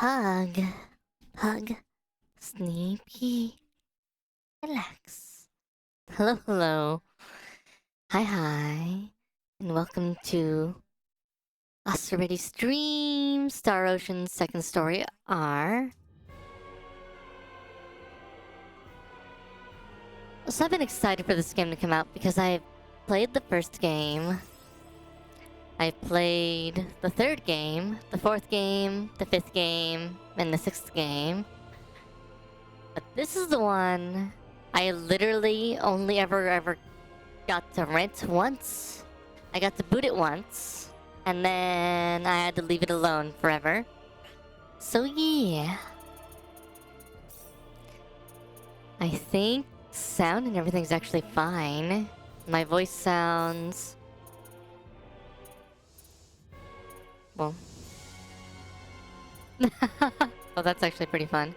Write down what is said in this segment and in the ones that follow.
Hug. Hug. Sleepy. Relax. Hello, hello. Hi, hi. And welcome to AsuReDi Stream Star Ocean's second story R. So I've been excited for this game to come out because I've played the first game. I've played the third game, the fourth game, the fifth game, and the sixth game. But this is the one I literally only ever got to rent once. I got to boot it once, and then I had to leave it alone forever. So yeah. I think sound and everything's actually fine. My voice sounds... well... oh, that's actually pretty fun.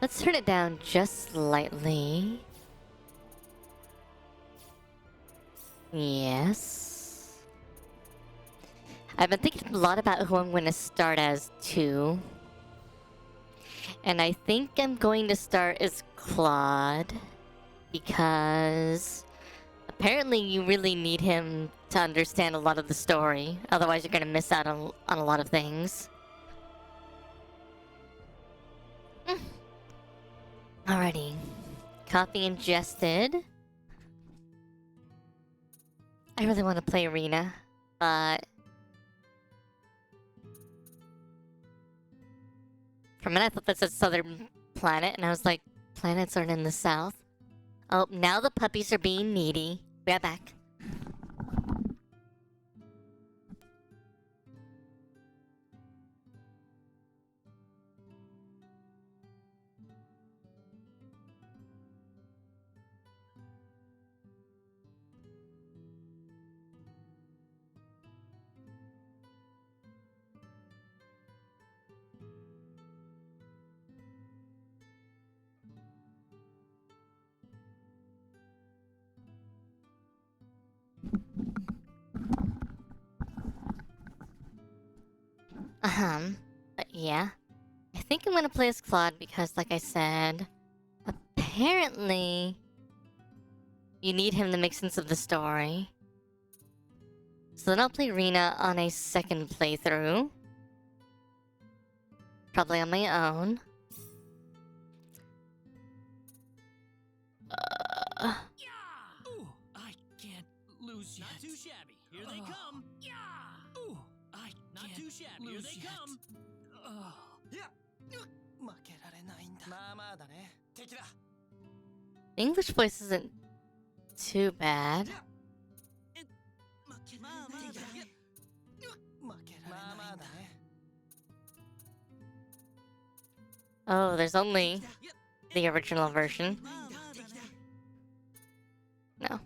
Let's turn it down just slightly. Yes. I've been thinking a lot about who I'm going to start as, too. And I think I'm going to start as Claude. Because... apparently you really need him to understand a lot of the story. Otherwise you're going to miss out on a lot of things. Alrighty. Coffee ingested. I really want to play Arena, but... for a minute I thought that's a southern planet, and I was like, planets aren't in the south. Oh, now the puppies are being needy. Be right back. But yeah. I think I'm gonna play as Claude because, like I said, apparently you need him to make sense of the story. So then I'll play Rena on a second playthrough. Probably on my own. Ooh, I can't lose yet. Not too shabby. Here they come. Yeah. Ooh, I not can't too shabby. Here they yet. Come. Yeah. The English voice isn't too bad. Oh, there's only the original version. No.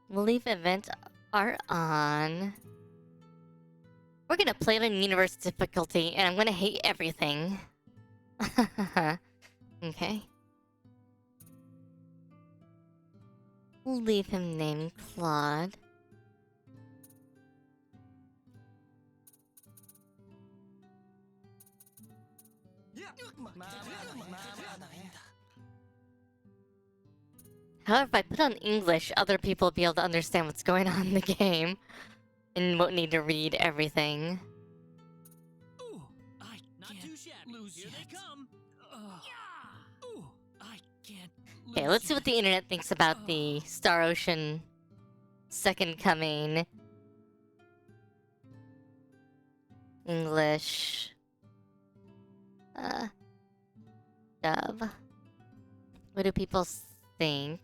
We'll leave event are on. We're gonna play it on universe difficulty, and I'm gonna hate everything. Okay. We'll leave him named Claude. However, if I put on English, other people will be able to understand what's going on in the game. And won't need to read everything. Ooh, I can't lose yet. Here they come. Ooh, I can't lose Okay, let's see what the internet thinks about the Star Ocean Second Coming English dub. What do people think?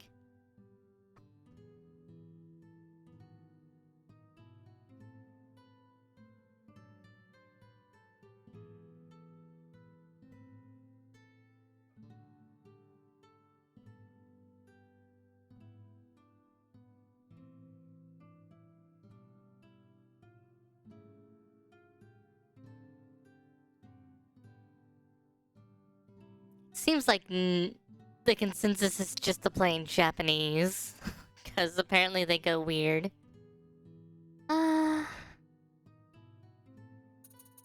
seems like the consensus is just to play in Japanese. Because apparently they go weird.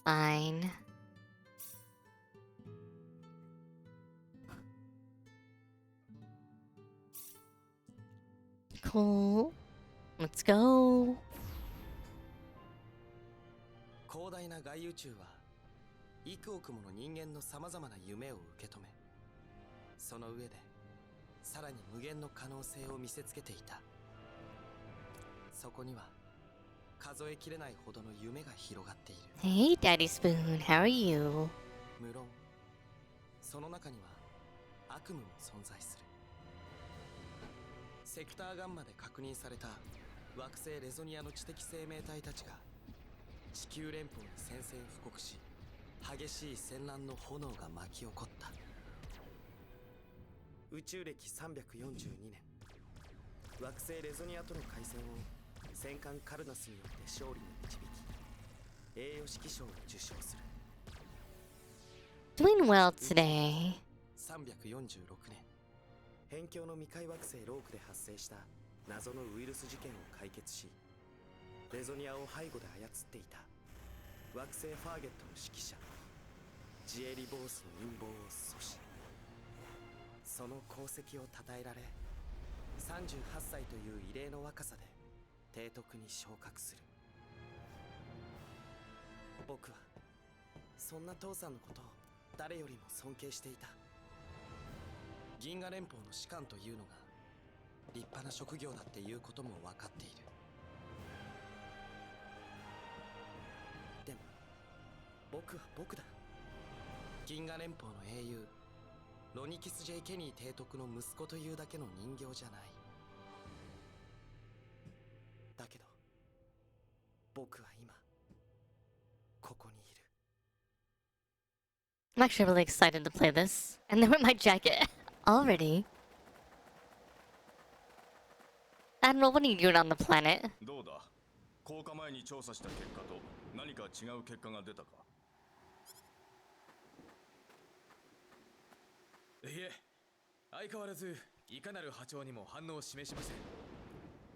Fine. Cool. Let's go. 広大な外宇宙は幾億もの人間のさまざまな夢を受け止め、その上でさらに無限の可能性を見せつけていた。そこには数えきれないほどの夢が広がっている。 Hey, Daddy Spoon, how are you? 無論その中には悪夢も存在する。セクターガンマで確認された惑星レゾニアの知的生命体たちが地球連邦に宣戦布告し、激しい戦乱の炎が巻き起こった。宇宙歴342年、惑星レゾニアとの海戦を戦艦カルナスによって勝利に導き、栄誉式賞を受賞する。 Doing well today. 346年、辺境の未開惑星ロークで発生した謎のウイルス事件を解決し、レゾニアを背後で操っていた惑星ファーゲットの指揮者ジエリボースの陰謀を阻止。その功績を称えられ、38歳という異例の若さで提督に昇格する。僕はそんな父さんのことを誰よりも尊敬していた。銀河連邦の士官というのが立派な職業だっていうことも分かっている。でも僕は僕だ。銀河連邦の英雄ロニキス・J・ケニー提督の息子というだけの人形じゃない。だけど僕は今ここにいる。 I'm actually really excited to play this. And then with my jacket already. Admiral, what are you doing on the planet? どうだ、降下前に調査した結果と何か違う結果が出たか。いえ、相変わらずいかなる波長にも反応を示しません。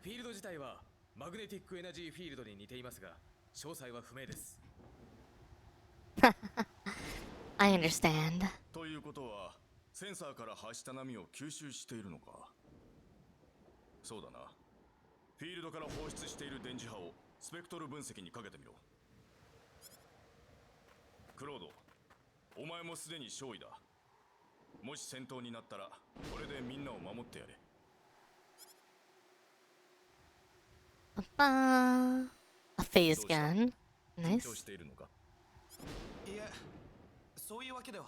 フィールド自体はマグネティックエナジーフィールドに似ていますが、詳細は不明です。I understand. ということは、センサーから発した波を吸収しているのか。そうだな。フィールドから放出している電磁波をスペクトル分析にかけてみろ。クロード、お前もすでに勝利だ。もし戦闘になったら、これでみんなを守ってやれ。A phase gun. 緊 Nice. 張しているのか。いえ、そういうわけでは。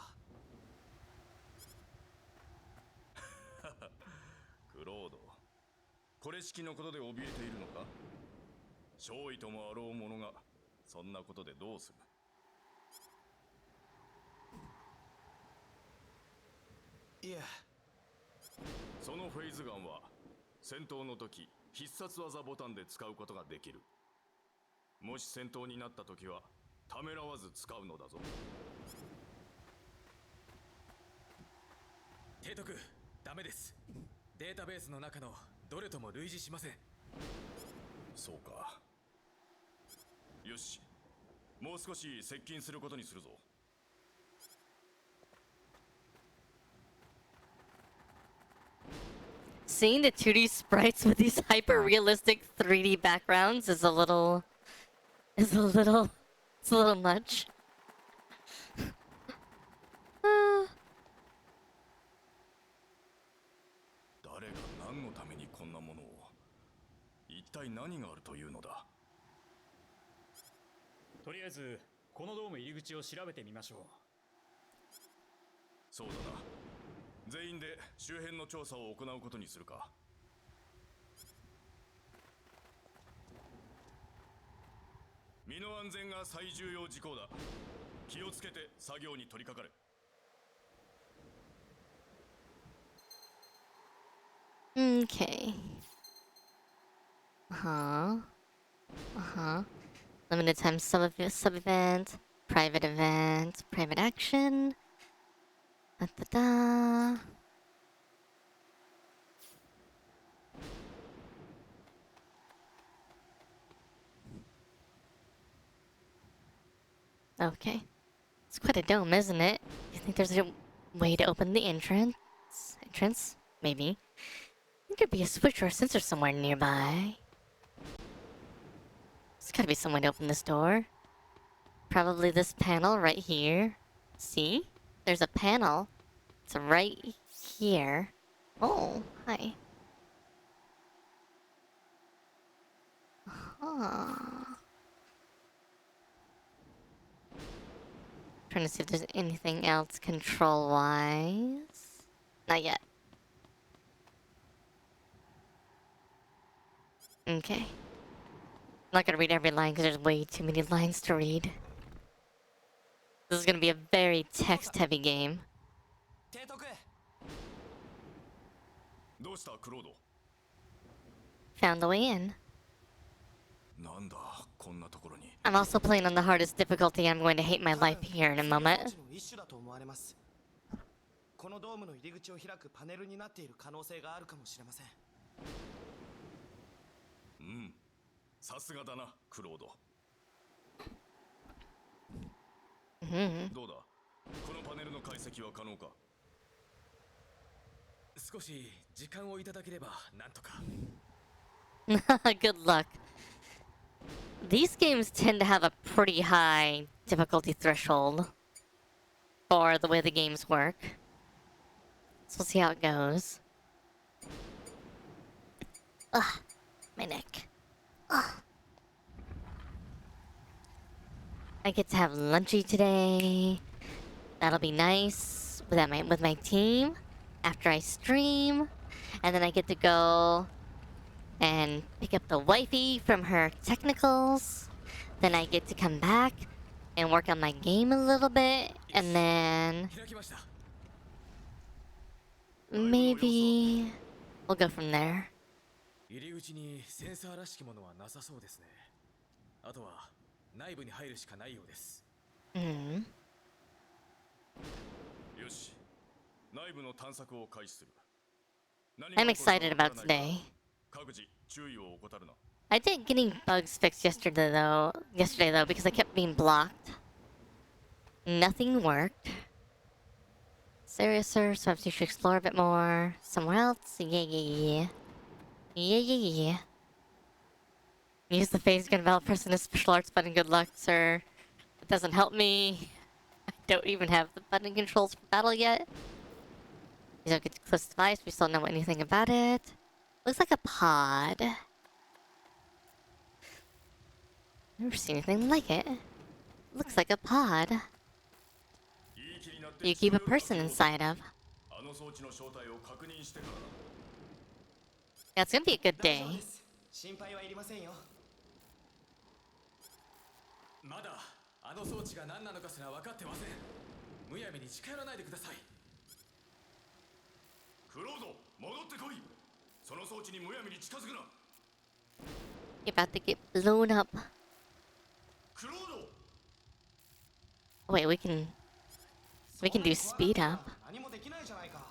クロード、これ式のことで怯えているのか。勝利ともあろうものがそんなことでどうする。いえ、そのフェイズガンは戦闘の時必殺技ボタンで使うことができる。もし戦闘になった時はためらわず使うのだぞ。提督、ダメです。データベースの中のどれとも類似しません。そうか。よし、もう少し接近することにするぞ。Seeing the 2D sprites with these hyper realistic 3D backgrounds is a little much. 誰が何のためにこんなものを。一体何があるというのだ。とりあえずこのドーム入り口を調べてみましょう。そうだな。全員で周辺の調査を行うことにするか。身の安全が最重要事項だ。気をつけて作業に取り掛かれ。Okay. Limited time sub event, private action. Da-da-da. Okay. It's quite a dome, isn't it? You think there's a way to open the entrance? Entrance? Maybe. I think there'd be a switch or a sensor somewhere nearby. There's gotta be some way to open this door. Probably this panel right here. See? There's a panel. It's right here. Oh, hi. Huh. Trying to see if there's anything else control-wise. Not yet. Okay. I'm not gonna read every line because there's way too many lines to read. This is gonna be a very text-heavy game. 提督 どうしたクロード？ Found the way in. なんだこんなところに。 I'm also playing on the hardest difficulty. I'm going to hate my life here in a moment. 一種だと思われます。このドームの入り口を開くパネルになっている可能性があるかもしれません。うん。さすがだなクロード。どうだこのパネルの解析は可能か？少し時間をいただければなんとか。Good luck. These games tend to have a pretty high difficulty threshold for the way the games work. So we'll see how it goes. Ugh, my neck. Ugh. I get to have lunchy today. That'll be nice with my team after I stream. And then I get to go and pick up the wifey from her technicals. Then I get to come back and work on my game a little bit. And then maybe we'll go from there. 入り口にセンサーらしきものはなさそうですね。あとは内部に入るしかないようです。Mm. よし。内部の探索を開始する。 I'm excited about today. 各自注意を怠るな。 I did getting bugs fixed yesterday though, because I kept being blocked. Nothing worked. Serious, sir, so I have to explore a bit more. Somewhere else? Yeah. Use the phase gun valve person as special arts button. Good luck, sir. It doesn't help me. I don't even have the button controls for battle yet. We don't get to close device. We still don't know anything about it. Looks like a pod. Never seen anything like it. Looks like a pod. You keep a person inside of. Yeah, it's gonna be a good day. 心配はいりませんよ。まだあの装置が何なのかすら分かってません。むやみに近寄らないでください。クロード、戻ってこい。その装置にむやみに近づくな。 You're about to get blown up. クロード。 Wait, we can do speed up. 何もできないじゃないか。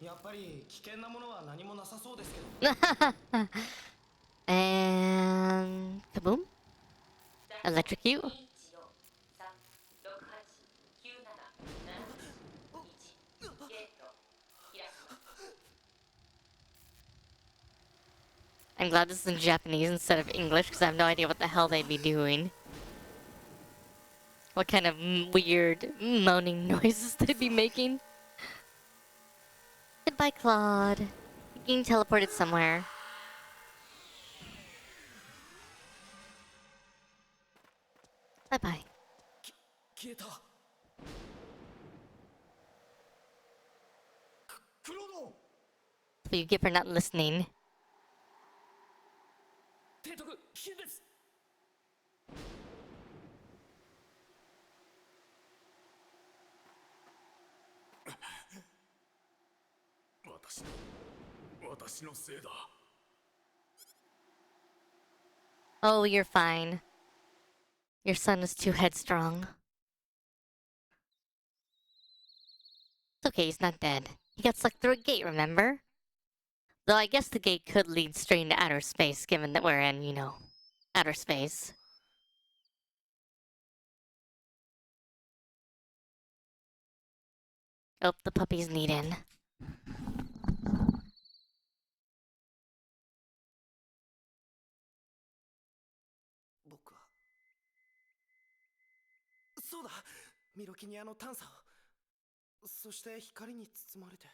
やっぱり危険なものは何もなさそうですけど。 And kaboom. Electrocute. I'm glad this is in Japanese instead of English because I have no idea what the hell they'd be doing. What kind of weird moaning noises they'd be making. Goodbye, Claude. You're getting teleported somewhere. Bye-bye. 消えた。クロード。 So you get for not listening. 提督、危険です。私のせいだ。Oh, you're fine. Your son is too headstrong. It's okay, he's not dead. He got sucked through a gate, remember? Though I guess the gate could lead straight into outer space, given that we're in, you know, outer space. Oh, the puppies need in. 僕はそうだ、ミロキニアの探査を、そして光に包まれて。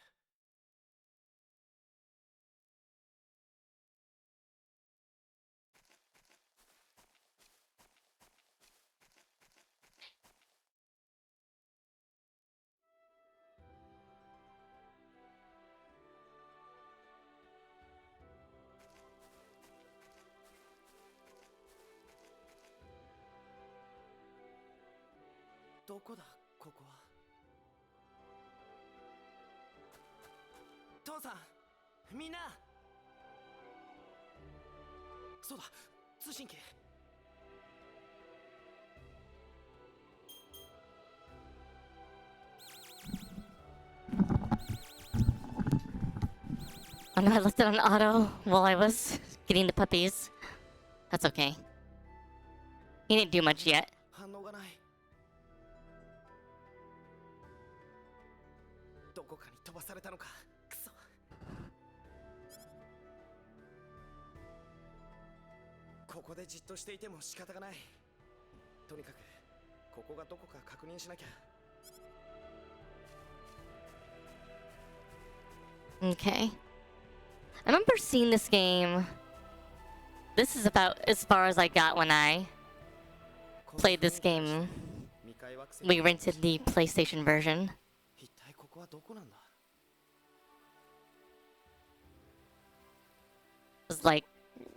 どこだここは。父さん、みんな。そうだ、通信機。Oh no, I left it on auto while I was getting the puppies. That's okay. He didn't do much yet. 反応がない。どこかに飛ばされたのか。くそ。ここでじっとしていても仕方がない。とにかくここがどこか確認しなきゃ。Okay. I remember seeing this game. This is about as far as I got when I played this game. We rented the PlayStation version. 一体ここはどこなんだ。 It was like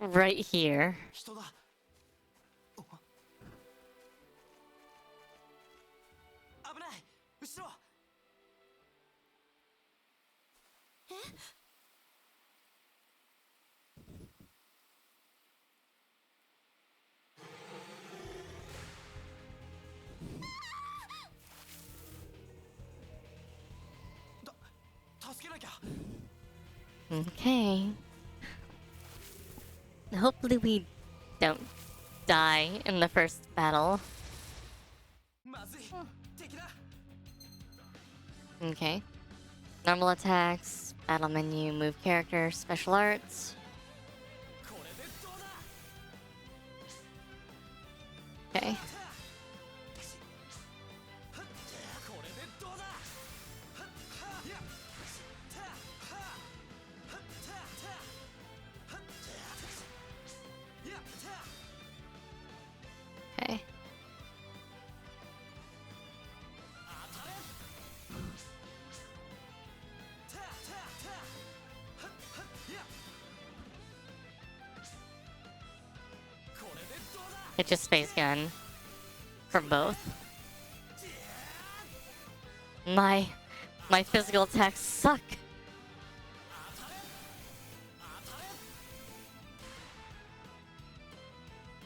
right here. 人だ。危ない。後ろ。助けなきゃ。 Okay. Hopefully we don't die in the first battle. まずい。敵だ。 Okay. Normal attacks, battle menu, move character, special arts. これでどうだ。 Okay. これでどうだ。 Okay. It's just space gun for both. My physical attacks suck.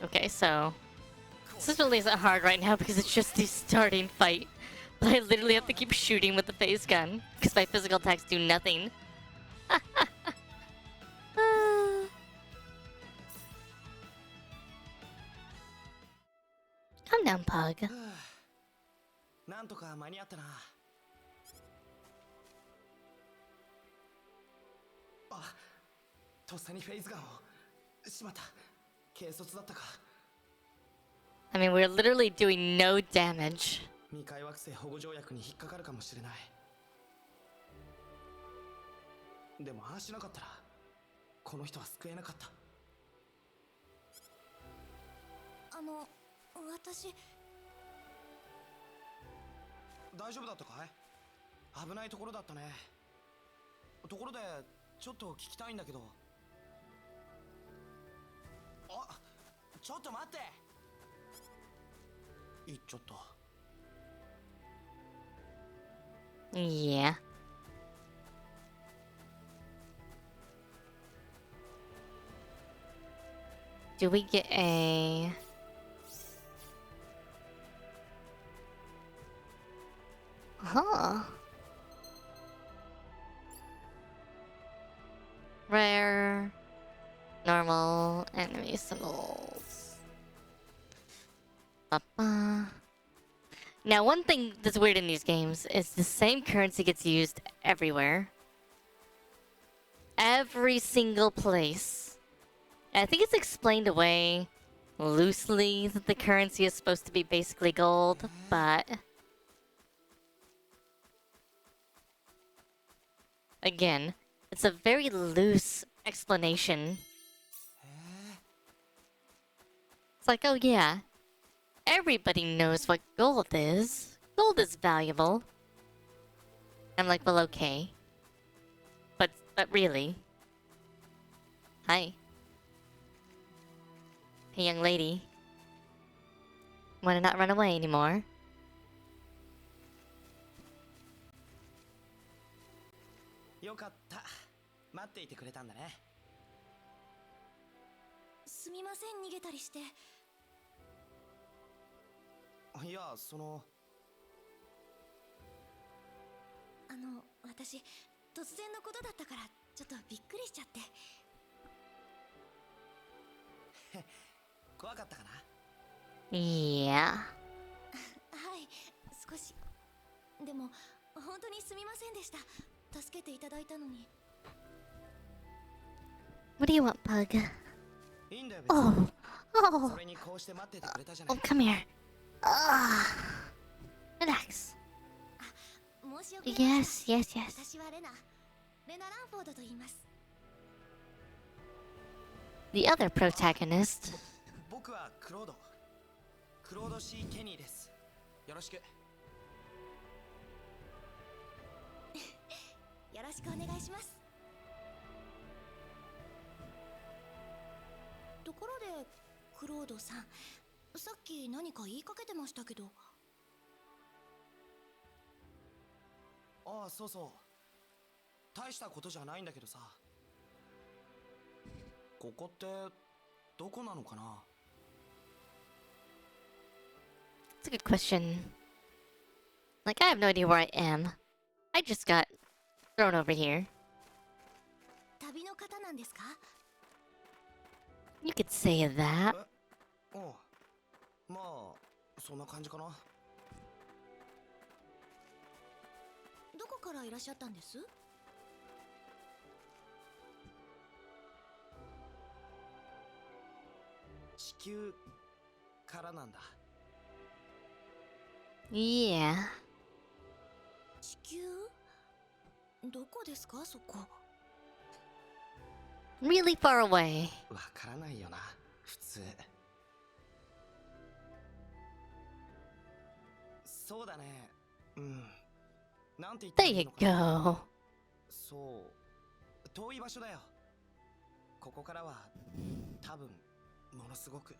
Okay, so this really isn't hard right now because it's just the starting fight. But I literally have to keep shooting with the phase gun because my physical attacks do nothing. Calm down, Pug. なんとか間に合ったな。あ、とっさにフェイズガンを。しまった。軽率だったか。 I mean, we're literally doing no damage. 未開惑星保護条約に引っかかるかもしれない。でもああしなかったら、この人は救えなかった。私。大丈夫だったかい？危ないところだったね。ところで、ちょっと聞きたいんだけど。あ、ちょっと待って。言っちゃった。 Yeah. Do we get a... Huh. Rare. Normal. Enemy symbols. Ba-ba. Now, one thing that's weird in these games is the same currency gets used everywhere. Every single place. And I think it's explained away loosely that the currency is supposed to be basically gold, but... Again, it's a very loose explanation. It's like, oh yeah, everybody knows what gold is. Gold is valuable. I'm like, well, okay. But really. Hi. Hey, young lady. Wanna not run away anymore? Yo katta. 待っていてくれたんだね。すみません、逃げたりして。いや、その。私、突然のことだったから、ちょっとびっくりしちゃって。怖かったかな？ Yeah. はい、少し。でも、本当にすみませんでした。助けていただいたのに。What do you want, Pug? いいんだよ、別 Oh, に。 oh, それにこうして待っててくれたじゃな oh, い。 come here. Relax. 申し訳ない。 Yes, yes, yes. 私はレナ。レナ・ランフォードと言います。The other protagonist. 僕はクロード。クロード C ・ケニーです。よろしく。よろしくお願いします。ところで、クロードさん、さっき何か言いかけてましたけど。ああ、そうそう。大したことじゃないんだけどさ。ここってどこなのかな？ It's a good question. Like, I have no idea where I am. I just got thrown over here. 旅の方なんですか？ You could say that. おう、まあそんな感じかな。どこからいらっしゃったんです？地球からなんだ。Yeah. 地球？どこですか、そこ？ Really far away. わからないよな、普通。そうだね。うん。なんて言ったら There いい you のかな。 go. そう。遠い場所だよ。ここからは多分ものすごく。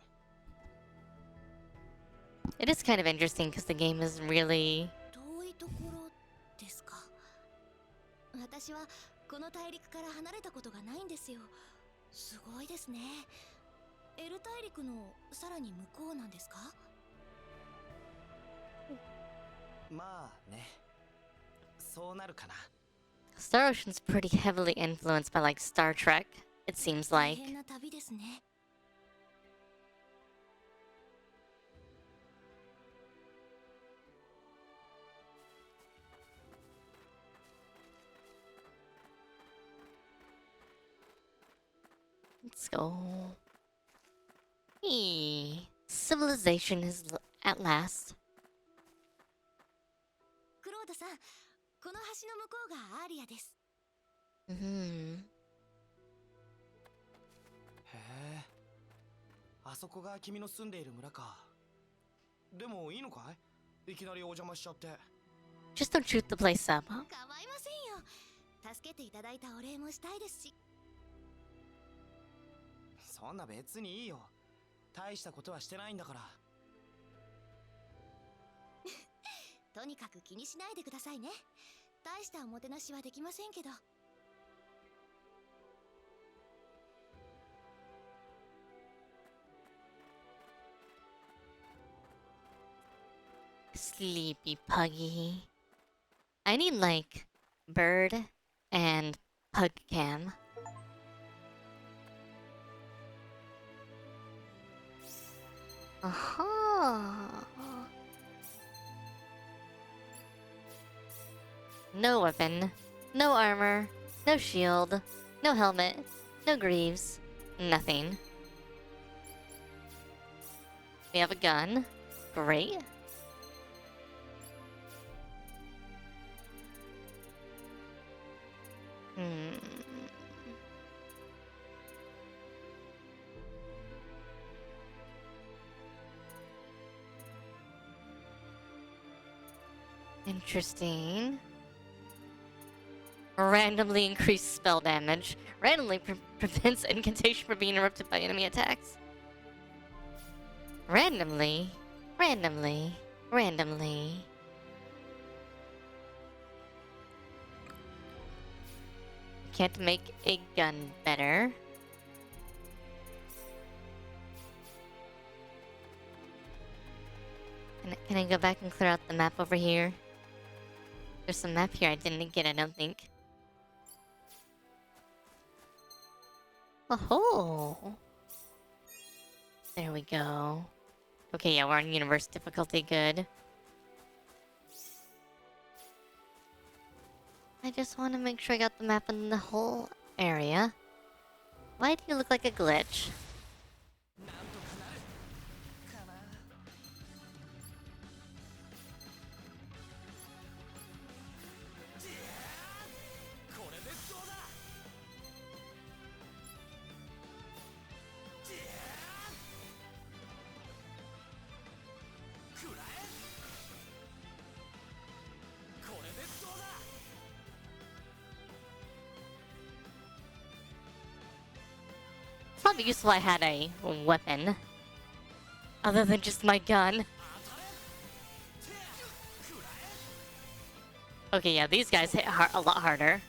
It is kind of interesting because the game is really... 遠いところですか。私はこの大陸から離れたことがないんですよ。すごいですね。エル大陸のさらに向こうなんですか？まあね。そうなるかな。 Star Ocean's pretty heavily influenced by like Star Trek, it seems 大 like. 変な旅ですね。Let's go. Hey, civilization is at last. クロードさん、この橋の向こうがアーリアです。Hmm. へえ。あそこが君の住んでいる村か。でもいいのかい？いきなりお邪魔しちゃって。 Just don't shoot the place up, huh? 構いませんよ。助けていただいたお礼もしたいですし。そんな別にいいよ。大したことはしてないんだから。とにかく気にしないでくださいね。大したおもてなしはできませんけど。sleepy puggy. I need like bird and pug cam. No weapon, no armor, no shield, no helmet, no greaves, nothing. We have a gun. Great. Interesting. Randomly increased spell damage. Randomly prevents incantation from being interrupted by enemy attacks. Randomly. Randomly. Randomly. Can't make a gun better. Can I go back and clear out the map over here? There's a map here I didn't get, I don't think. Oh, there we go. Okay, yeah, we're on universe difficulty, good. I just want to make sure I got the map in the whole area. Why do you look like a glitch? It's probably useful I had a weapon. Other than just my gun. Okay, yeah, these guys hit a lot harder.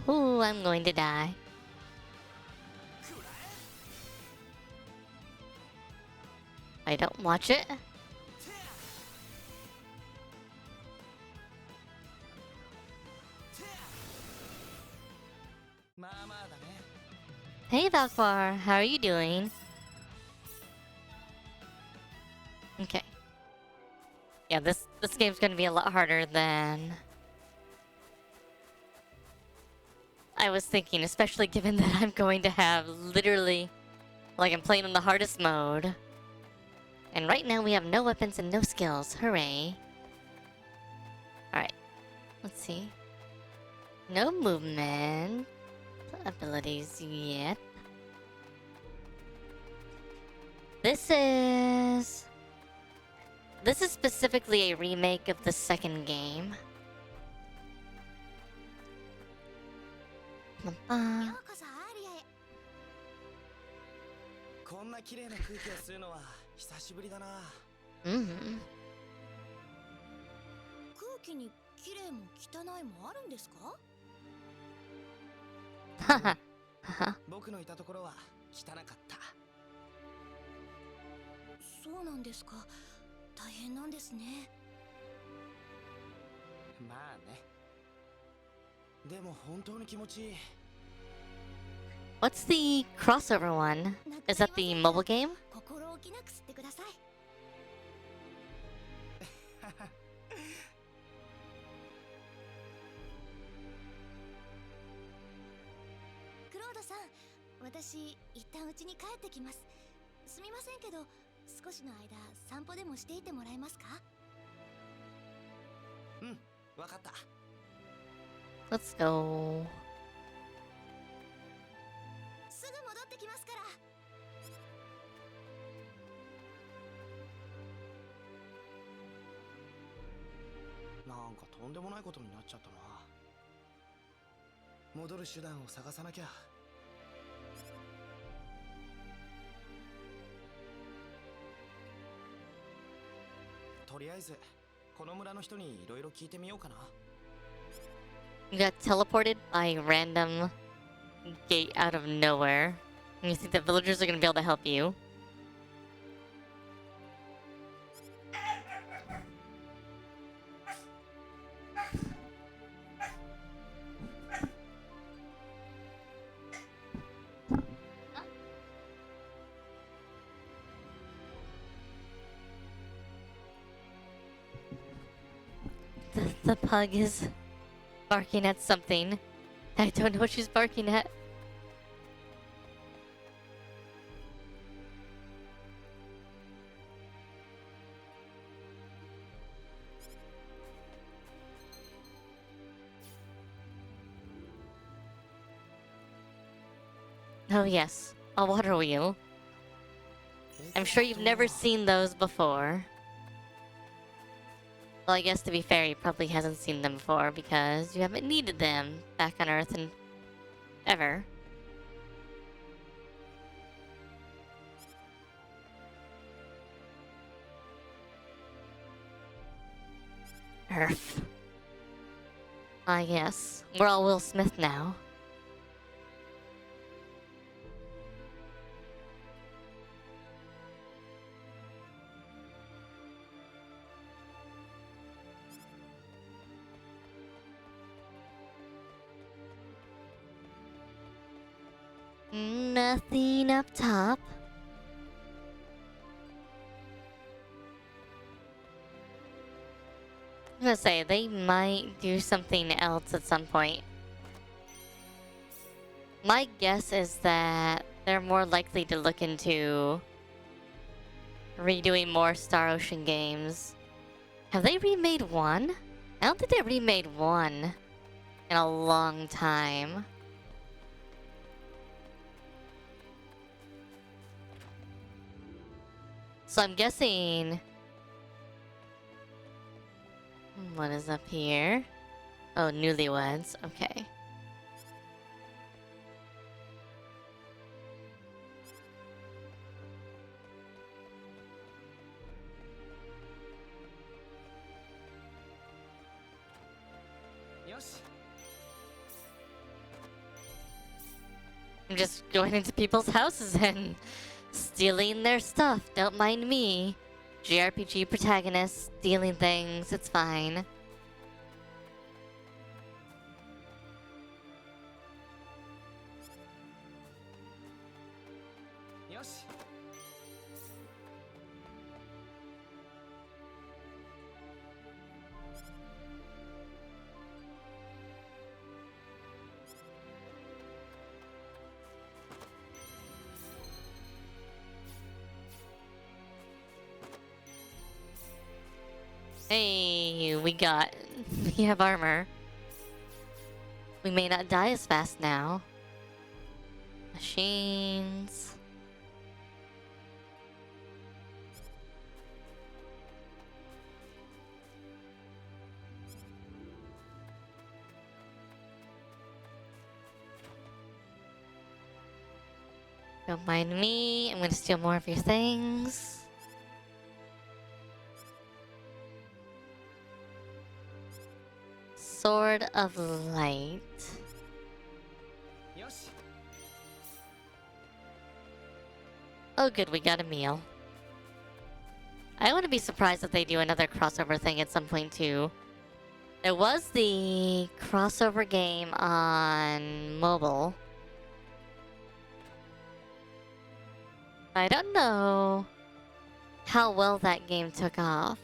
Ooh, I'm going to die. I don't watch it. Hey Valkwar, how are you doing? Okay. Yeah, this game's gonna be a lot harder than I was thinking, especially given that I'm going to have literally, like, I'm playing on the hardest mode. And right now we have no weapons and no skills. Hooray. Alright. Let's see. No movement abilities yet. This is specifically a remake of the second game. Mm-hmm. こんな綺麗な空気を吸うのは久しぶりだな。空気に綺麗も汚いもあるんですか？僕のいたところは汚かった。そうなんですか。大変なんですね。まあね。でも本当に気持ちいい。 What's the crossover one? Is that the mobile game? 心置きなく吸ってください。クロードさん、私一旦家に帰ってきます。すみませんけど、少しの間散歩でもしていてもらえますか？うん、わかった。Let's go. すぐ戻ってきますから。なんかとんでもないことになっちゃったな。戻る手段を探さなきゃ。とりあえずこの村の人にいろいろ聞いてみようかな。You got teleported by random gate out of nowhere. And you think the villagers are gonna be able to help you. The pug is barking at something. I don't know what she's barking at. Oh yes, a water wheel. I'm sure you've never seen those before. Well, I guess to be fair, he probably hasn't seen them before because you haven't needed them back on Earth in ever. Earth. Ah, yes. We're all Will Smith now. Nothing up top. I'm gonna say, they might do something else at some point. My guess is that they're more likely to look into redoing more Star Ocean games. Have they remade one? I don't think they remade one in a long time. So I'm guessing... What is up here? Oh, newlyweds. Okay. I'm just going into people's houses and stealing their stuff. Don't mind me. JRPG protagonist stealing things. It's fine. Hey, we have armor. We may not die as fast now. Machines. Don't mind me. I'm gonna steal more of your things. Sword of Light. Oh good, we got a meal. I wouldn't be surprised if they do another crossover thing at some point too. There was the crossover game on mobile. I don't know how well that game took off.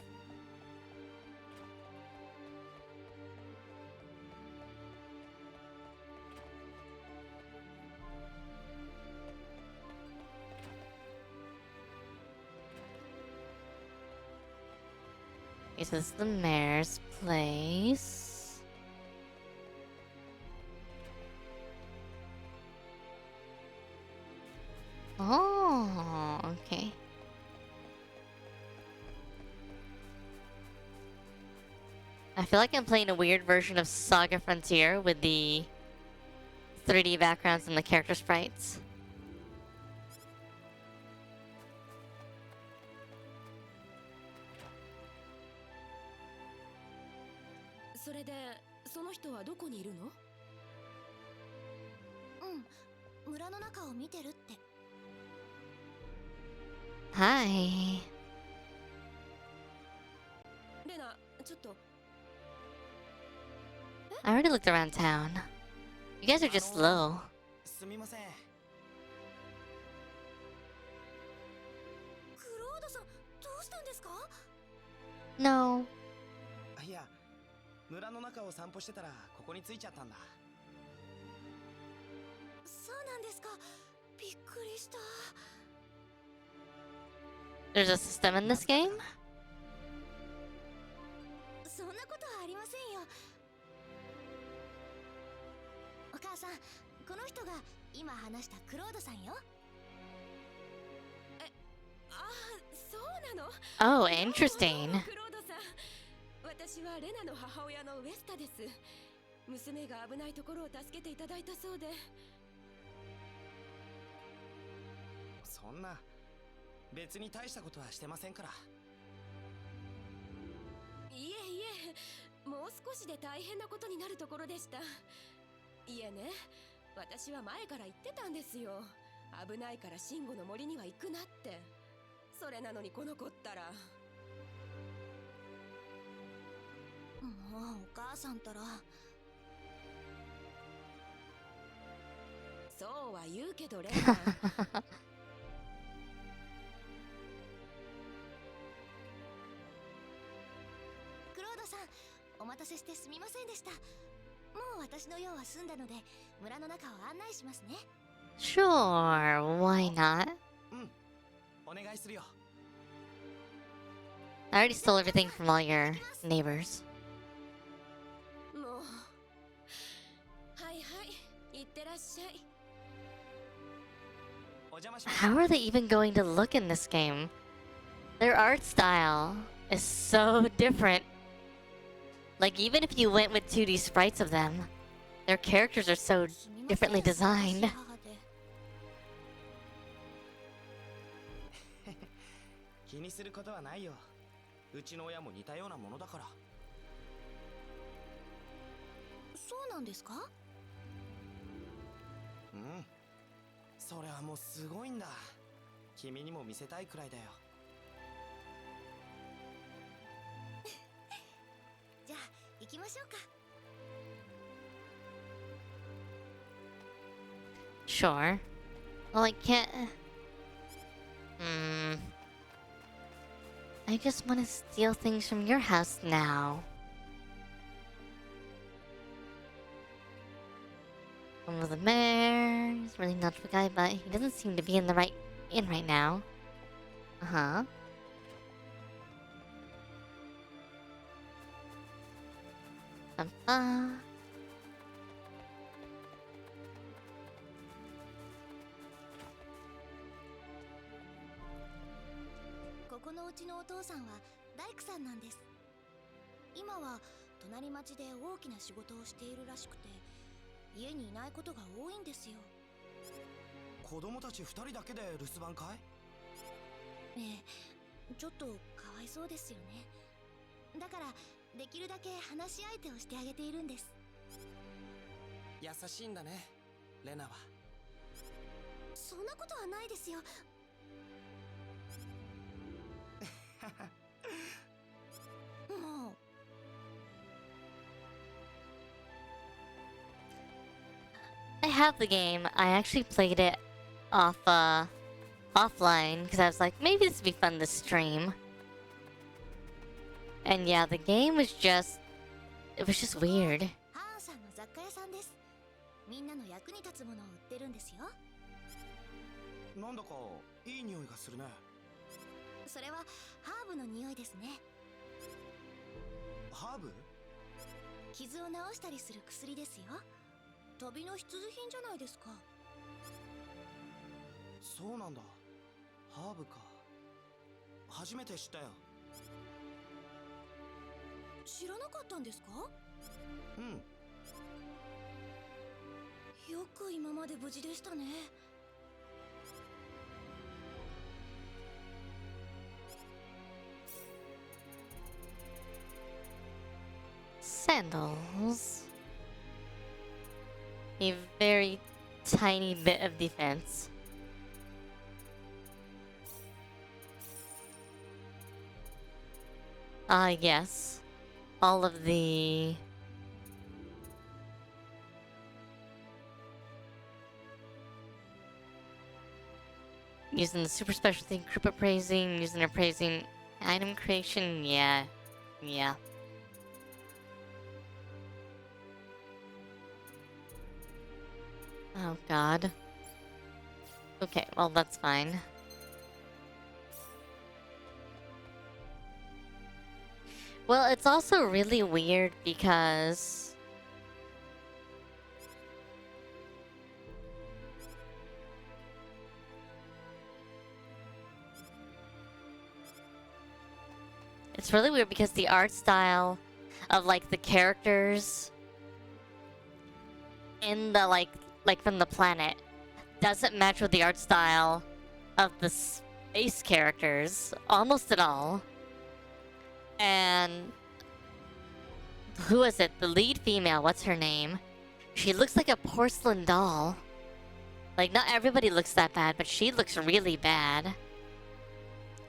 This is the mayor's place. Oh, okay. I feel like I'm playing a weird version of Saga Frontier with the 3D backgrounds and the character sprites. 村の中を見てるって。 Hi. レナ、ちょっと。 I already looked around town. You guys are just slow. すみません。クロードさん、どうしたんですか？ No. いや、村の中を散歩してたらここに着いちゃったんだ。そうなんですか。びっくりした。 There's a system in this game? そんなことはありませんよ。お母さん、この人が今話したクロードさんよ。ああ、そうなの。 Oh, interesting. クロードさん、私はレナの母親のウェスタです。娘が危ないところを助けていただいたそうで。そんな、別に大したことはしてませんから。いえいえ、もう少しで大変なことになるところでした。いえね、私は前から言ってたんですよ。危ないからシンゴの森には行くなって。それなのにこの子ったら。もうお母さんったら。そうは言うけどレナ。クロードさん、お待たせしてすみませんでした。もう私の用は済んだので、村の中を案内しますね。Sure, why not? うん、お願いするよ。I already stole everything from all your neighbors. もう、はいはい、いってらっしゃい。お邪魔します。 How are they even going to look in this game? Their art style is so different. Like, even if you went with 2D sprites of them, their characters are so differently designed. 気にすることはないよ。うちの親も似たようなものだから。そうなんですか？うん。それはもうすごいんだ。君にも見せたいくらいだよ。じゃあ行きましょうか。 Sure. Well, I can't. I just want to steal things from your house now. One of the mayor. He's a really knowledgeable guy, but he doesn't seem to be in the right inn right now. Uh-huh. Bum-bum. ここのうちのお父さんは大工さんなんです。今は隣町で大きな仕事をしているらしくて、家にいないことが多いんですよ。子供たち2人だけで留守番かい？ええ、ちょっとかわいそうですよね。だからできるだけ話し相手をしてあげているんです。優しいんだね、レナは。そんなことはないですよ。もう。 I have the game. I actually played it offline because I was like, maybe this would be fun to stream. And yeah, the game was just, it was just weird. ハーンさんの雑貨屋さんです。みんなの役に立つものを売ってるんですよ。なんだかいい匂いがするね。それはハーブの匂いですね。ハーブ？傷を治したりする薬ですよ。旅の必需品じゃないですか。そうなんだ。ハーブか。初めて知ったよ。知らなかったんですか？うん。よく今まで無事でしたね。Sandals. A very tiny bit of defense. Yes. All of the... Using the super specialty, group appraising, using appraising, item creation, yeah. Yeah. Oh god. Okay, well that's fine. Well, it's also really weird because... It's really weird because the art style of, like, the characters in the, like from the planet doesn't match with the art style of the space characters almost at all. And who is it? The lead female, what's her name? She looks like a porcelain doll. Like, not everybody looks that bad, but she looks really bad.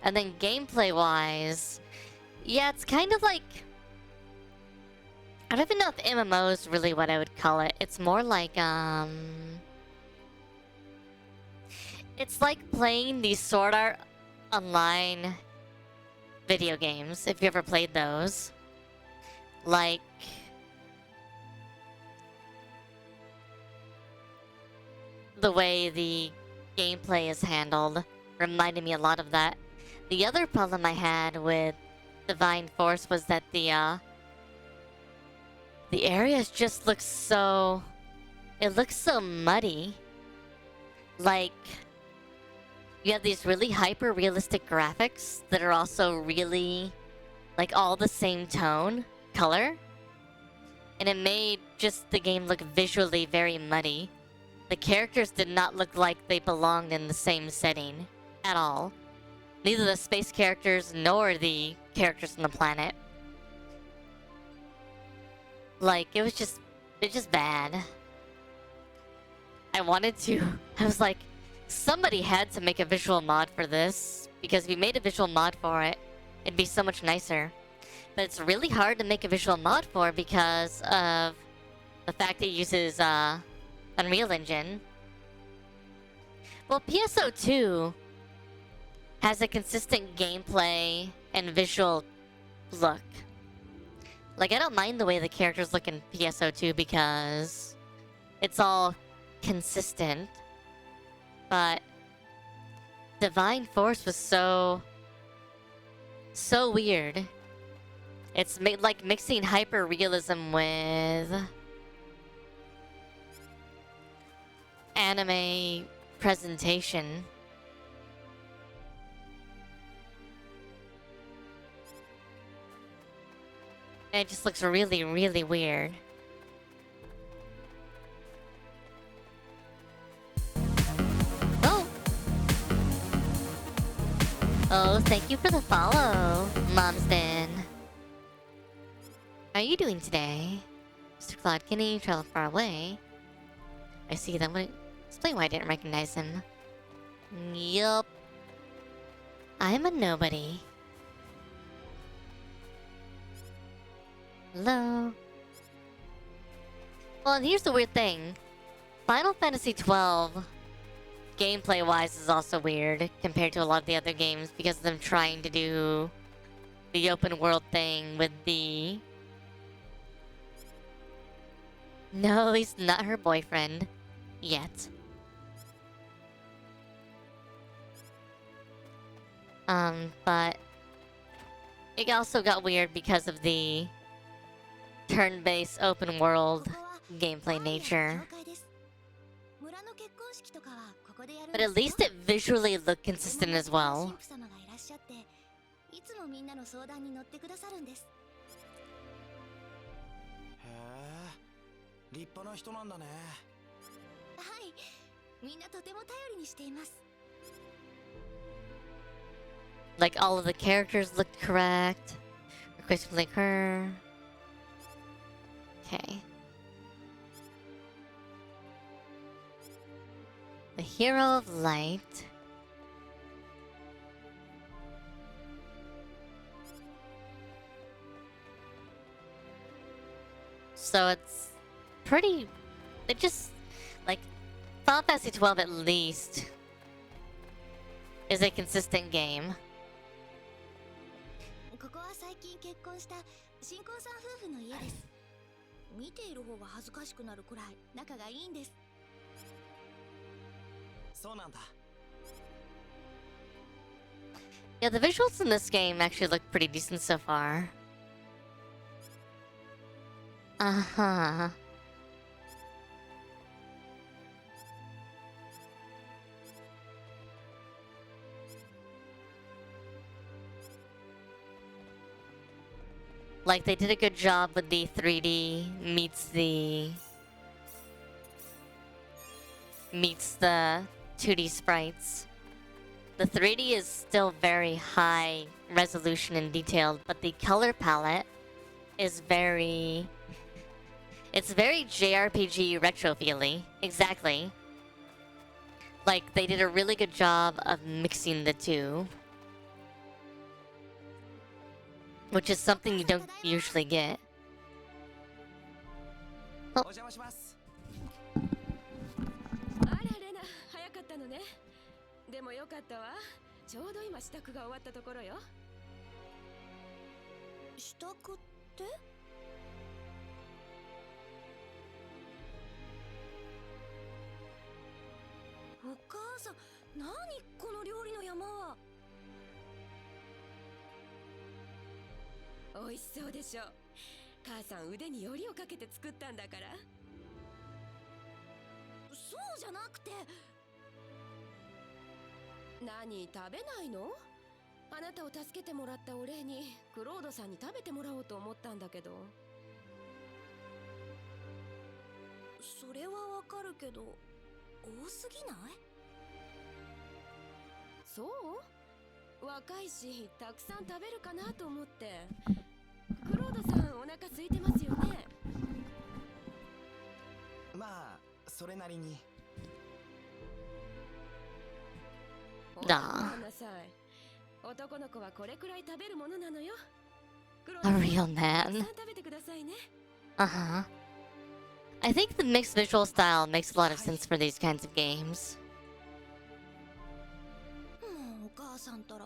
And then gameplay-wise, yeah, it's kind of like... I don't even know if MMO is really what I would call it. It's more like, it's like playing the Sword Art Online video games, if you ever played those. Like... the way the gameplay is handled reminded me a lot of that. The other problem I had with Divine Force was that the areas just look so... it looks so muddy. Like, you have these really hyper-realistic graphics that are also really, like, all the same tone, color. And it made just the game look visually very muddy. The characters did not look like they belonged in the same setting at all. Neither the space characters nor the characters on the planet. Like, it's just bad. I was like, somebody had to make a visual mod for this, because if you made a visual mod for it, it'd be so much nicer. But it's really hard to make a visual mod for because of the fact it uses Unreal Engine. Well, PSO2 has a consistent gameplay and visual look. Like, I don't mind the way the characters look in PSO2 because it's all consistent. But Divine Force was so weird. It's like mixing hyper-realism with anime presentation. And it just looks really, really weird. Oh! Oh, thank you for the follow, Momsden. How are you doing today? Mr. Claude Kinney, travel far away. I see that would explain why I didn't recognize him. Yup. I'm a nobody. Hello. Well, and here's the weird thing. Final Fantasy XII, gameplay-wise, is also weird compared to a lot of the other games because of them trying to do the open world thing with the... No, he's not her boyfriend. Yet. But... it also got weird because of the turn-based open world gameplay nature. But at least it visually looked consistent as well. Like, all of the characters looked correct. Request like her. Okay. Hero of Light. So it's pretty... It just... Like, Final Fantasy 12 at least is a consistent game. ここは最近結婚した新婚さん夫婦の家です。見ている方が恥ずかしくなるくらい仲がいいんです。そうなんだ。 Yeah, the visuals in this game actually look pretty decent so far. Uh-huh. Like, they did a good job with the 3D meets the 2D sprites. The 3D is still very high resolution and detailed, but the color palette is very... It's very JRPG retro-feely. Exactly. Like, they did a really good job of mixing the two. Which is something you don't usually get. Oh. お邪魔します。あらレナ、早かったのね。でもよかったわ。ちょうど今支度が終わったところよ。支度って？お母さん、何この料理の山は。美味しそうでしょ。母さん腕によりをかけて作ったんだから。そうじゃなくて。何食べないの？あなたを助けてもらったお礼にクロードさんに食べてもらおうと思ったんだけど。それはわかるけど多すぎない？そう？若いし、たくさん食べるかなと思って。クロードさん、お腹空いてますよね？まあ、それなりに。だ。男の子はこれくらい食べるものなのよ。 A real man. 食べてくださいね。 Uh-huh. I think the mixed visual style makes a lot of sense for these kinds of games. もうお母さんたら。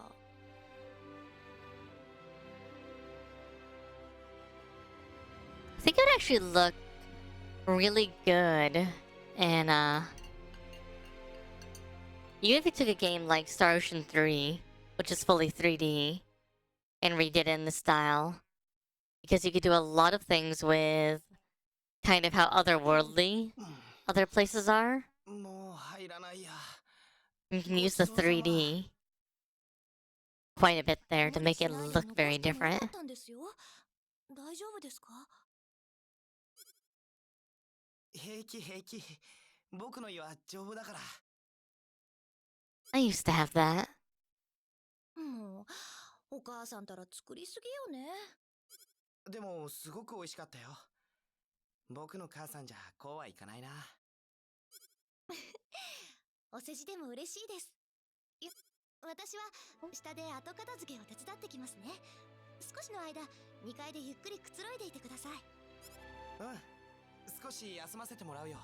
I think it would actually look really good in, even if you took a game like Starocean 3, which is fully 3D, and redid it in this style. Because you could do a lot of things with kind of how otherworldly other places are. もう入らないや。 You can use the 3D quite a bit there to make it look very different. 大丈夫ですか？平気平気。僕の家は丈夫だから。I used to have that. もうお母さんたら作りすぎよね。でもすごく美味しかったよ。僕の母さんじゃこうはいかないな。お世辞でも嬉しいです。私は下で後片付けを手伝ってきますね。少しの間2階でゆっくりくつろいでいてください。うん、少し休ませてもらうよ。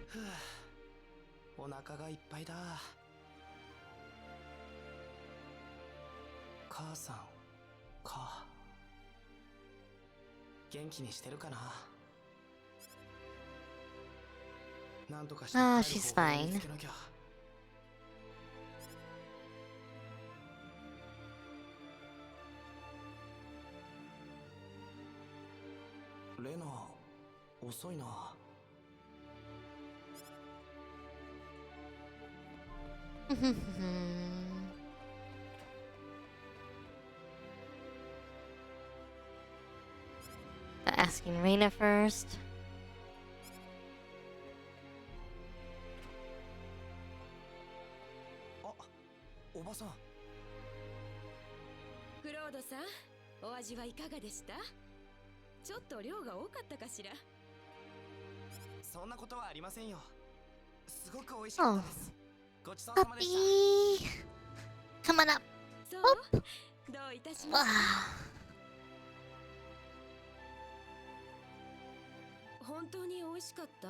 ふぅ、お腹がいっぱいだ。母さんか。元気にしてるかな。なんとかして she's fine. 見つけなきゃ。レナ、遅いな。Asking Reina first. あ、おばさん。クロードさん、お味はいかがでした？ちょっと量が多かったかしら。そんなことはありませんよ。すごく美味しかったです。ごちそうさまでした。 Puppy! Come on up. そう、どういたし Wow. まして。本当に美味しかった？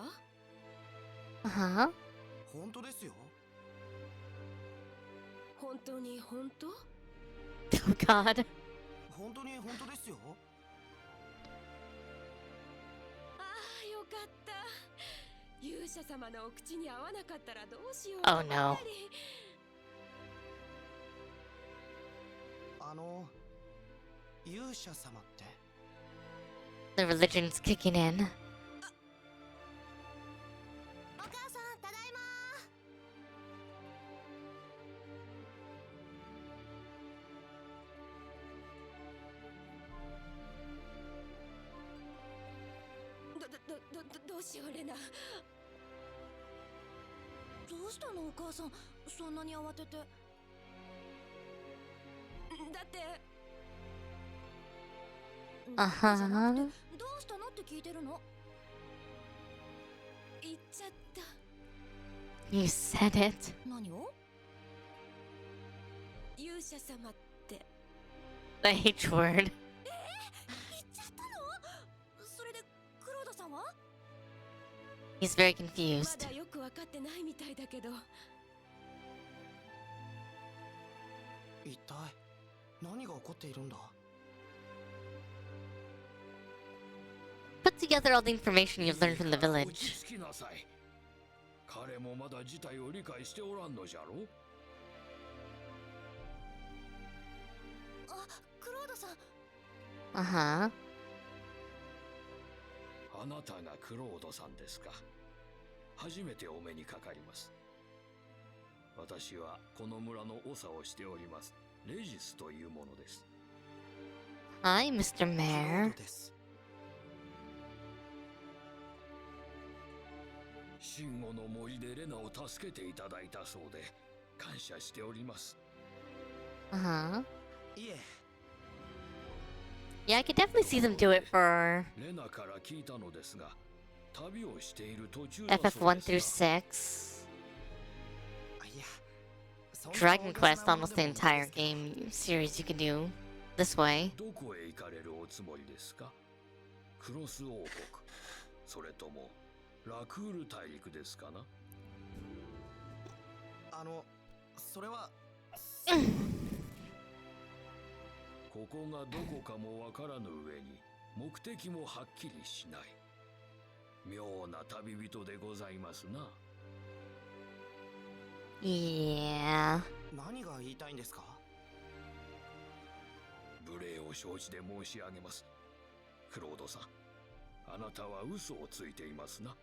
Uh-huh. 本当ですよ。本当に本当？ Oh god. 本当に本当ですよ。ああ、よかった。勇者様のお口に合わなかったらどうしよう。 Oh no. 勇者様って。 The religion's kicking in. お母さん、ただいま。どうしよう、レナ。どうしたのお母さん、そんなに慌てて。だってあはじゃなくてどうしたのって聞いてるの。言っちゃった。 You said it. 何を？勇者様って。 The H word. 言っちゃったの？それでクロードさんは？ He's very ま confused. だよくわかってないみたいだけど。一体何が起こっているんだ。 Put together all the information you've learned from the 落 village. ち着きなさい。彼もまだ事態を理解しておらんのじゃろ。あ、クロードさん。 Uh-huh. あなたがクロードさんですか。初めてお目にかかります。私はこの村の長をしておりますレジスというものです。 Hi, Mr. クロー Mayor. ドです。信号の森でレナを助けていただいたそうで感謝しております。 Uh-huh. いえ、 Yeah, I could definitely see them do it for レナから聞いたのですが、旅をしている途中だそう FF1 through ですが、 6. いや、そんな Dragon 大げ Quest, さなもの almost で the もない entire ですけど。 game series you could do this way. どこへ行かれるおつもりですか。クロス王国、それともラクール大陸ですかな。それはここがどこかもわからぬ上に目的もはっきりしない妙な旅人でございますな。 Yeah. 何が言いたいんですか。無礼を承知で申し上げます。クロードさん、あなたは嘘をついていますな。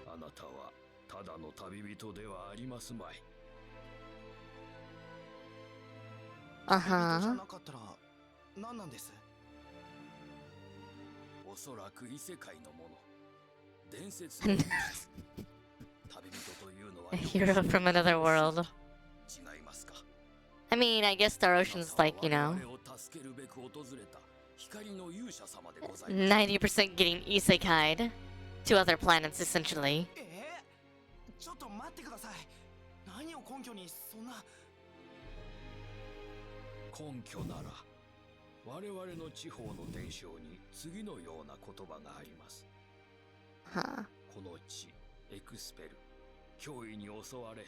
あなたはただの旅人ではありますまい。 旅人じゃ Uh-huh. なかったら何なんです。おそらく異世界のもの。伝説の旅人というのは A hero from another world. 違いますか。 I mean, I guess starocean's like, you know, 我々を助けるべく訪れた光の勇者様でございます。 90% getting isekai'd to other planets, essentially. ちょっと待ってください。何を根拠にそんな。根拠なら我々の地方の伝承に次のような言葉があります。 Huh. この地エクスペル、脅威に襲われ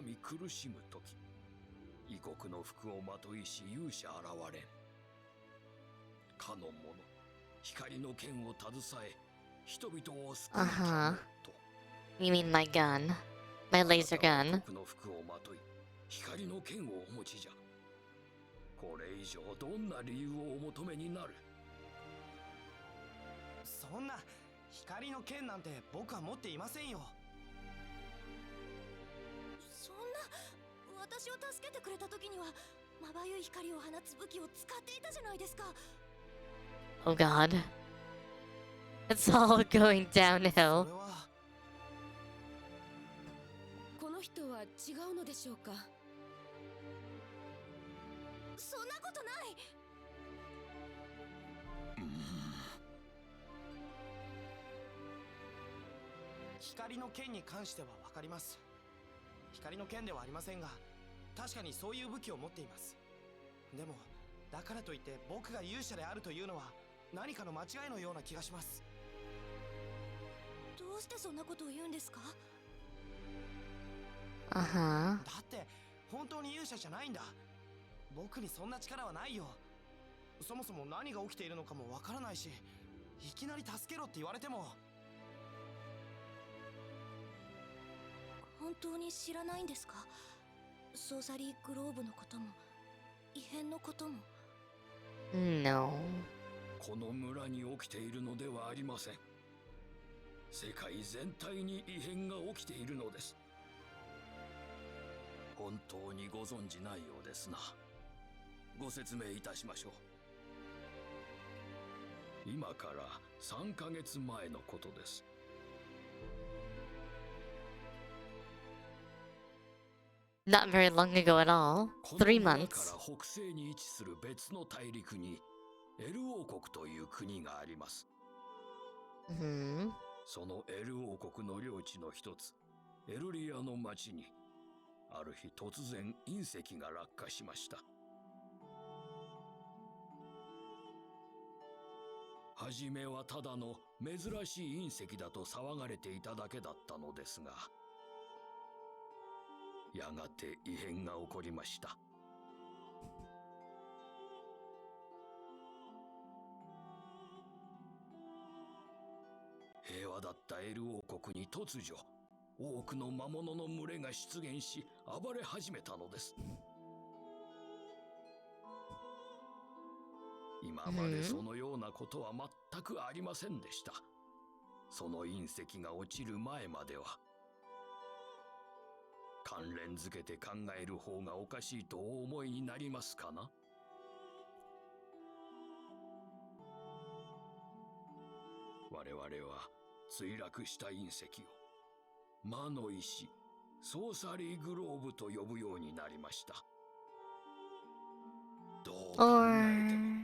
民苦しむ時、異国の服をまといし勇者現れん。かの者、光の剣を携え人々を救うためと。 You mean my gun? My laser あなたは gun. 徳の服をまとい光の剣をお持ちじゃ。これ以上どんな理由をお求めになる。そんな光の剣なんて僕は持っていませんよ。そんな、私を助けてくれた時にはまばゆい光を放つ武器を使っていたじゃないですか。 Oh god. It's all going それ downhill. はこの人は違うのでしょうか。光の剣に関しては分かります。光の剣ではありませんが、確かにそういう武器を持っています。でもだからといって僕が勇者であるというのは何かの間違いのような気がします。どうしてそんなことを言うんですか？Uh-huh. だって本当に勇者じゃないんだ。僕にそんな力はないよ。そもそも何が起きているのかもわからないし、いきなり助けろって言われても。本当に知らないんですか？ソーサリーグローブのことも異変のことも。No. この村に起きているのではありません。世界全体に異変が起きているのです。本当にご存じないようですな。ご説明いたしましょう。今から3ヶ月前のことです。Not very long ago at all. この 3村か months. ら北西に位置する別の大陸にエル王国という国があります。Hmm. そのエル王国の領地の一つ、エルリアの町に、ある日突然隕石が落下しました。はじめはただの珍しい隕石だと騒がれていただけだったのですが、やがて異変が起こりました。平和だったエル王国に突如、多くの魔物の群れが出現し、暴れ始めたのです。今までそのようなことは全くありませんでした。その隕石が落ちる前までは。関連づけて考える方がおかしいとお思いになりますかな。我々は墜落した隕石を魔の石、ソーサリーグローブと呼ぶようになりました。どう考えても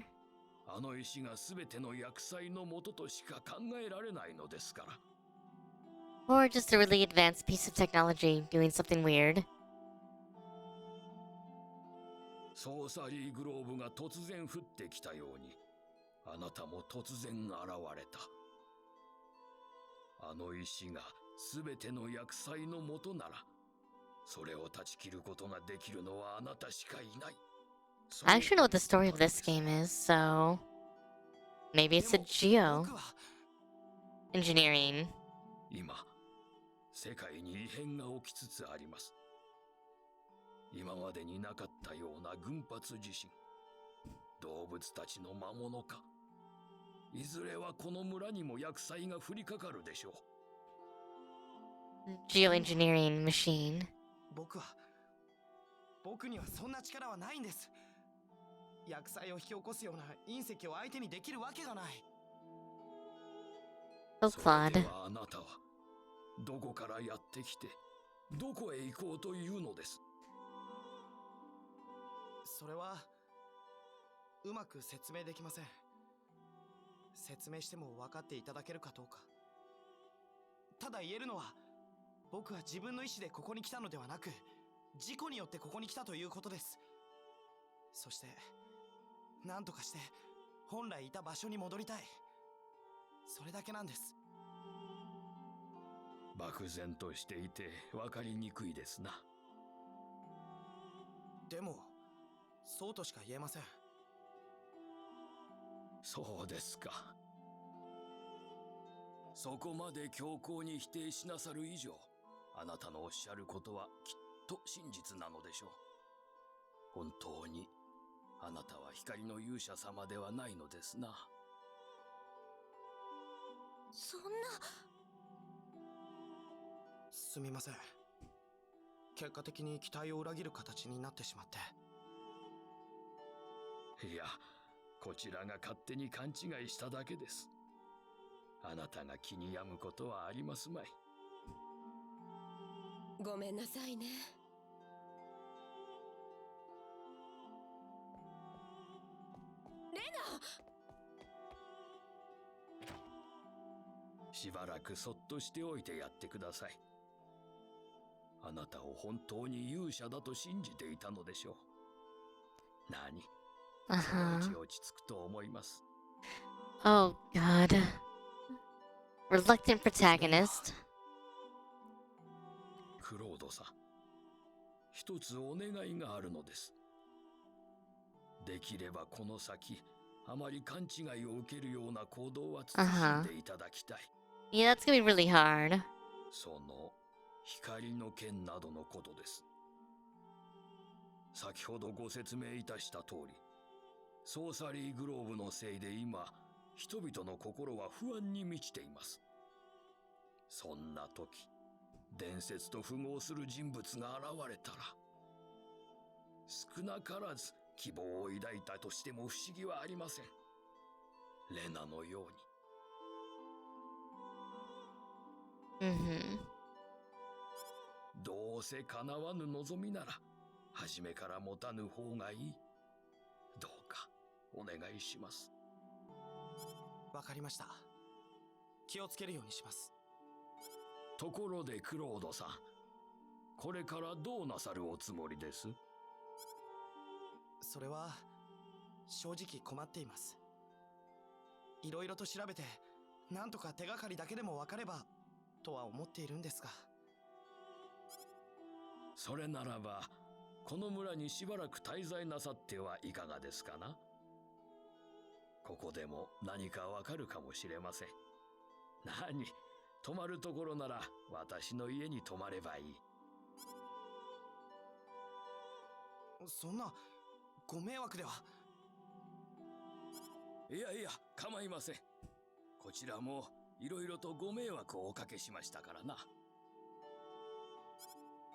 Or あの石が全ての厄災のもととしか考えられないのですから。just a really advanced piece of technology doing something weird. ソーサリーグローブが突然降ってきたように、あなたも突然現れた。あの石が全ての厄災のもとなら、それを断ち切ることができるのはあなたしかいない。 I actually know what the story of this game is, so maybe it's a geo 僕は engineering. 今、世界に異変が起きつつあります。今までになかったような群発地震、動物たちの魔物化、いずれはこの村にも厄災が降りかかるでしょう。 Geoengineering machine. 僕にはそんな力はないんです。厄災を引き起こすような隕石を相手にできるわけがない。 So それ flawed. ではあなたはどこからやってきてどこへ行こうというのです。それはうまく説明できません。説明しても分かっていただけるかどうか。ただ言えるのは、僕は自分の意思でここに来たのではなく、事故によってここに来たということです。そして何とかして本来いた場所に戻りたい。それだけなんです。漠然としていて分かりにくいですな。でもそうとしか言えません。そうですか。そこまで強硬に否定しなさる以上、あなたのおっしゃることはきっと真実なのでしょう。本当にあなたは光の勇者様ではないのですな。そんな。すみません。結果的に期待を裏切る形になってしまって。いや、こちらが勝手に勘違いしただけです。あなたが気に病むことはありますまい。ごめんなさいね。レナ！しばらくそっとしておいてやってください。あなたを本当に勇者だと信じていたのでしょう。何？そのうち落ち着くと思います。Oh god. Reluctant protagonist. クロードさん、一つお願いがあるのです。できればこの先、あまり勘違いを受けるような行動は慎んでいただきたい。Yeah, that's gonna be really hard. その光の剣などのことです。先ほどご説明いたした通り、ソーサリーグローブのせいで今、人々の心は不安に満ちています。そんな時、伝説と符合する人物が現れたら、少なからず希望を抱いたとしても不思議はありません。レナのように。どうせ叶わぬ望みなら、初めから持たぬ方がいい。どうかお願いします。わかりました。気をつけるようにします。ところでクロードさん、これからどうなさるおつもりです？それは正直困っています。いろいろと調べて、なんとか手がかりだけでもわかればとは思っているんですが。それならば、この村にしばらく滞在なさってはいかがですかな？ここでも何かわかるかもしれません。何、泊まるところなら私の家に泊まればいい。そんな、ご迷惑では。いやいや、構いません。こちらもいろいろとご迷惑をおかけしましたからな。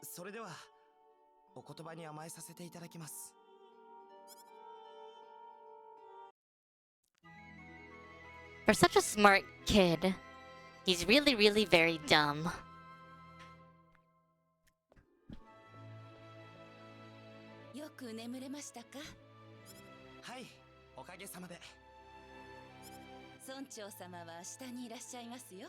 それでは、お言葉に甘えさせていただきます。For such a smart kid, he's really, really very dumb. よく眠れましたか？はい、おかげさまで。村長様は下にいらっしゃいますよ。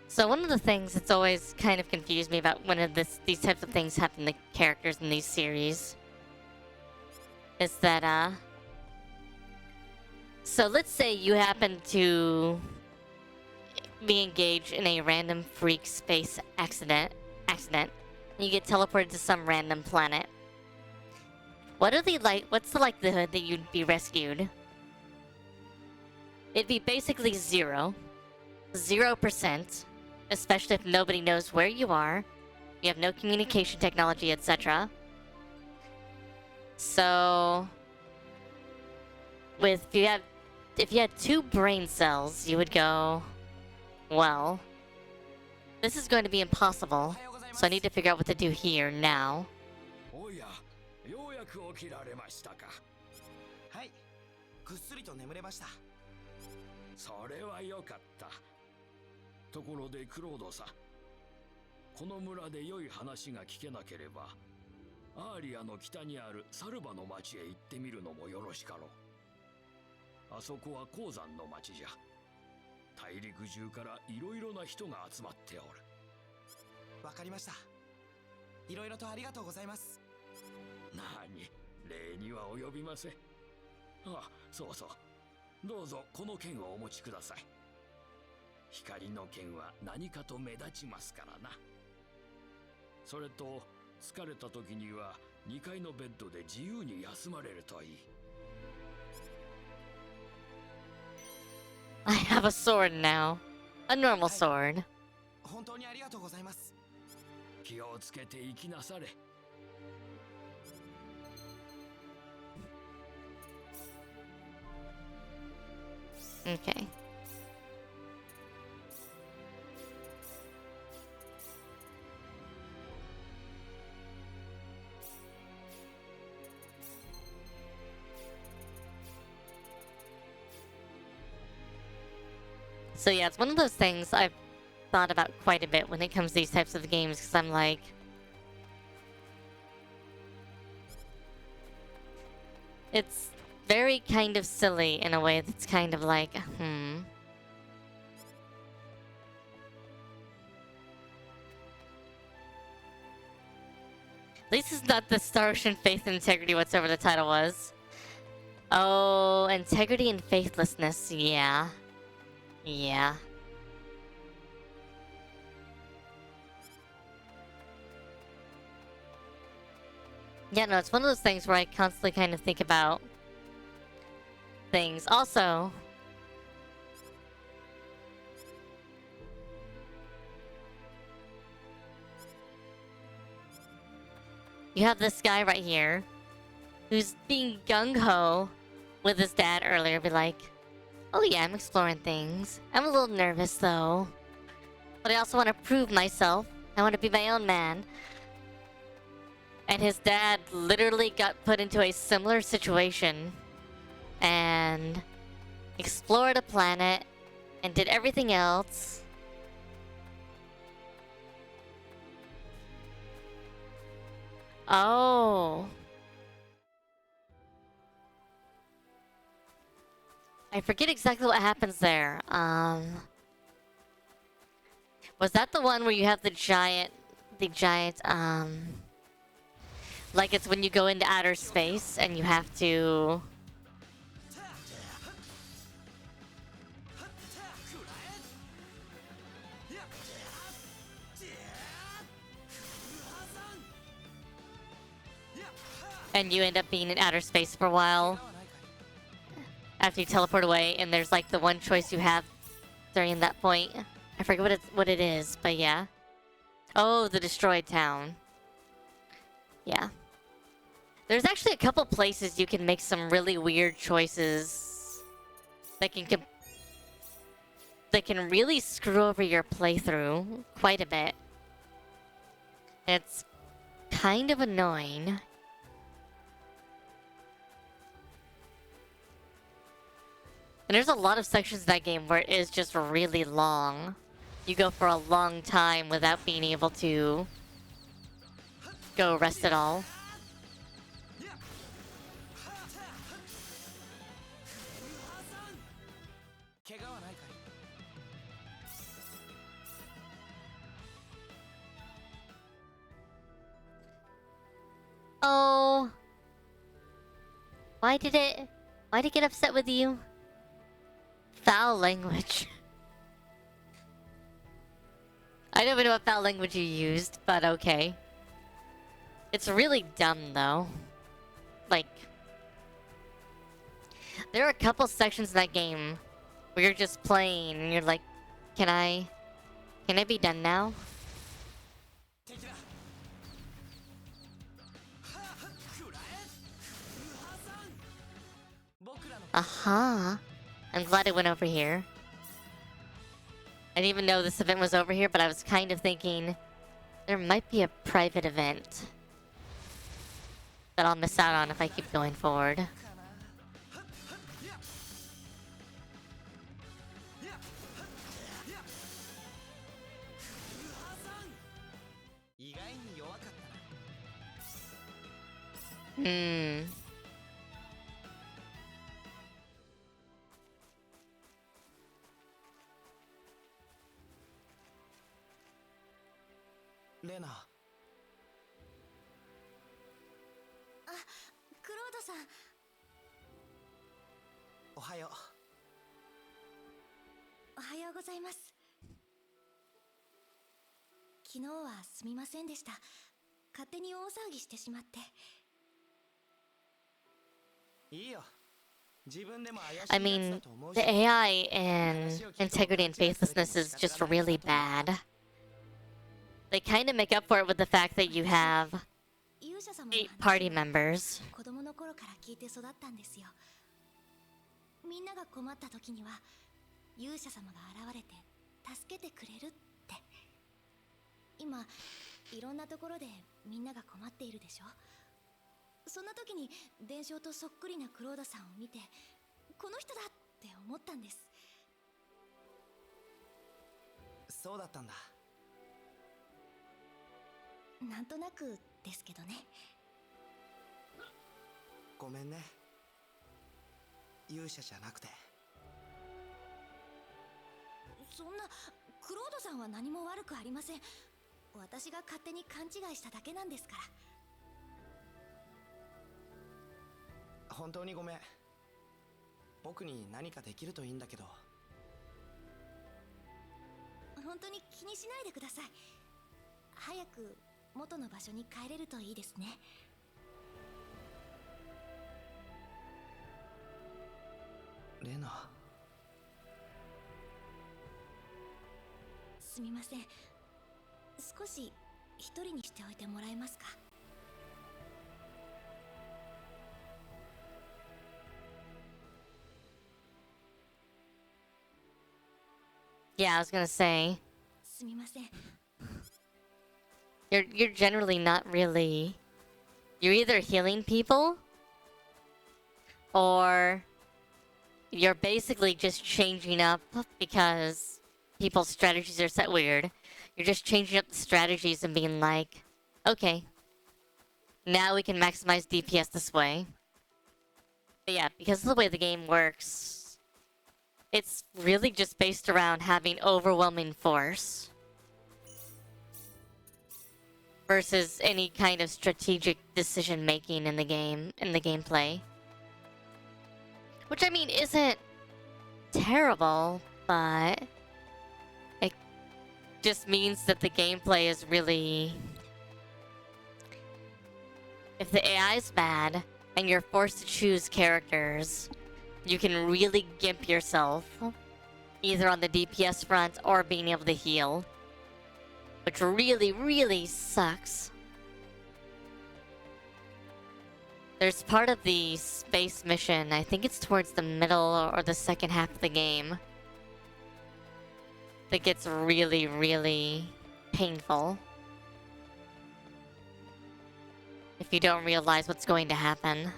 So one of the things that's always kind of confused me about when these types of things happen to characters in these series is that, so let's say you happen to be engaged in a random freak space accident, and you get teleported to some random planet. What's the likelihood that you'd be rescued? It'd be basically 0%, especially if nobody knows where you are, you have no communication technology, etc. So, if you had 2 brain cells, you would go, well, this is going to be impossible, so I need to figure out what to do here now. おや、ようやく起きられましたか。はい、ぐっすりと眠れました。それはよかった。ところでクロードさん、この村で良い話が聞けなければ、アーリアの北にあるサルバの町へ行ってみるのもよろしかろう。あそこは鉱山の町じゃ。大陸中からいろいろな人が集まっておる。わかりました。いろいろとありがとうございます。なに、礼には及びません。あ、そうそう。どうぞこの剣をお持ちください。光の剣は何かと目立ちますからな。それと、疲れた時には2階のベッドで自由に休まれるといい。I have a sword now. A normal sword. 本当にありがとうございます。気をつけて生きなされ。Okay. So yeah, it's one of those things I've thought about quite a bit when it comes to these types of games, because I'm like, very kind of silly in a way that's kind of like, At least it's not the starocean faith and integrity, whatever the title was. Oh, integrity and faithlessness, yeah. Yeah. Yeah, no, it's one of those things where I constantly kind of think about things. Also, you have this guy right here who's being gung-ho with his dad earlier, be like, oh yeah, I'm exploring things. I'm a little nervous though, but I also want to prove myself. I want to be my own man. And his dad literally got put into a similar situation and explored a planet and did everything else. Oh. I forget exactly what happens there. Was that the one where you have the giant, like it's when you go into outer space and you have to... And you end up being in outer space for a while after you teleport away, and there's like the one choice you have during that point. I forget what it is, but yeah. Oh, the destroyed town. Yeah. There's actually a couple places you can make some really weird choices that can really screw over your playthrough quite a bit. It's kind of annoying. And there's a lot of sections of that game where it is just really long. You go for a long time without being able to go rest at all. Oh. Why did it get upset with you? Foul language. I don't even know what foul language you used, but okay. It's really dumb though. Like, there are a couple sections in that game where you're just playing and you're like, can I be done now? Aha. I'm glad it went over here. I didn't even know this event was over here, but I was kind of thinking there might be a private event that I'll miss out on if I keep going forward. Lena. あ、クロードさん。おはよう。おはようございます。昨日はすみませんでした。勝手に大騒ぎしてしまって。いいよ。 I mean, the AI in Integrity and Faithlessness is just really bad. They kind of make up for it with the fact that you have 8 party members. 子供の頃から聞いて育ったんですよ。みんなが困った時には勇者様が現れて助けてくれるって。今いろんなところでみんなが困っているでしょ。 そんな時に伝承とそっくりなクロードさんを見てこの人だって思ったんです。そうだったんだ。なんとなくですけどね。ごめんね。勇者じゃなくて。そんなクロードさんは何も悪くありません。私が勝手に勘違いしただけなんですから。本当にごめん。僕に何かできるといいんだけど。本当に気にしないでください。早く元の場所に帰れるといいですね。レナ。すみません。少し一人にしておいてもらえますか。Yeah, I was gonna say. すみません。 You're generally not really. You're either healing people, or you're basically just changing up because people's strategies are set weird. You're just changing up the strategies and being like, okay, now we can maximize DPS this way. But yeah, because of the way the game works, it's really just based around having overwhelming force versus any kind of strategic decision making in the game, in the gameplay. Which, I mean, isn't terrible, but it just means that the gameplay is really... If the AI is bad and you're forced to choose characters, you can really gimp yourself, either on the DPS front or being able to heal. Which really, really sucks. There's part of the space mission, I think it's towards the middle or the second half of the game, that gets really, really painful. If you don't realize what's going to happen.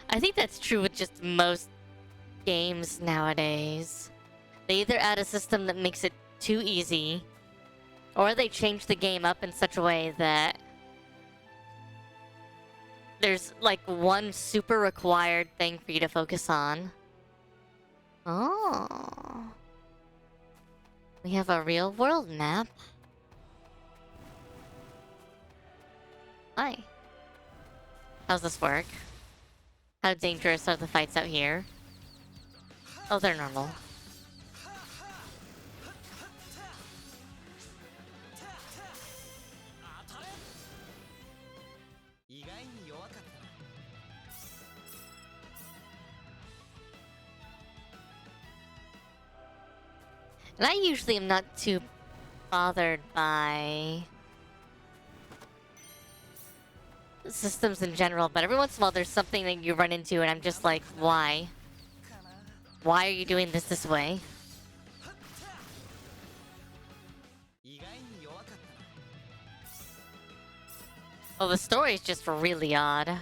I think that's true with just most games nowadays. They either add a system that makes it too easy, or they change the game up in such a way that there's like one super required thing for you to focus on. Oh. We have a real world map. Hi. How's this work? How dangerous are the fights out here? Oh, they're normal. And I usually am not too bothered by systems in general, but every once in a while there's something that you run into and I'm just like, why? Why are you doing this way? Well, the story is just really odd.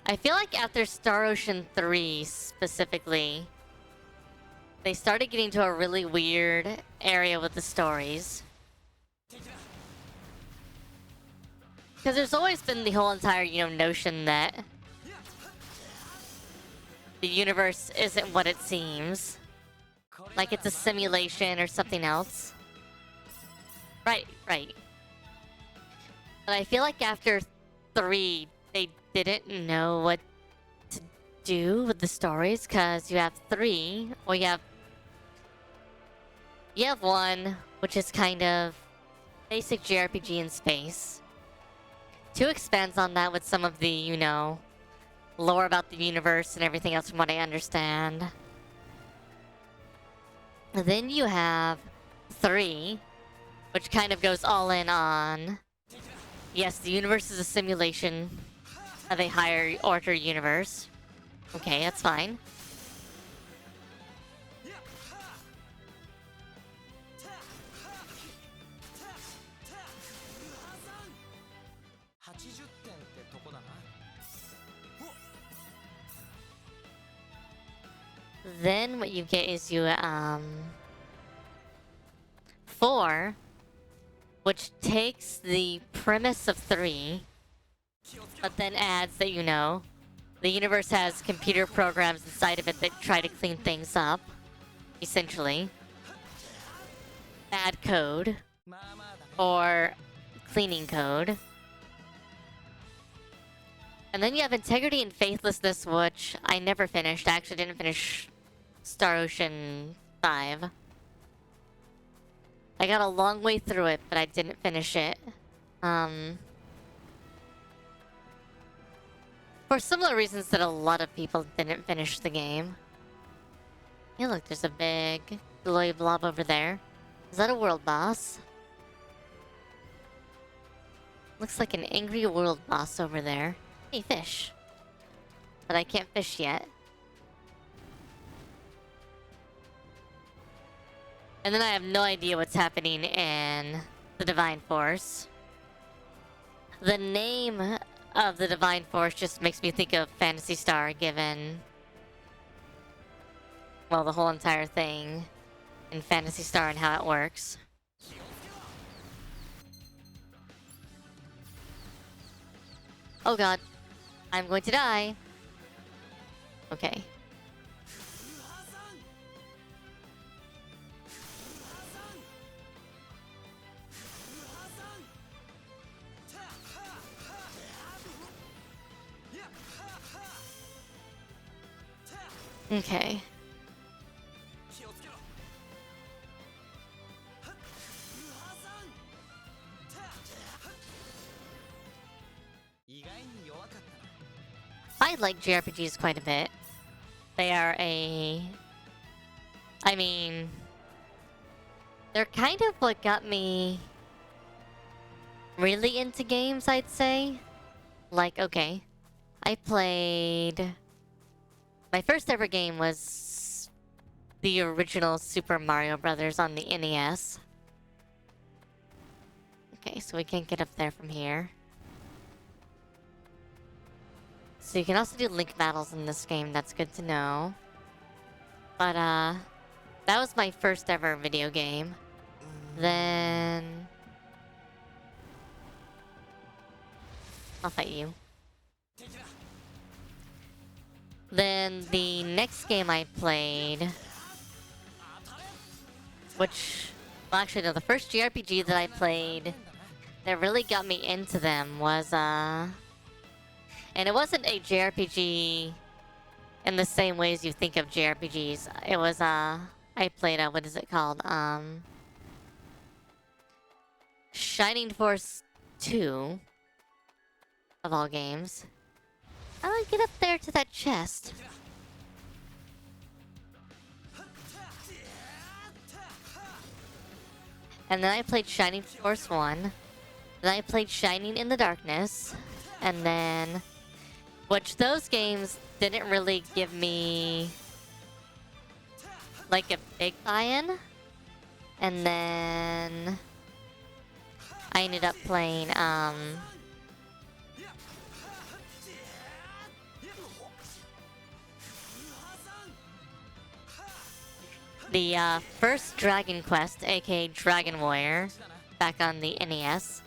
I feel like after Starocean 3 specifically, they started getting to a really weird area with the stories. Because there's always been the whole entire, notion that the universe isn't what it seems. Like it's a simulation or something else. Right. But I feel like after 3, they didn't know what to do with the stories, because you have 3, or you have 1, which is kind of basic JRPG in space. 2 expands on that with some of the, lore about the universe and everything else from what I understand. Then you have 3, which kind of goes all in on Yes, the universe is a simulation of a higher order universe. Okay, that's fine. Then what you get is you, 4, which takes the premise of 3, but then adds that, you know, the universe has computer programs inside of it that try to clean things up, essentially. Bad code, or cleaning code. And then you have Integrity and Faithlessness, which I never finished. I actually didn't finish Starocean 5. I got a long way through it, but I didn't finish it. For similar reasons that a lot of people didn't finish the game. Hey, look, there's a big glowy blob over there. Is that a world boss? Looks like an angry world boss over there. Hey, fish. But I can't fish yet. And then I have no idea what's happening in the Divine Force. The name of the Divine Force just makes me think of Phantasy Star, given, well, the whole entire thing in Phantasy Star and how it works. Oh god. I'm going to die. Okay. Okay. I like JRPGs quite a bit. They are I mean, they're kind of what got me really into games, I'd say. Like, okay, I played... My first ever game was the original Super Mario Brothers on the NES. Okay, so we can't get up there from here. So you can also do link battles in this game, that's good to know. But, that was my first ever video game. Then... I'll fight you. Then the next game I played... Which... Well, actually, no, the first JRPG that I played that really got me into them was, and it wasn't a JRPG in the same ways you think of JRPGs. It was, I played a, what is it called? Shining Force 2, of all games. How do I get up there to that chest? And then I played Shining Force 1. Then I played Shining in the Darkness. And then... Which those games didn't really give me... like a big buy-in. And then... I ended up playing, the first Dragon Quest, aka Dragon Warrior, back on the NES.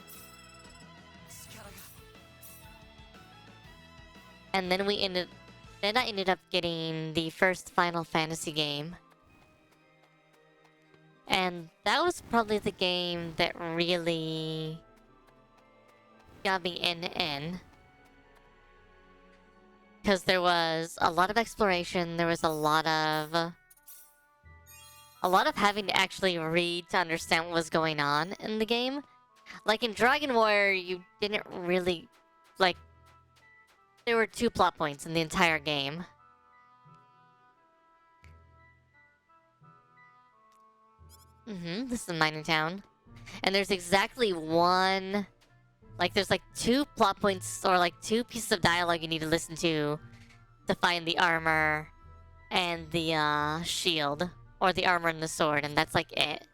And then I ended up getting the first Final Fantasy game. And that was probably the game that really got me in. Because there was a lot of exploration, there was a lot of having to actually read to understand what was going on in the game. Like in Dragon Warrior, you didn't really, like, there were 2 plot points in the entire game. This is a mining town. And there's exactly one Like, there's like 2 plot points or like 2 pieces of dialogue you need to listen to find the armor and the shield, or the armor and the sword, and that's like it.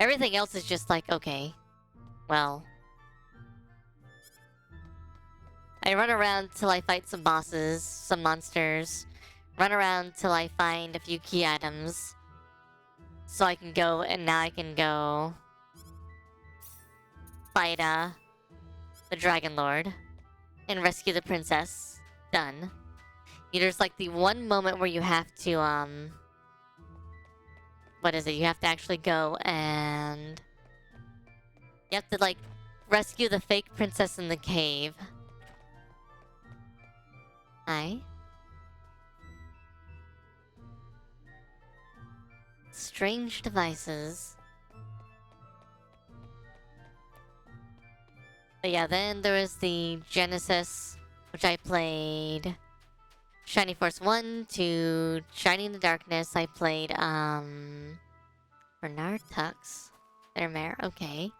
Everything else is just like, okay, well, I run around till I fight some bosses, some monsters, run around till I find a few key items, so I can go, and now I can go fight the Dragon Lord and rescue the princess. Done. There's like the one moment where you have to what is it? You have to actually go and you have to like rescue the fake princess in the cave. Hi. Strange devices. But yeah, then there was the Genesis, which I played Shining Force 1 to Shining in the Darkness. I played Bernard Tux. Their mare, okay.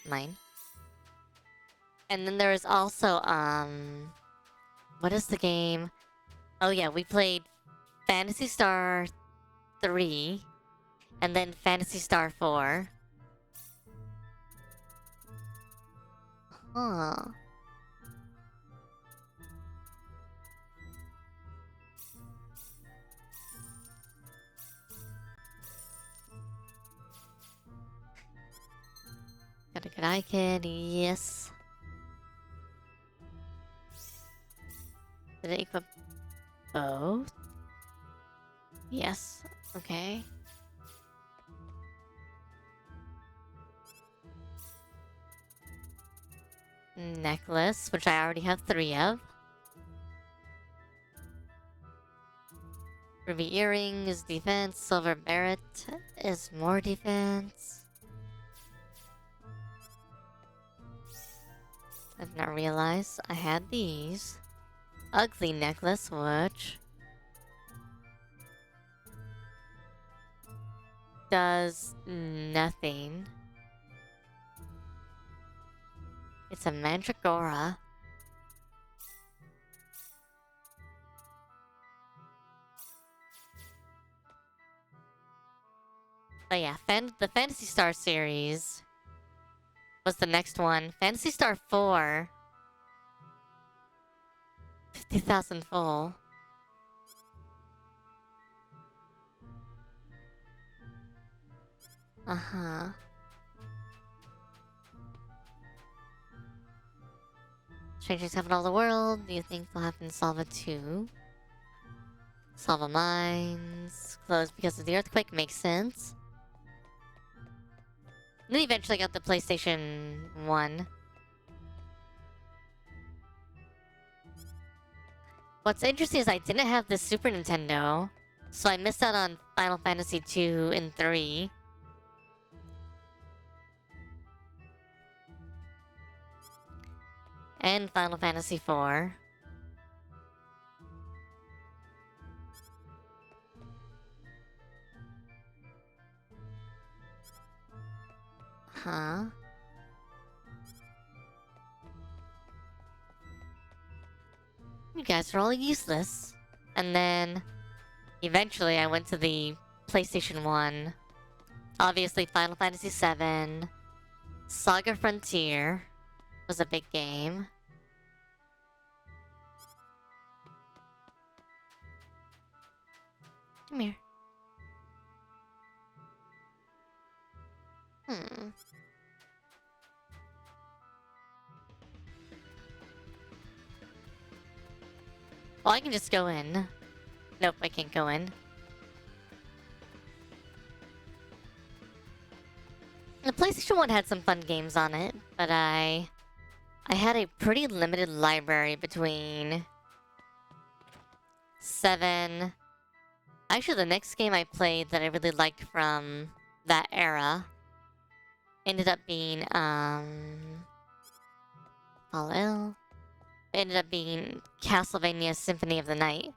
Mine. And then there was also what is the game? Oh yeah, we played Phantasy Star 3 and then Phantasy Star 4. Huh. Got a good eye kid, yes. Did it equip both? Yes, okay. Necklace, which I already have 3 of. Ruby earring is defense, silver barret is more defense. I did not realize I had these. Ugly necklace, which does nothing. It's a mandragora. But yeah, the Phantasy Star series was the next one. Phantasy Star 4. 50,000 full. Uh-huh. Strangers have in all the world. Do you think they'll have in Salva 2? Salva mines. Closed because of the earthquake. Makes sense. And then eventually got the PlayStation 1. What's interesting is I didn't have the Super Nintendo, so I missed out on Final Fantasy 2 and 3. And Final Fantasy 4. Huh? You guys are all useless. And then, eventually I went to the PlayStation 1. Obviously Final Fantasy 7. Saga Frontier was a big game. Come here. Well, I can just go in. Nope, I can't go in. The PlayStation 1 had some fun games on it, but I had a pretty limited library between 7... Actually, the next game I played that I really liked from that era ended up being, Fall Ill. It ended up being Castlevania Symphony of the Night.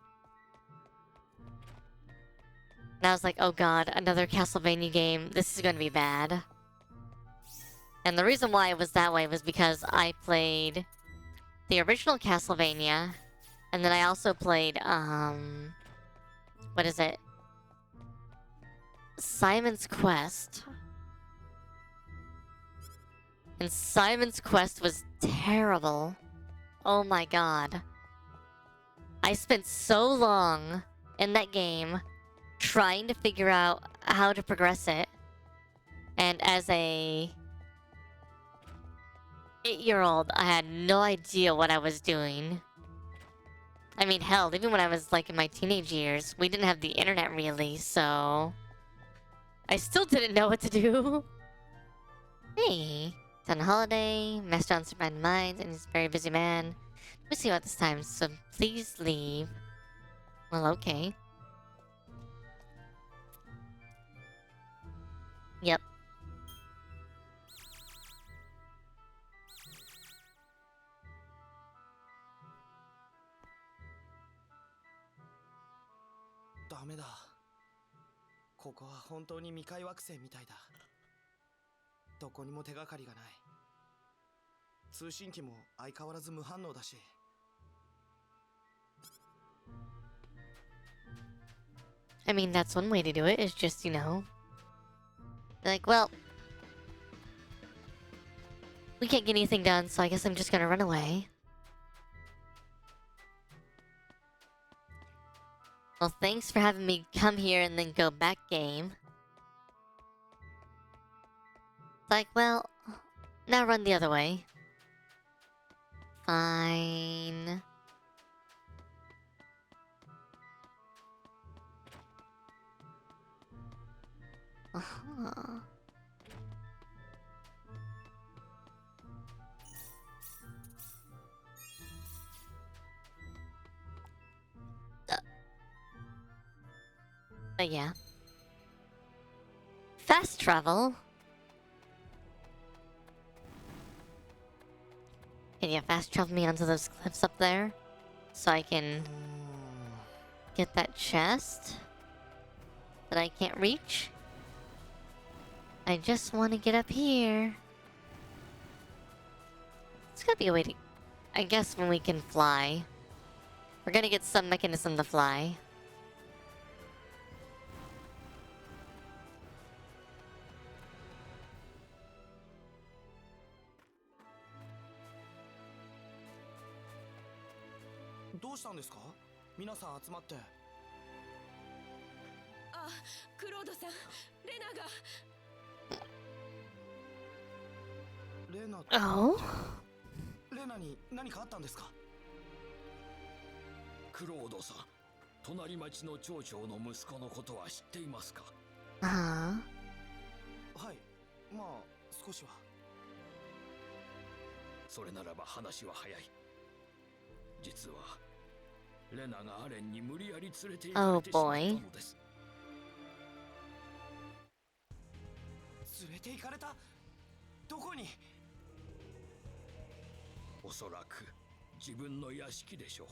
And I was like, oh god, another Castlevania game. This is gonna be bad. And the reason why it was that way was because I played the original Castlevania, and then I also played, what is it? Simon's Quest. And Simon's Quest was terrible. Oh my god. I spent so long in that game trying to figure out how to progress it. And as a 8-year-old, I had no idea what I was doing. I mean, hell, even when I was like in my teenage years, we didn't have the internet really, so I still didn't know what to do. Hey, it's on holiday, master on survived minds, and he's a very busy man. We'll see you at this time, so please leave. Well, okay. Yep. Damn it. ここは本当に未開惑星みたいだ。どこにも手がかりがない。通信機も相変わらず無反応だし。I mean, that's one way to do it, is just, you know, like, well, we can't get anything done, so I guess I'm just gonna run away. Well, thanks for having me come here and then go back game. Like, well, now run the other way. Fine. Uh-huh. But yeah. Fast travel? Can you fast travel me onto those cliffs up there? So I can get that chest that I can't reach? I just want to get up here. It's gotta be a way to... I guess when we can fly. We're gonna get some mechanism to fly. What is it? Everyone集まって。あ、クロードさん、レナが。レナ、Oh? レナに何かあったんですか？クロードさん、隣町の町長の息子のことは知っていますか？ Uh-huh. はい、まあ少しは。それならば話は早い。実はレナがアレンに無理やり連れて行かれてしまったのです。連れて行かれた？どこに？おそらく自分の屋敷でしょ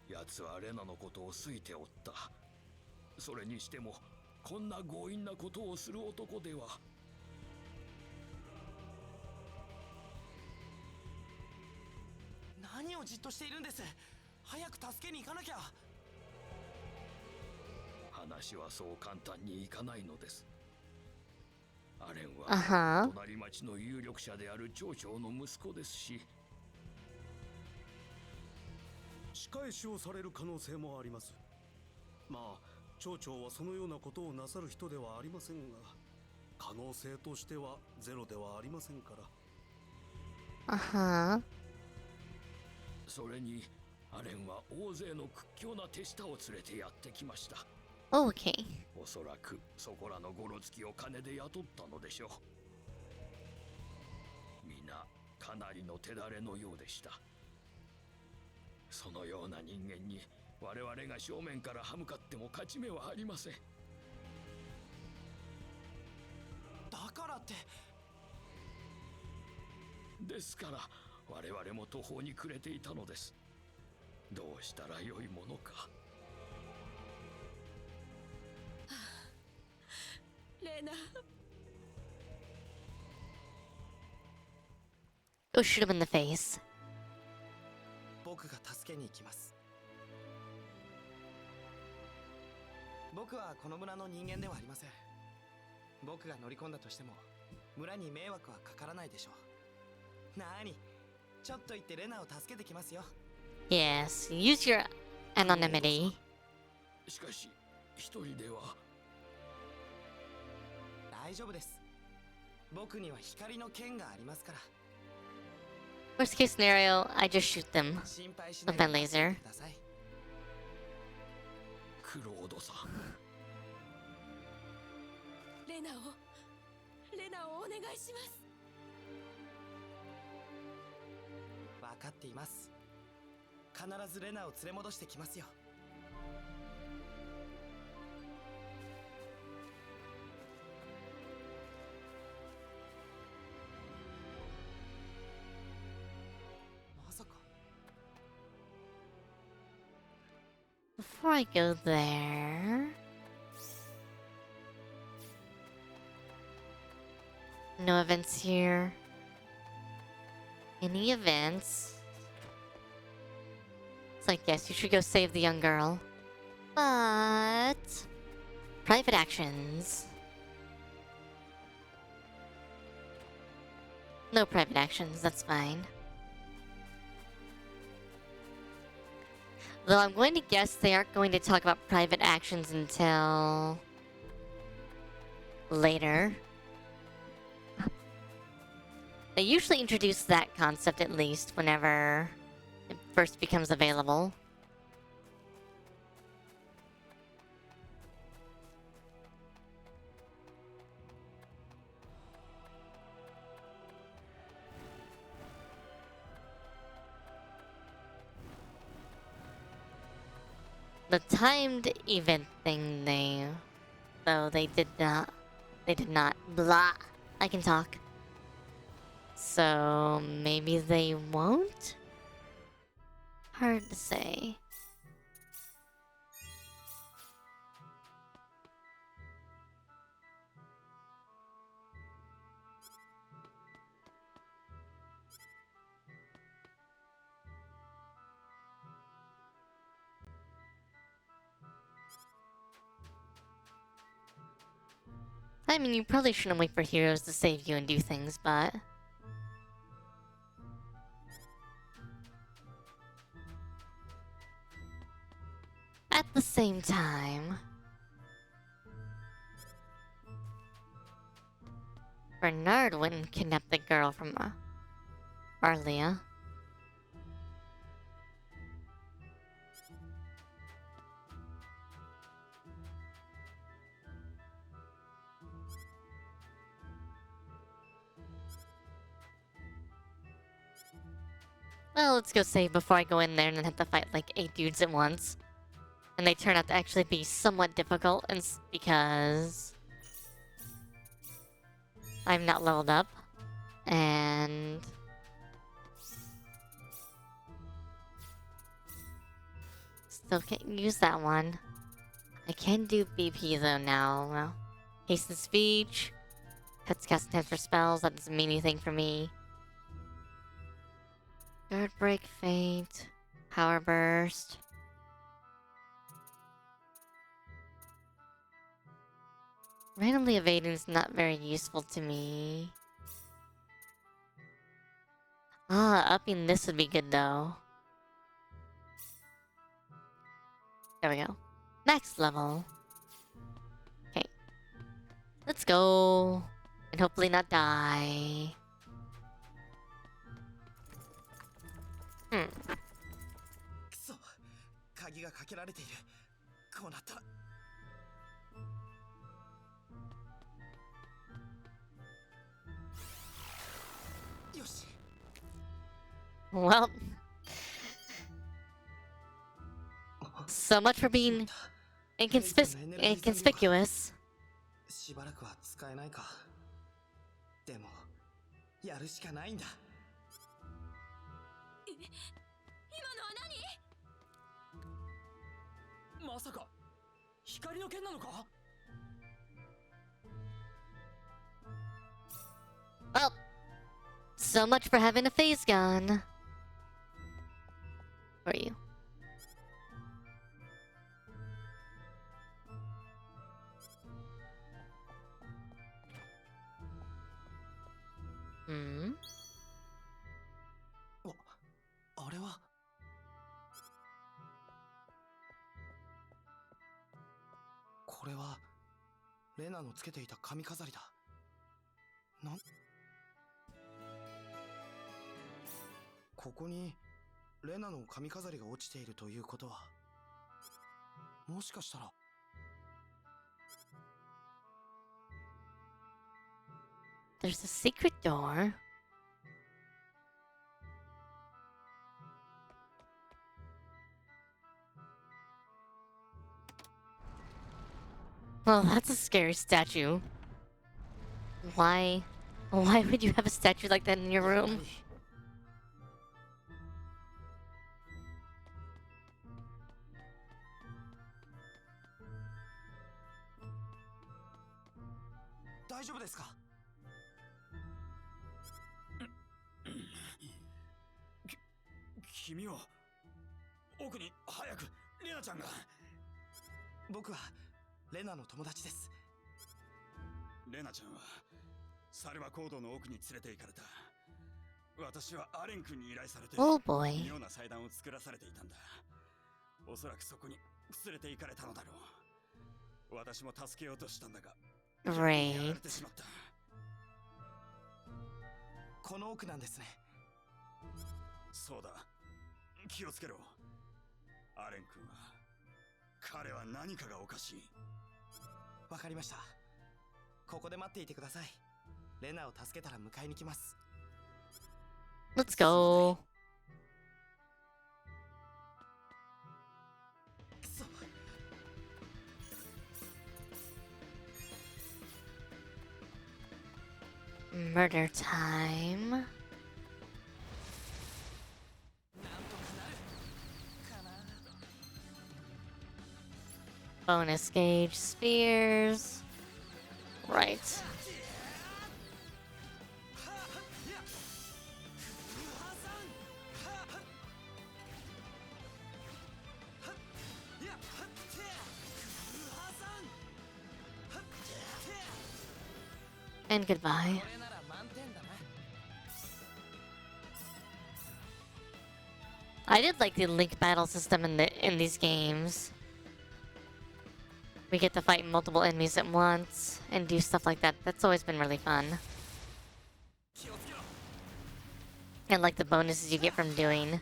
う。奴はレナのことを好いておった。それにしてもこんな強引なことをする男では。何をじっとしているんです？早く助けに行かなきゃ。話はそう簡単にいかないのです。アレンは隣町の有力者である町長の息子ですし、仕返しをされる可能性もあります。まあ町長はそのようなことをなさる人ではありませんが、可能性としてはゼロではありませんから。Uh-huh. それにアレンは大勢の屈強な手下を連れてやってきました。Okay. おそらくそこらのゴロつきを金で雇ったのでしょう。みんなかなりの手だれのようでした。そのような人間に我々が正面から歯向かっても勝ち目はありません。だからって。ですから我々も途方に暮れていたのです。どうしたらよいものか。レナ。Go shoot him in the face. 僕が助けに行きます。僕はこの村の人間ではありません。僕が乗り込んだとしても村に迷惑はかからないでしょう。なーに、ちょっと行ってレナを助けてきますよ。 Yes, use your anonymity. しかし一人では。大丈夫です。僕には光の剣がありますから。 Worst case scenario, I just shoot them 心配し with ない my で laser. ください。クロードさん。レナをお願いします。分かっています。必ずレナを連れ戻してきますよ。まさか。 Before I go there... No events here. Any events? It's like, yes, you should go save the young girl. But... Private actions. No private actions, that's fine. Though I'm going to guess they aren't going to talk about private actions until... later. They usually introduce that concept at least whenever it first becomes available. The timed event thing they did not, blah, I can talk. So maybe they won't? Hard to say. I mean, you probably shouldn't wait for heroes to save you and do things, but... at the same time... Bernard wouldn't kidnap the girl from Arlia. Well, let's go save before I go in there and then have to fight like 8 dudes at once. And they turn out to actually be somewhat difficult, and because I'm not leveled up, and still can't use that one. I can do BP though now. Well, hasten speech, cuts cast time for spells. That doesn't mean anything for me. Guard break, feint, power burst. Randomly evading is not very useful to me. Ah, upping this would be good though. There we go. Next level. Okay. Let's go. And hopefully not die. Hmm. くそ、鍵がかけられている。こうなったら。よし。Well, so much for being inconspicuous. しばらくは使えないか。でも、やるしかないんだ。まさか光の剣なのか？ Well, so much for having a phase gun. For you. Hmm. あれはこれはレナのつけていた髪飾りだ。ここにレナの髪飾りが落ちているということは、もしかしたらThere's a secret door. Well, that's a scary statue. Why? Why would you have a statue like that in your room? 大丈夫ですか？君は奥に早くレナちゃんが。僕はレナの友達です。レナちゃんはサルバコードの奥に連れて行かれた。私はアレン君に依頼されて Oh boy. 妙な祭壇を作らされていたんだ。おそらくそこに連れて行かれたのだろう。私も助けようとしたんだが、やられてしまった。この奥なんですね。そうだ、気をつけろ。アレン君は、彼は何かがおかしい。わかりました。ここで待っていてください。レナを助けたら迎えに来ます。 Let's go. Murder time. Bonus gauge spheres. Right. And goodbye. I did like the link battle system in these games. We get to fight multiple enemies at once and do stuff like that. That's always been really fun. And like the bonuses you get from doing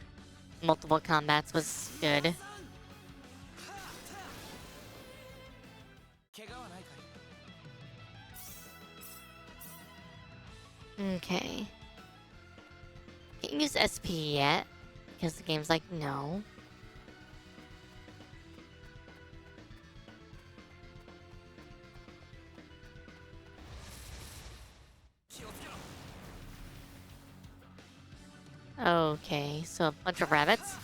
multiple combats was good. Okay. Can't use SP yet because the game's like, no. Okay, so a bunch of rabbits.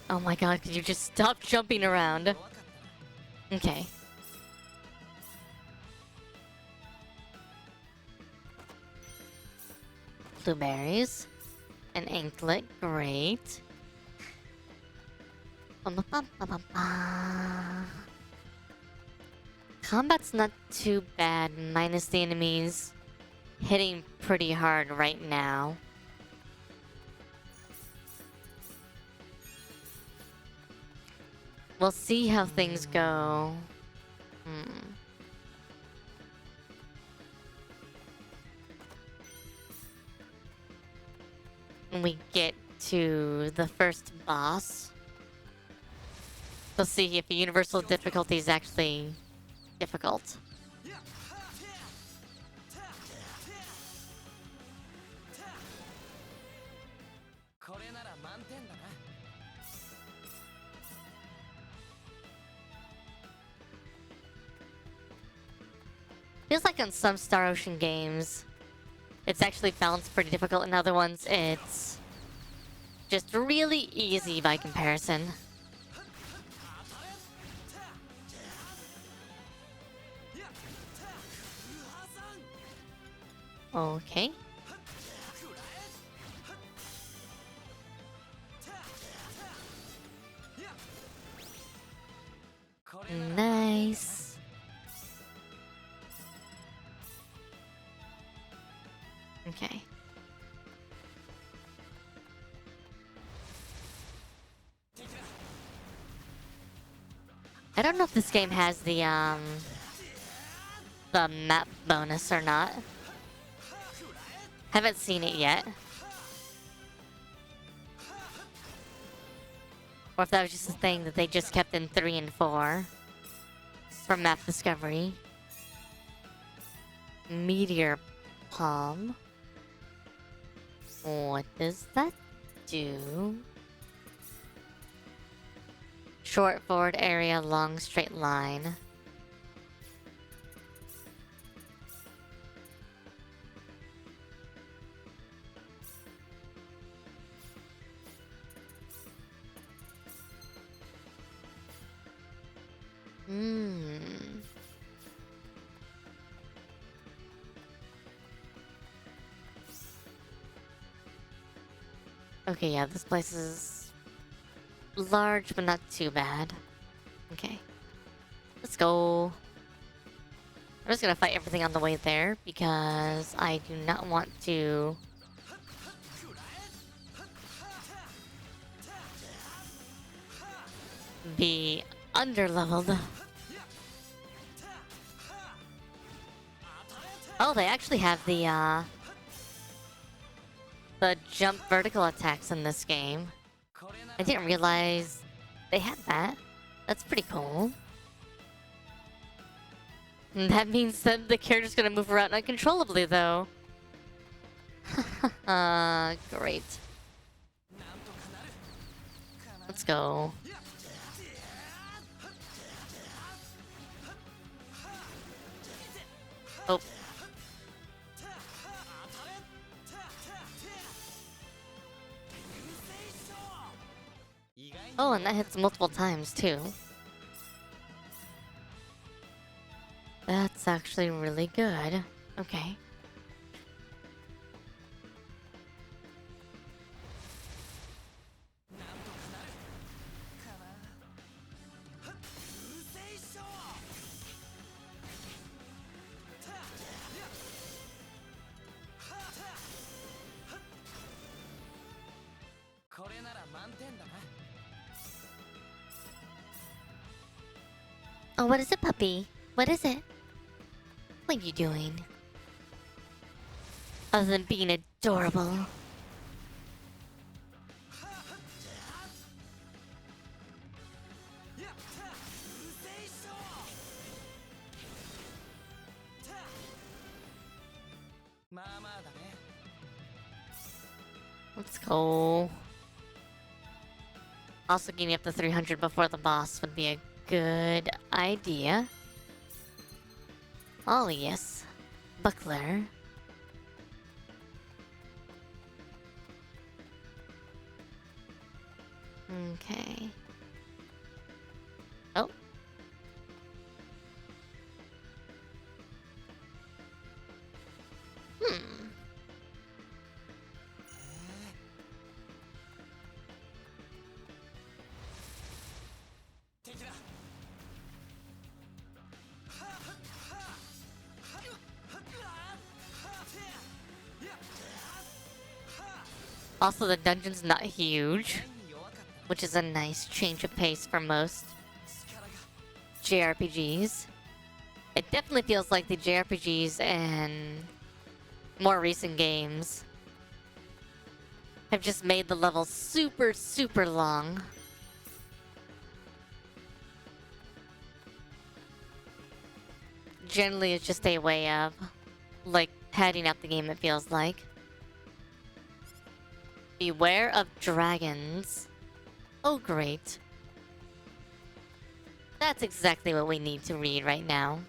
Oh my god, could you just stop jumping around? Okay. Blueberries. An anklet, great. Combat's not too bad, minus the enemies hitting pretty hard right now. We'll see how things go. When we get to the first boss, we'll see if the universal difficulty is actually difficult. Feels like on some Star Ocean games, it's actually balanced pretty difficult. In other ones, it's just really easy by comparison. Okay. Nice. Okay. I don't know if this game has the map bonus or not. Haven't seen it yet. Or if that was just a thing that they just kept in 3 and 4 for map discovery. Meteor palm. What does that do? Short forward area, long straight line. Okay, yeah, this place is large, but not too bad. Okay. Let's go. I'm just gonna fight everything on the way there, because I do not want to... be underleveled. Oh, they actually have the jump vertical attacks in this game. I didn't realize they had that. That's pretty cool. And that means that the character's gonna move around uncontrollably, though. Great. Let's go. Oh. Oh, and that hits multiple times, too. That's actually really good. Okay. Oh, what is it, puppy? What is it? What are you doing? Other than being adorable. Let's go. Also, getting up to 300 before the boss would be a good idea. Oh, yes. Buckler. Okay. Oh. Also, the dungeon's not huge, which is a nice change of pace for most JRPGs. It definitely feels like the JRPGs and more recent games have just made the levels super, super long. Generally, it's just a way of, like, padding out the game, it feels like. Beware of dragons. Oh, great. That's exactly what we need to read right now.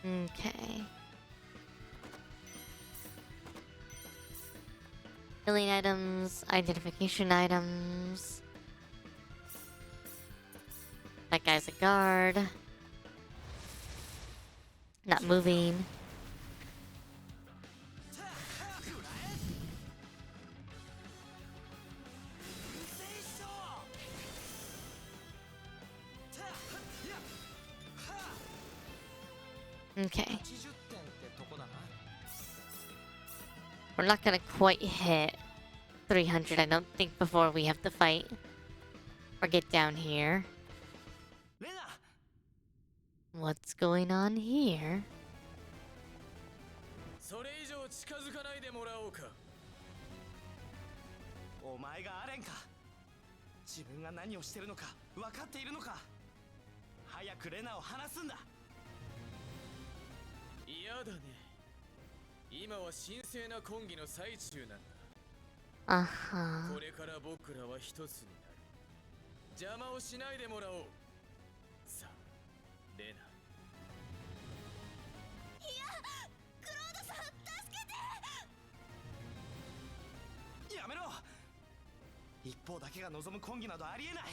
Okay. Healing items, identification items. That guy's a guard. Not moving. Okay. We're not gonna quite hit 300, I don't think, before we have to fight. Or get down here. What's going on here? それ以上近づかないでもらおうか。お前がアレンか。自分が何をしてるのか分かっているのか。早くレナを離すんだ。嫌だね。今は神聖な婚儀の最中なんだ。あは。これから僕らは一つになる。邪魔をしないでもらおう。さあ、レナ。いや、クロードさん、助けて。やめろ。一方だけが望む婚儀などありえない。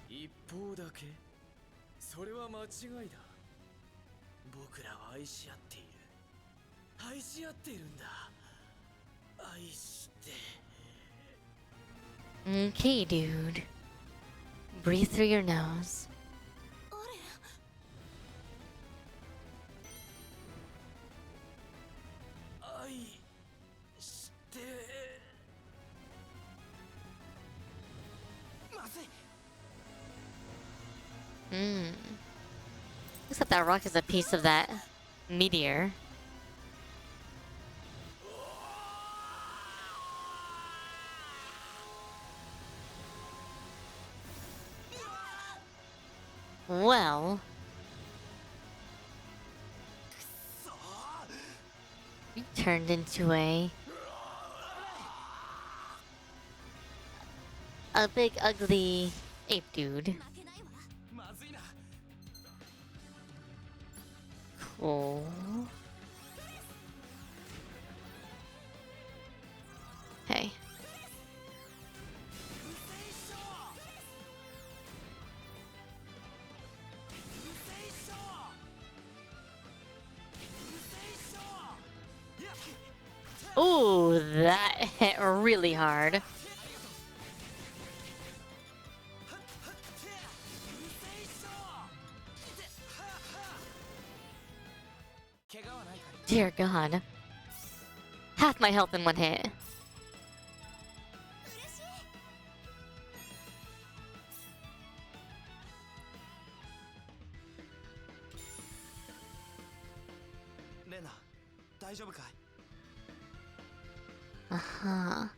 一方だけ？それは間違いだ。僕らは愛し合っている。愛し合っているんだ。愛して。Okay, dude. Breathe through your nose. 愛して。まずい。Looks like that rock is a piece of that meteor. Well, you turned into a big ugly ape dude. Cool. Hey. Ooh, that hit really hard. Dear God. Half my health in one hit. Lena, 大丈夫かい? Uh-huh.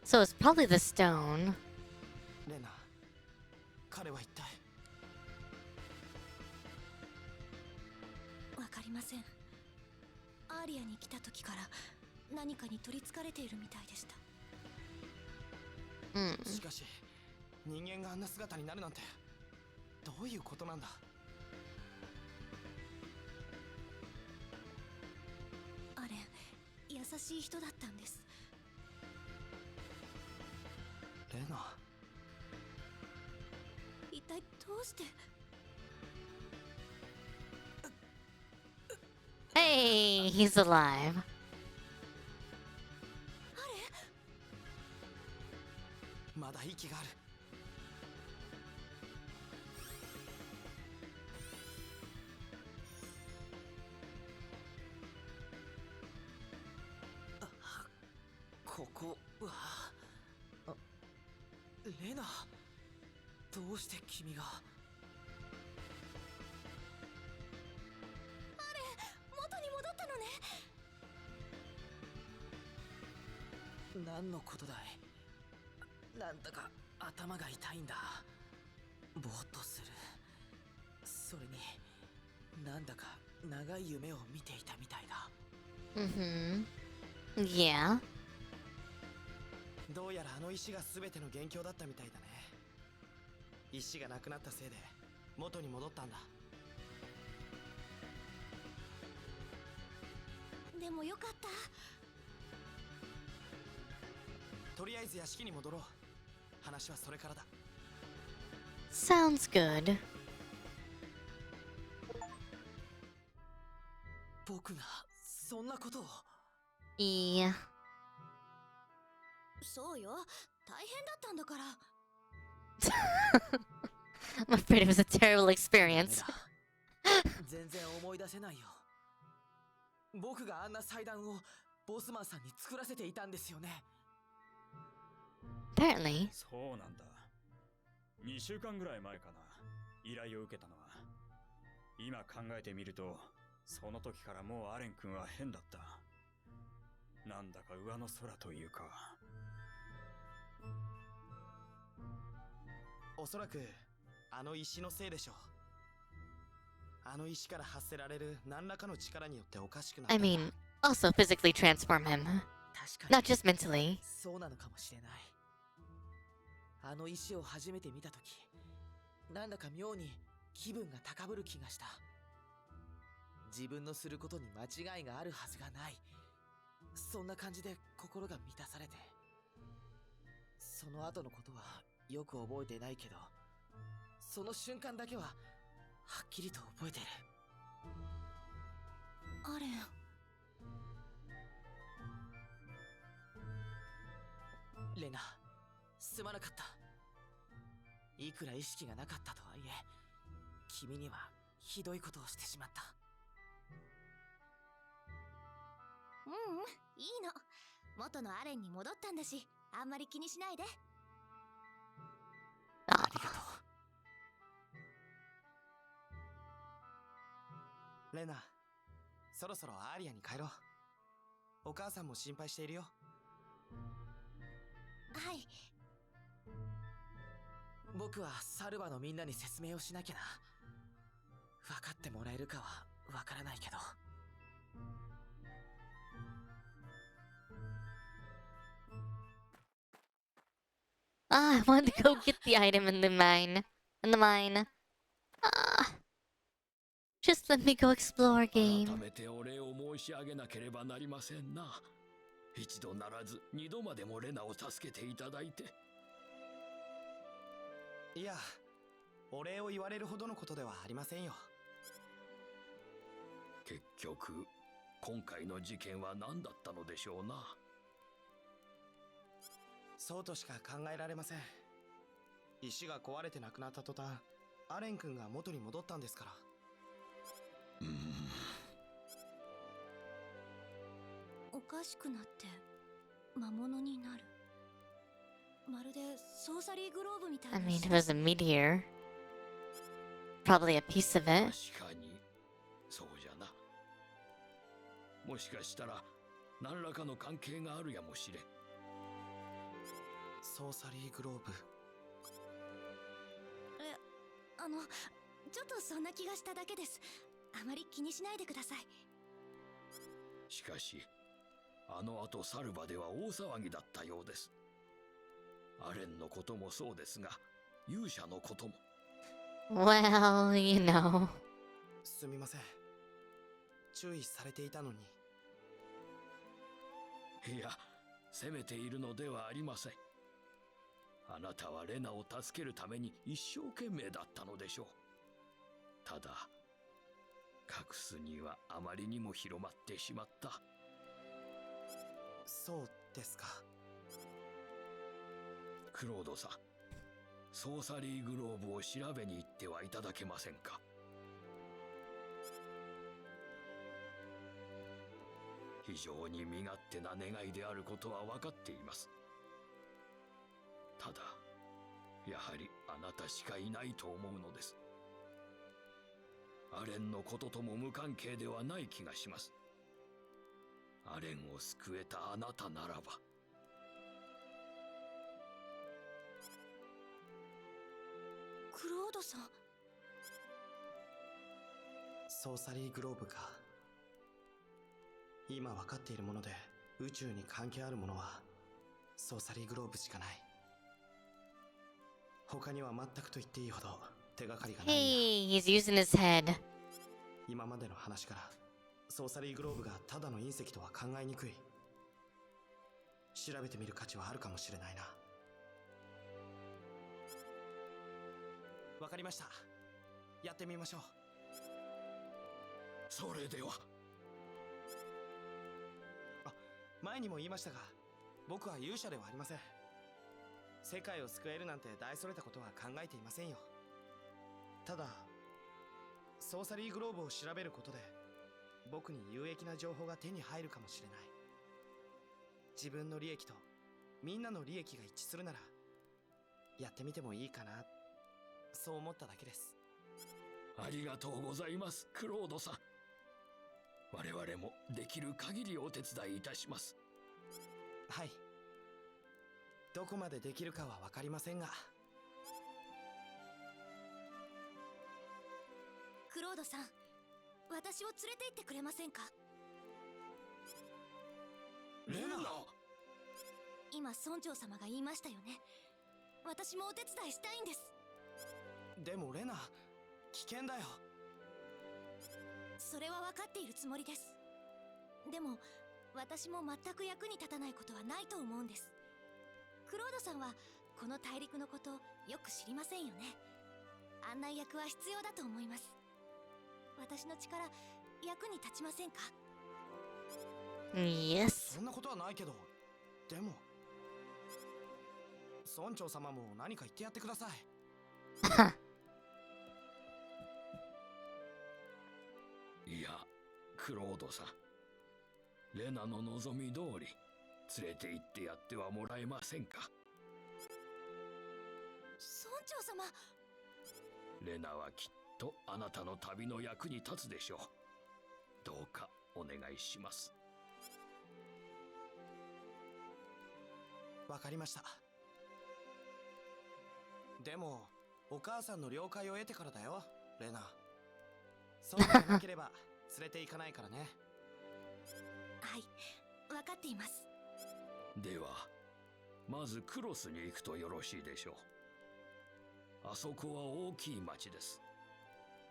So it's probably the stone. レナ、彼は一体。わかりません。アーリアに来た時から何かに取り憑かれているみたいでした。しかし、人間があんな姿になるなんてどういうことなんだ。アレン、優しい人だったんです。レナ、一体どうして。Hey, he's alive. まだ息がある。ここは。レナ、どうして君が。元に戻ったのね。何のことだい。なんだか頭が痛いんだ。ぼーっとする。それになんだか長い夢を見ていたみたいだ。Yeah. どうやらあの石が全ての元凶だったみたいだね。石がなくなったせいで元に戻ったんだ。でもよかった。とりあえず屋敷に戻ろう。話はそれからだ。 Sounds good. 僕がそんなことを。Yeah. そうよ、大変だったんだから。I'm afraid it was a terrible experience. 全然思い出せないよ。僕があんな祭壇をボスマンさんに作らせていたんですよね。Apparently. そうなんだ。2週間ぐらい前かな、依頼を受けたのは。今考えてみると、その時からもうアレン君は変だった。なんだか上の空というか。おそらくあの石のせいでしょう。あの石から発せられる何らかの力によっておかしくなった。 I mean, also physically transform him. 確か Not just mentally. そうなのかもしれない。あの石を初めて見たとき、なんだか妙に気分が高ぶる気がした。自分のすることに間違いがあるはずがない。そんな感じで心が満たされて。その後のことはよく覚えてないけど、その瞬間だけははっきりと覚えてる。アレン。レナ、すまなかった。いくら意識がなかったとはいえ、君にはひどいことをしてしまった。いいの。元のアレンに戻ったんだし、あんまり気にしないで。ありがとう。レナ、そろそろアーリアに帰ろう。お母さんも心配しているよ。はい。僕はサルバのみんなに説明をしなきゃな。分かってもらえるかは分からないけど。I want to go get the item in the mine. Just let me go explore, 改 game. めてお礼を申し上げなければなりませんな。一度ならず二度までもレナを助けていただいて。いや、お礼を言われるほどのことではありませんよ。結局今回の事件は何だったのでしょうな。そうとしか考えられません。石が壊れてなくなった途端、アレン君が元に戻ったんですから。おかしくなって魔物になる。まるでソーサリーグローブみたいな。 I mean, it was a meteor. Probably a piece of it. 確かにそうじゃな。もしかしたら何らかの関係があるやもしれん。ソーサリーグローブ。ちょっとそんな気がしただけです。あまり気にしないでください。しかしあの後サルバでは大騒ぎだったようです。アレンのこともそうですが、勇者のことも。Well, you know. すみません。注意されていたのに。いや、責めているのではありません。あなたはレナを助けるために一生懸命だったのでしょう。ただ隠すにはあまりにも広まってしまった。そうですか。クロードさん、ソーサリーグローブを調べに行ってはいただけませんか。非常に身勝手な願いであることは分かっています。ただやはりあなたしかいないと思うのです。アレンのこととも無関係ではない気がします。アレンを救えたあなたならば。クロードさん。ソーサリーグローブか。今分かっているもので宇宙に関係あるものはソーサリーグローブしかない。他には全くと言っていいほど手がかりがないんだ。 Hey, he's using his head. 今までの話からソーサリーグローブがただの隕石とは考えにくい。調べてみる価値はあるかもしれないな。わかりました。やってみましょう。それでは。前にも言いましたが、僕は勇者ではありません。世界を救えるなんて大それたことは考えていませんよ。ただソーサリーグローブを調べることで僕に有益な情報が手に入るかもしれない。自分の利益とみんなの利益が一致するならやってみてもいいかな、そう思っただけです。ありがとうございます、クロードさん。我々もできる限りお手伝いいたします。はい。どこまでできるかは分かりませんが。クロードさん、私を連れて行ってくれませんか？レナ。今村長様が言いましたよね。私もお手伝いしたいんです。でもレナ、危険だよ。それは分かっているつもりです。でも私も全く役に立たないことはないと思うんです。クロードさんはこの大陸のことよく知りませんよね。案内役は必要だと思います。私の力役に立ちませんか？ Yes. そんなことはないけど、でも村長様も何か言ってやってください。いや、クロードさん、レナの望み通り連れて行ってやってはもらえませんか？村長様。レナはきっとあなたの旅の役に立つでしょう。どうかお願いします。わかりました。でもお母さんの了解を得てからだよ、レナ。そうじゃなければ連れて行かないからね。はい、分かっています。ではまずクロスに行くとよろしいでしょう。あそこは大きい町です。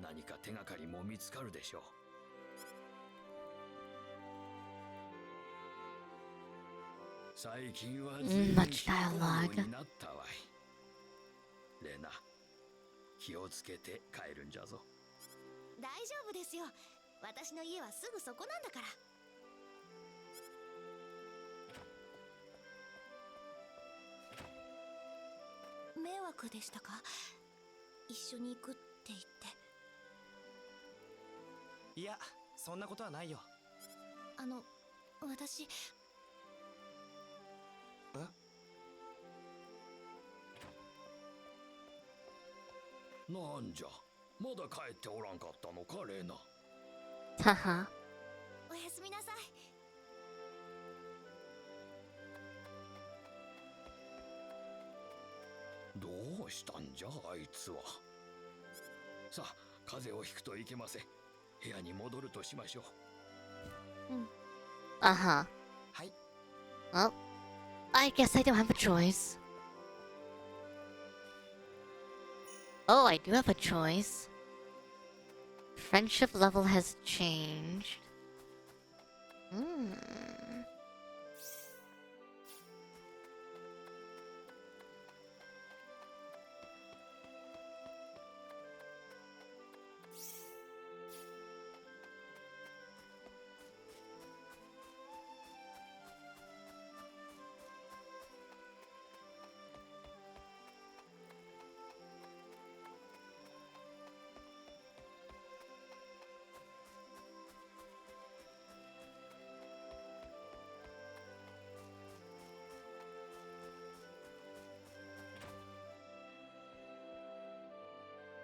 何か手がかりも見つかるでしょう。最近は随分 Much dialogue. になったわい。レナ、気をつけて帰るんじゃぞ。大丈夫ですよ。私の家はすぐそこなんだから。迷惑でしたか？一緒に行くって言って。いや、そんなことはないよ。私。え？なんじゃ、まだ帰っておらんかったのか、レナ。Haha. おやすみなさい。どうしたんじゃ、あいつは。さあ、風邪をひくといけません。部屋に戻るとしましょう。Uh-huh. はい。 Well, I guess I don't have a choice. Oh, I do have a choice. Friendship level has changed. Hmm.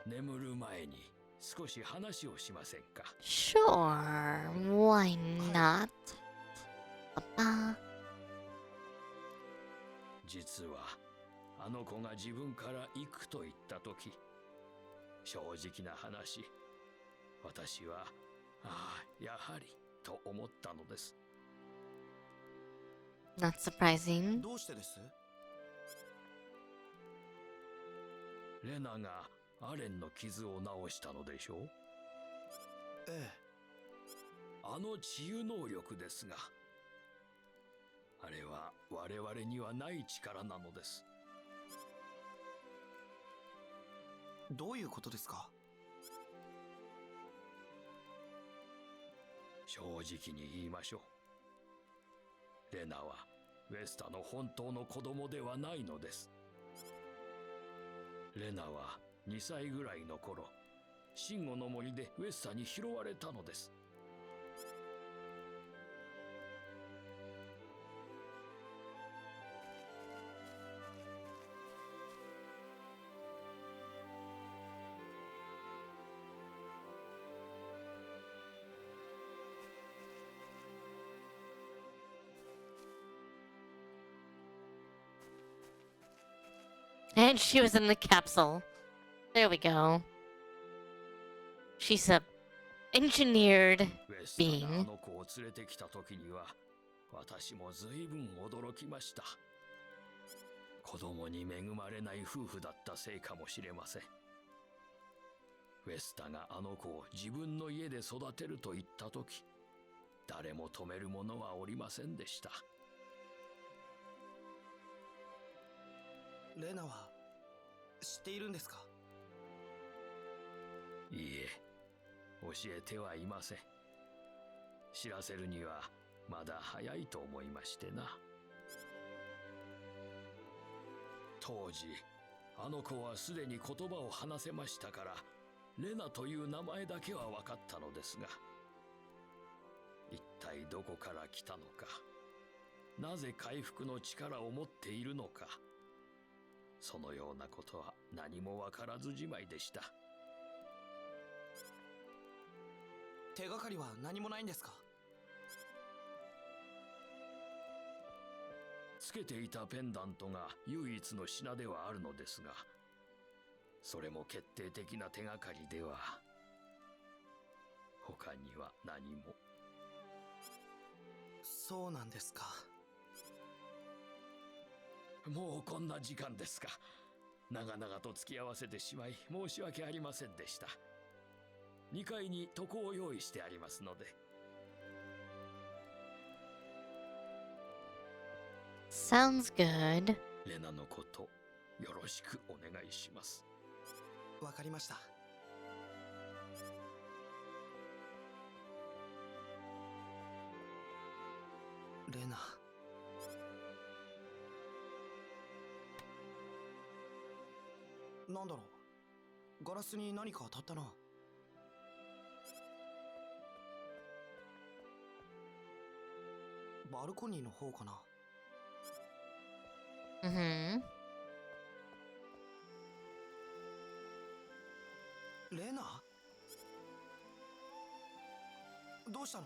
「眠る前に少し話をしませんか？」 Sure, why not? Papa. 実はあの子が自分から行くと言った時、正直な話、私はやはりと思ったのです。 Not surprising. どうしてです？レナがアレンの傷を治したのでしょう。えあの治癒能力ですが、あれは我々にはない力なのです。どういうことですか？正直に言いましょう。レナはウェスタの本当の子供ではないのです。レナは2歳ぐらいの頃、シンゴの森でウェスタに拾われたのです。And she was in the capsule. There we go. She's a engineered ウェスタが being. あの子を連れてきた時には、私も随分驚きました。子供に恵まれない夫婦だったせいかもしれません。ウェスタがあの子を自分の家で育てると言った時、誰も止める者はおりませんでした。レナは知っているんですか？いいえ、教えてはいません。知らせるにはまだ早いと思いましてな。当時、あの子はすでに言葉を話せましたから、レナという名前だけは分かったのですが、一体どこから来たのか、なぜ回復の力を持っているのか、そのようなことは何も分からずじまいでした。手がかりは何もないんですか？つけていたペンダントが唯一の品ではあるのですが、それも決定的な手がかりでは、他には何も。そうなんですか。もうこんな時間ですか。長々と付き合わせてしまい申し訳ありませんでした。2階に床を用意してありますので。Sounds good. レナのことよろしくお願いします。わかりました。レナ。なんだろう、ガラスに何か当たったな。バルコニーの方かな。レナ、どうしたの？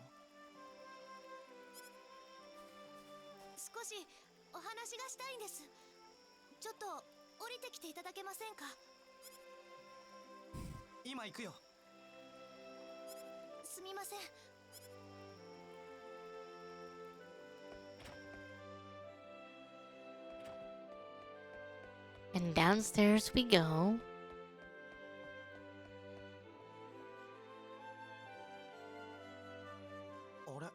少しお話がしたいんです。ちょっと降りてきていただけませんか？今行くよ。すみません。And downstairs we go. あれ、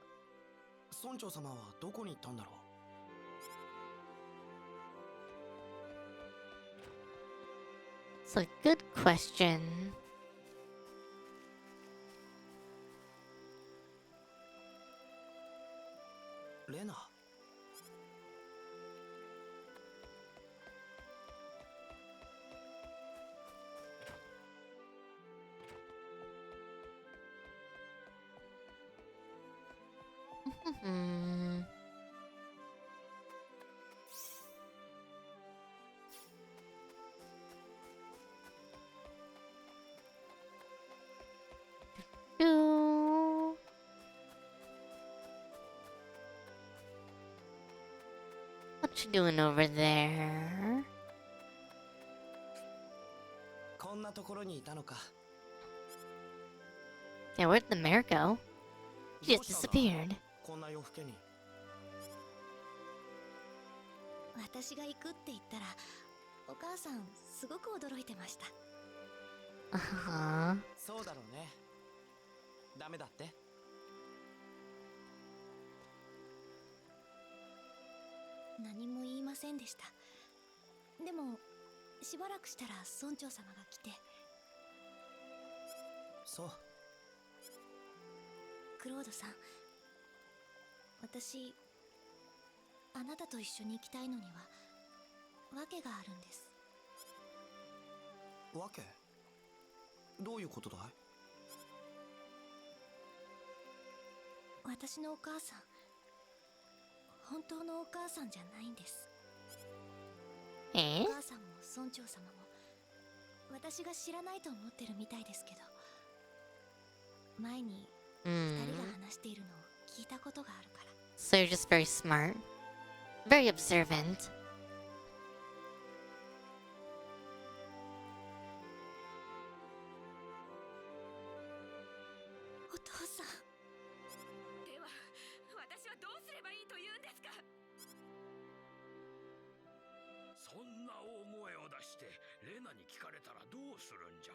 村長様はどこに行ったんだろう。It's a good question. レナ。Hmm. Do. What you doing over there? こんなところにいたのか。Yeah, where'd the mayor go? She just disappeared. こんな夜更けに。私が行くって言ったら、お母さんすごく驚いてました。Uh-huh. そうだろうね。ダメだって。何も言いませんでした。でもしばらくしたら村長様が来て。そう。クロードさん、私あなたと一緒に行きたいのには訳があるんです。わけ？どういうことだい？私のお母さん、本当のお母さんじゃないんです。お母さんも村長様も私が知らないと思ってるみたいですけど、前に二人が話しているのを聞いたことがあるから。 So you're just very smart, very observant. お父さん。では私はどうすればいいと言うんですか？そんな大声を出してレナに聞かれたらどうするんじゃ。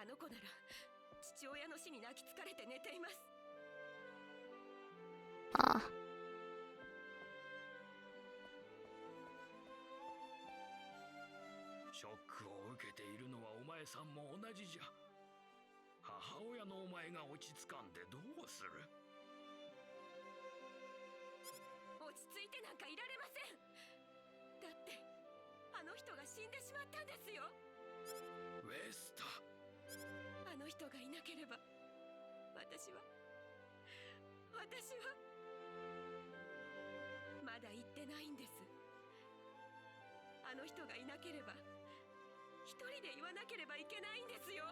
あの子なら父親の死に泣きつかれて寝ています。あ。ショックを受けているのはお前さんも同じじゃ。母親のお前が落ち着かんでどうする？落ち着いてなんかいられません。だってあの人が死んでしまったんですよ。ウェスタ。あの人がいなければ私はまだ言ってないんです。あの人がいなければ一人で言わなければいけないんですよ。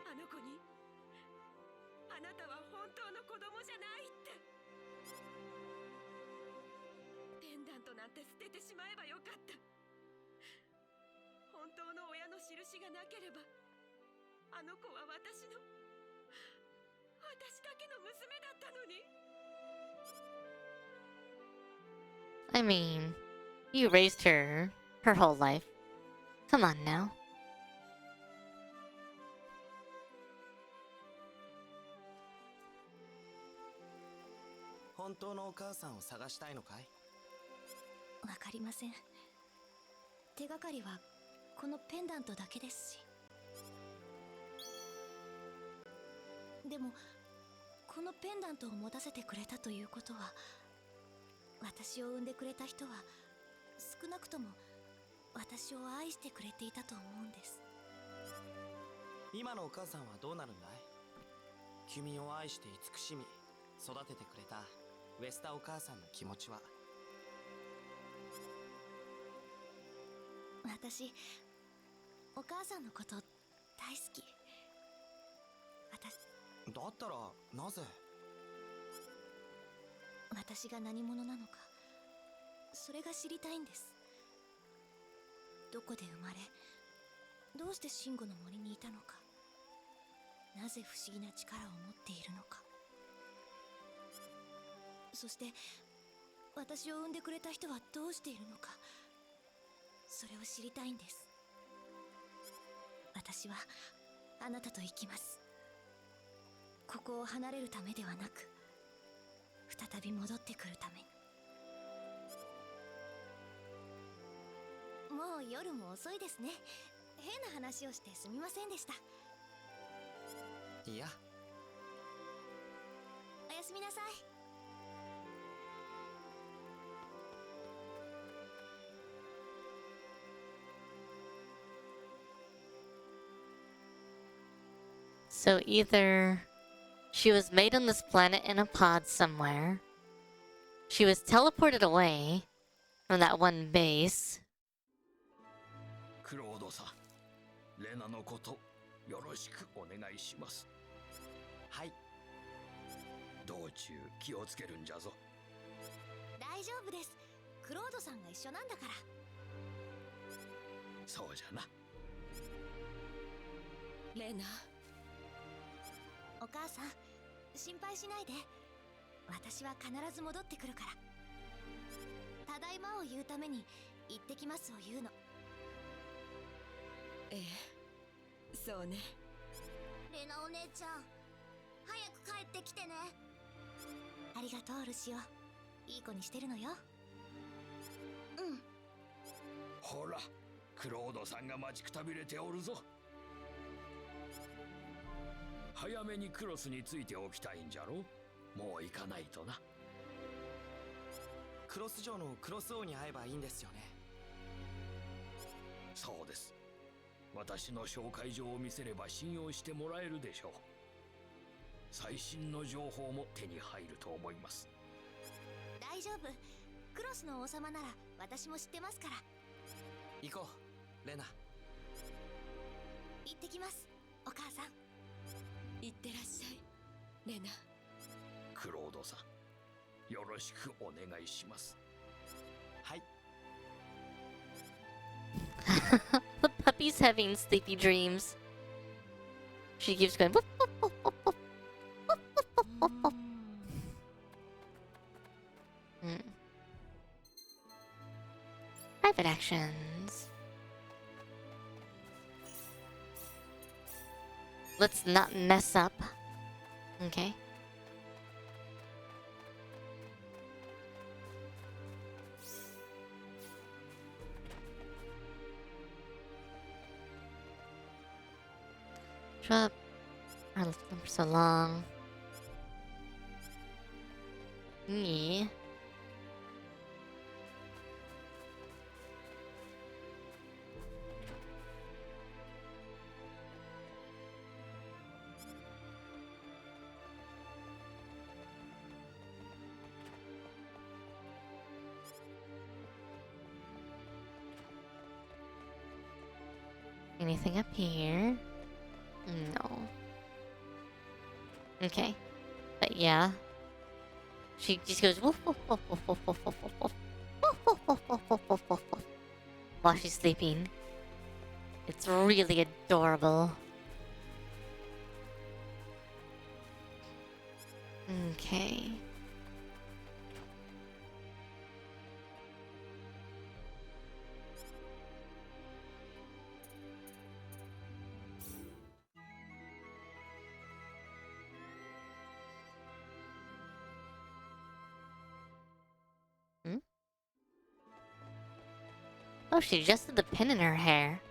あの子にあなたは本当の子供じゃないって。ペンダントなんて捨ててしまえばよかった。本当の親の印がなければあの子は私だけの娘だったのに。I mean, you raised her whole life. Come on now. 本当のお母さんを探したいのかい？わかりません。手がかりはこのペンダントだけですし。でもこのペンダントを持たせてくれたということは、私を産んでくれた人は少なくとも私を愛してくれていたと思うんです。今のお母さんはどうなるんだい？君を愛して慈しみ育ててくれたウェスタお母さんの気持ちは？私お母さんのこと大好き。だったらなぜ？私が何者なのか、それが知りたいんです。どこで生まれ、どうしてシンゴの森にいたのか、なぜ不思議な力を持っているのか、そして私を産んでくれた人はどうしているのか、それを知りたいんです。私はあなたと行きます。ここを離れるためではなく、再び戻ってくるために。もう夜も遅いですね。変な話をしてすみませんでした。いや、おやすみなさい。So either she was made on this planet in a pod somewhere, she was teleported away from that one base. クロードさん、レナのことよろしくお願いします。はい。道中気をつけるんじゃぞ。大丈夫です。クロードさんが一緒なんだから。そうじゃな。レナ、お母さん、心配しないで。私は必ず戻ってくるから。ただいまを言うために行ってきますを言うの。ええ、そうね。レナお姉ちゃん、早く帰ってきてね。ありがとうルシオ。いい子にしてるのよ。ほら、クロードさんが待ちくたびれておるぞ。早めにクロスについておきたいんじゃろ。もう行かないとな。クロス城のクロス王に会えばいいんですよね。そうです。私の紹介状を見せれば信用してもらえるでしょう。最新の情報も手に入ると思います。大丈夫。クロスの王様なら私も知ってますから。行こう、レナ。行ってきます、お母さん。いってらっしゃい、レナ。クロードさん、よろしくお願いします。はい。The puppy's having sleepy dreams. She keeps going. Whoop, whoop, whoop, whoop, whoop. Whoop, whoop, whoop, whoop, whoop. Private actions. Let's not mess up. Okay. Drop. Our list number so long. Yeah. Anything up here? No. Okay. But yeah. She just goes woof woof woof woof woof woof woof woof woof woof woof woof woof woof woof woof while she's sleeping. It's really adorable. Okay. Oh, she adjusted the pin in her hair.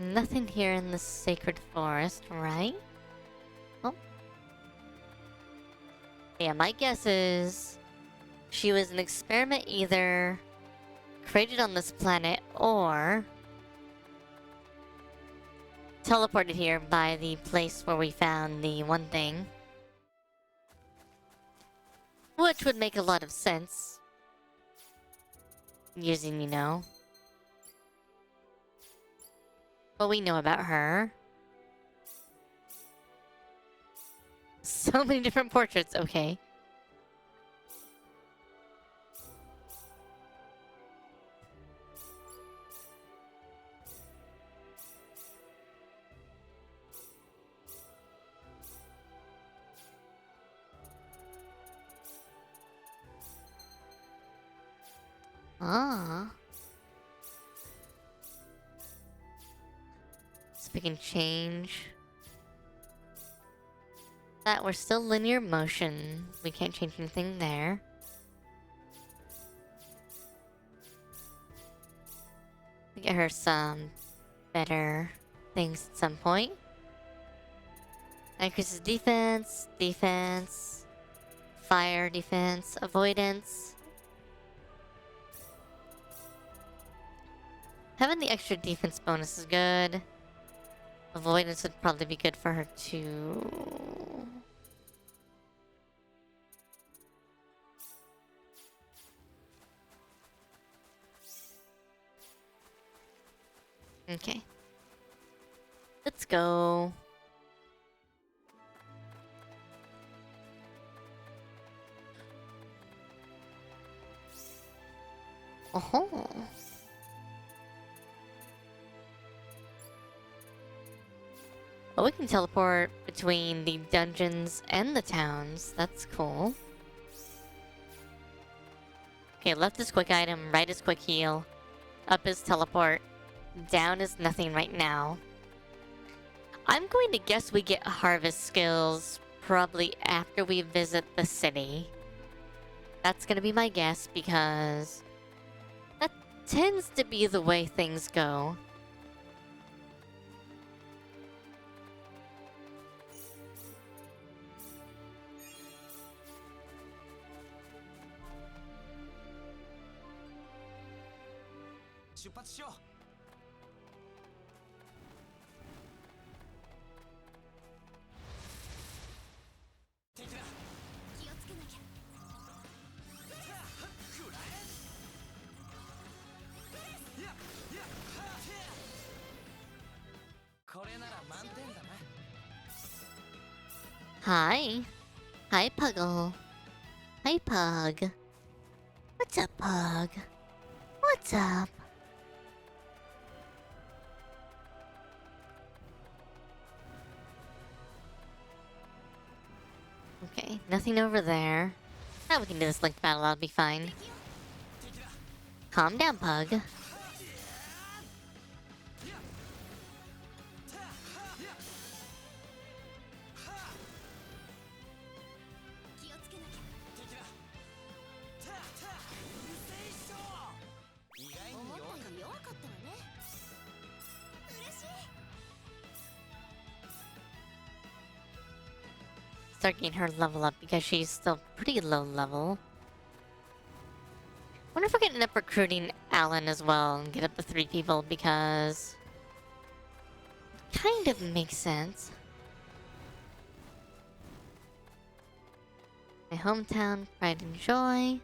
Nothing here in the sacred forest, right? Oh. Yeah, my guess is she was an experiment either created on this planet or teleported here by the place where we found the one thing. Which would make a lot of sense. Using, you know, what we know about her. So many different portraits, okay. Ah. So we can change that. We're still linear motion. We can't change anything there. Get her some better things at some point. Increases defense, defense, fire defense, avoidance. Having the extra defense bonus is good. Avoidance would probably be good for her too. Okay. Let's go. Oh. Oh, we can teleport between the dungeons and the towns. That's cool. Okay, left is quick item, right is quick heal. Up is teleport. Down is nothing right now. I'm going to guess we get harvest skills probably after we visit the city. That's gonna be my guess because that tends to be the way things go. Hi. Hi, Puggle. Hi, Pug. What's up, Pug? What's up? Okay, nothing over there. Now we can do this linked battle, that'll be fine. Calm down, Pug. Start getting her level up because she's still pretty low level. Wonder if we're gonna end up recruiting Alan as well and get up to 3 people because it kind of makes sense. My hometown, pride and joy.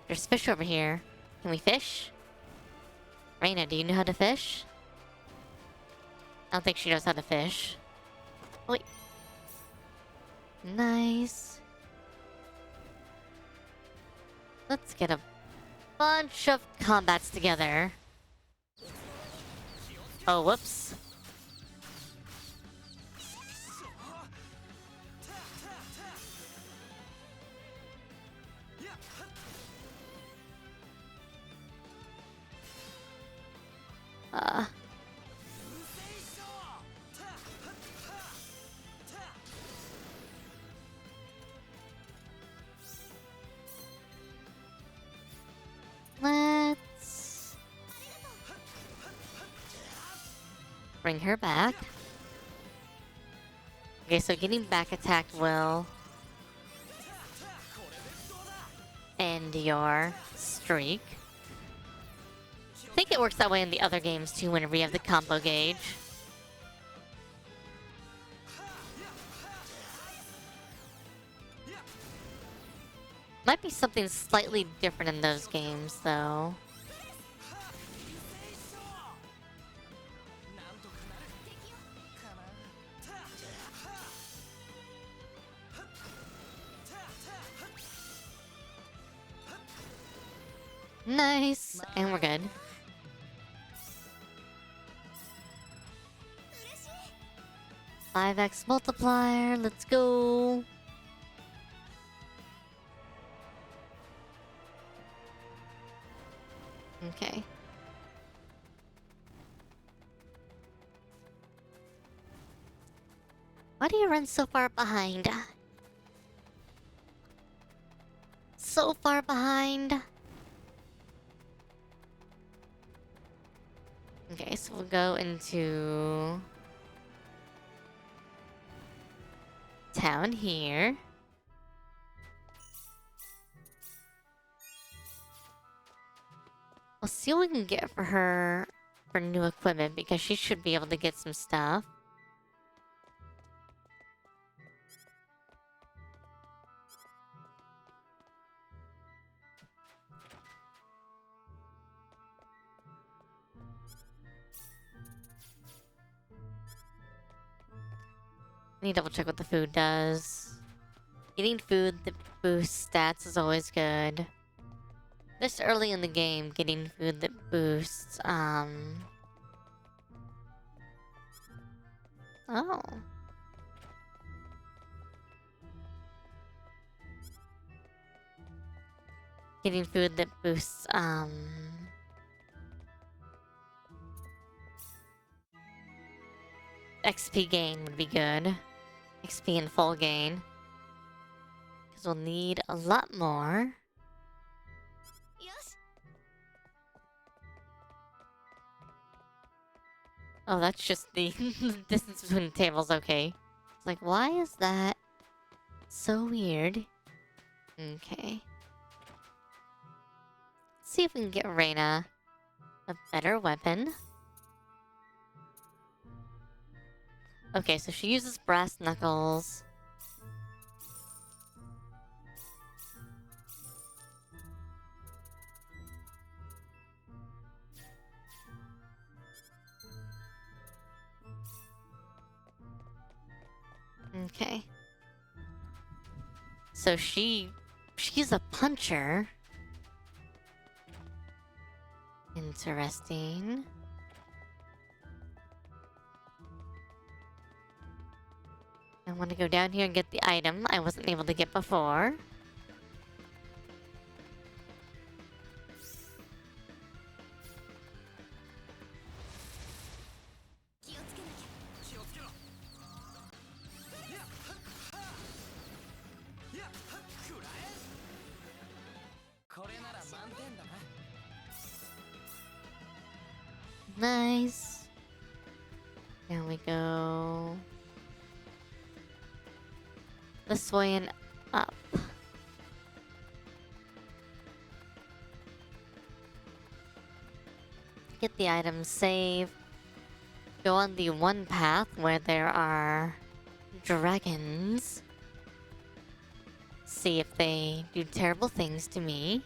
There's fish over here. Can we fish? Reina, do you know how to fish? I don't think she knows how to fish. Oh, wait. Nice. Let's get a bunch of combats together. Oh, whoops. Let's bring her back. Okay, so getting back attack will end your streak. I think it works that way in the other games too whenever you have the combo gauge. Might be something slightly different in those games, though. Nice, and we're good. Five X multiplier, let's go. Okay. Why do you run so far behind? So far behind. Okay, so we'll go into town here. We'll see what we can get for her for new equipment because she should be able to get some stuff. Let me double check what the food does. Eating food that boosts stats is always good. This early in the game, getting food that boosts, Oh. Getting food that boosts, XP gain would be good. XP and full gain. Because we'll need a lot more. Oh, that's just the distance between the tables, okay. It's like, why is that so weird? Okay. Let's see if we can get Reina a better weapon. Okay, so she uses brass knuckles. Okay. So she's a puncher. Interesting. I want to go down here and get the item I wasn't able to get before. Nice. There we go. This way and up. Get the items, save. Go on the one path where there are dragons. See if they do terrible things to me.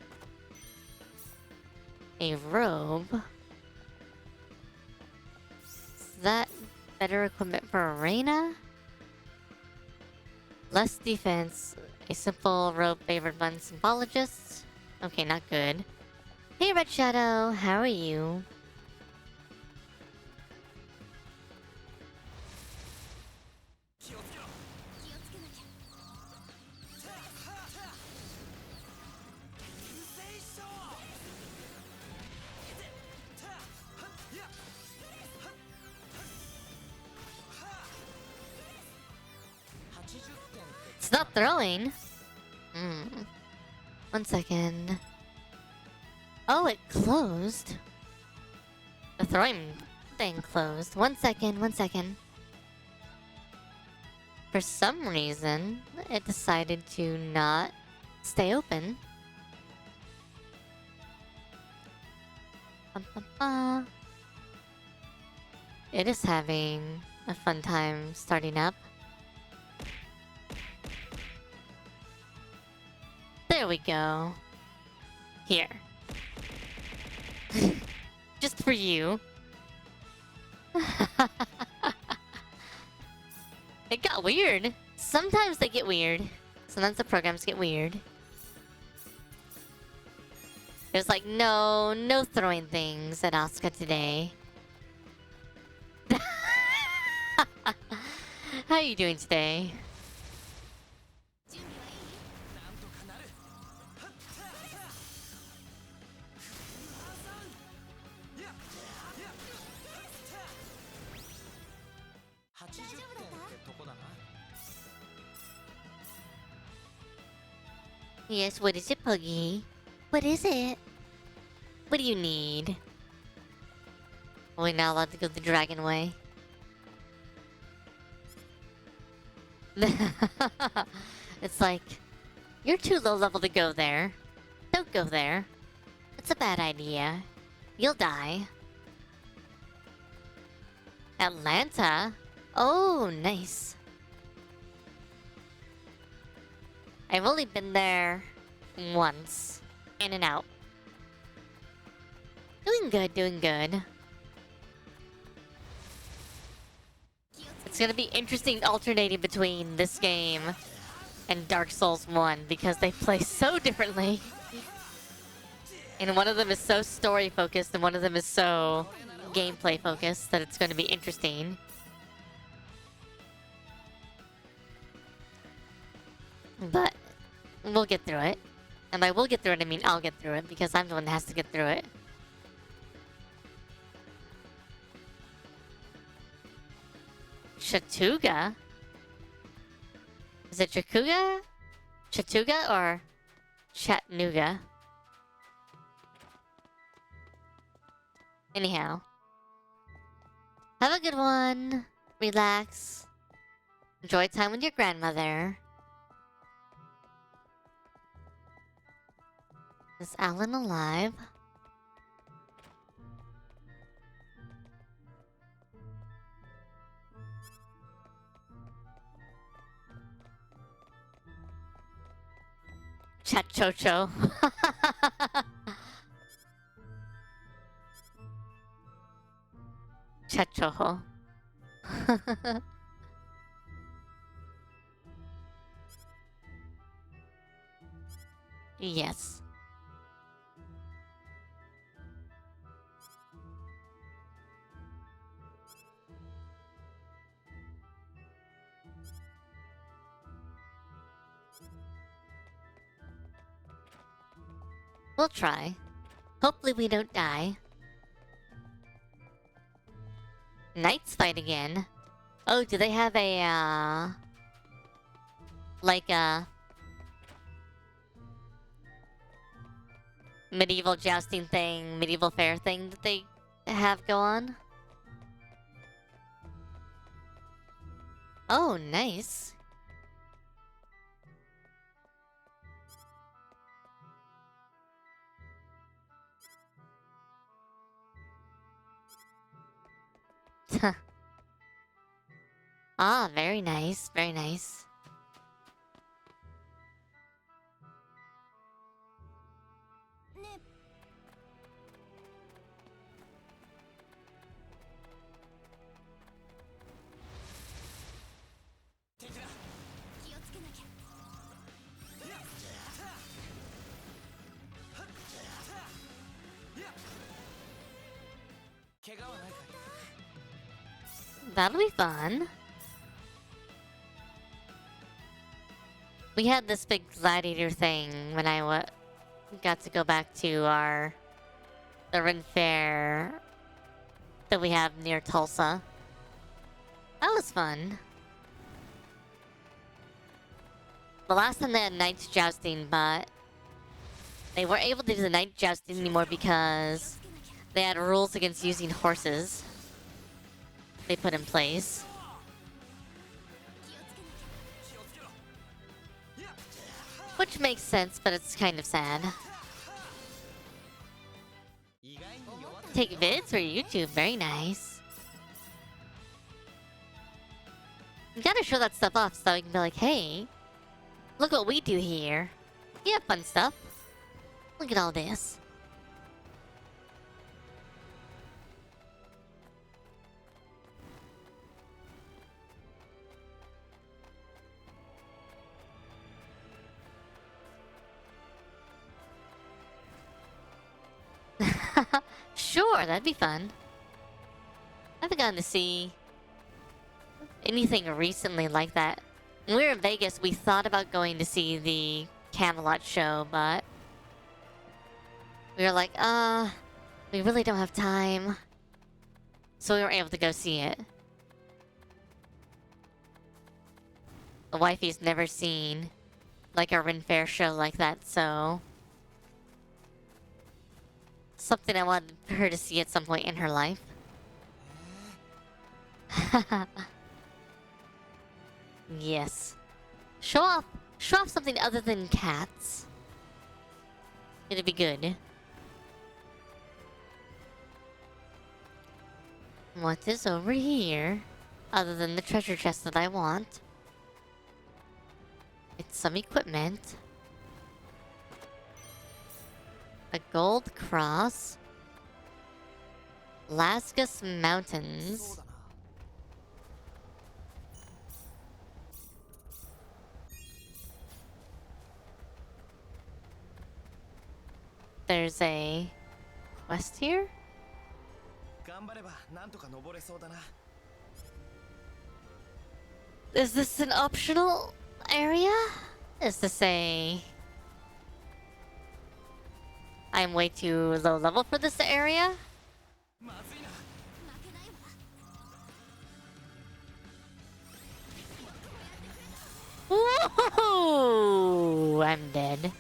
A robe. Is that better equipment for Reina? Less defense. A simple robe favored by symbologists. Okay, not good. Hey Red Shadow, how are you? It's not throwing. One second. Oh, it closed. The throwing thing closed. One second. For some reason, it decided to not stay open. It is having a fun time starting up. There we go. Here. Just for you. It got weird. Sometimes they get weird. Sometimes the programs get weird. There's like, no throwing things at Asuka today. How are you doing today? Yes, what is it, Puggy? What is it? What do you need? Are we not allowed to go the dragon way? It's like, you're too low level to go there. Don't go there. It's a bad idea. You'll die. Atlanta? Oh, nice. I've only been there once. In and out. Doing good. It's gonna be interesting alternating between this game and Dark Souls 1 because they play so differently. And one of them is so story focused and one of them is so gameplay focused that it's going to be interesting. But we'll get through it. And by we'll get through it, I mean I'll get through it because I'm the one that has to get through it. Chatuga? Is it Chakuga? Chatuga or Chattanooga? Anyhow. Have a good one. Relax. Enjoy time with your grandmother. Is Alan alive? Chachocho. Chachoho. Yes. We'll try. Hopefully we don't die. Knights fight again. Oh, do they have a, like a medieval jousting thing, medieval fair thing that they have go on? Oh, nice. Ah, very nice, very nice. That'll be fun. We had this big gladiator thing when I got to go back to the Ren Fair that we have near Tulsa. That was fun. The last time they had knights jousting, but they weren't able to do the knight jousting anymore because they had rules against using horses they put in place. Which makes sense, but it's kind of sad. Take vids for YouTube, very nice. You gotta show that stuff off so we can be like, hey, look what we do here. We have fun stuff. Look at all this. Sure, that'd be fun. I haven't gotten to see anything recently like that. When we were in Vegas, we thought about going to see the Camelot show, but we were like, we really don't have time. So we weren't able to go see it. The wifey's never seen like a Ren Fair show like that, so something I wanted her to see at some point in her life. Yes. Show off something other than cats. It'd be good. What is over here? Other than the treasure chest that I want. It's some equipment. A gold cross. Lasgus Mountains. there's a quest here? 頑張ればなんとか登れそうだな。 Is this an optional area? Is this a... I'm way too low level for this area? まずいな。 Whoa! I'm dead.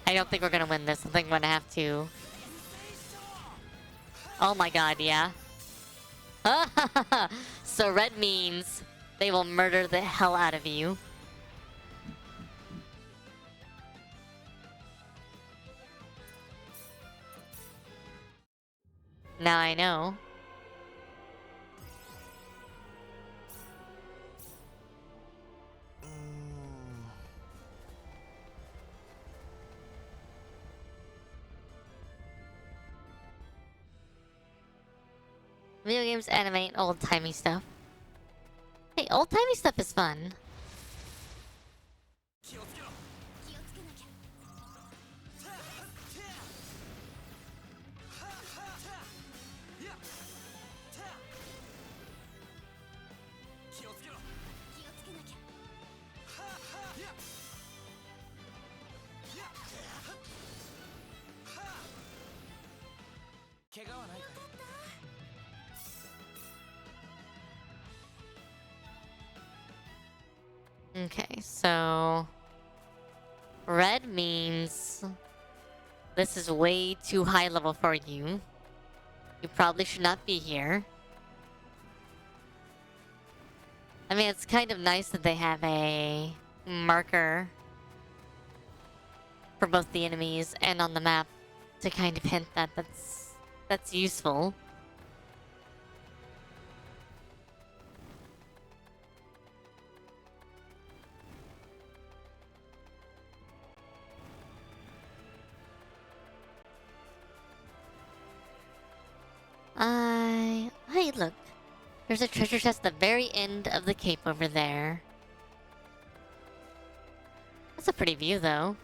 I don't think we're gonna win this. I think I'm gonna have to. Oh my god, yeah. So red means they will murder the hell out of you. Now I know. Video games animate old-timey stuff. Hey, old-timey stuff is fun. 気をつけろ。 気をつけなきゃ。 気をつけろ。 気をつけなきゃ。 怪我はないかい。 Okay, so... Red means... This is way too high level for you. You probably should not be here. I mean, it's kind of nice that they have a marker for both the enemies and on the map to kind of hint that that's useful. Hey, look. There's a treasure chest at the very end of the cape over there. That's a pretty view, though.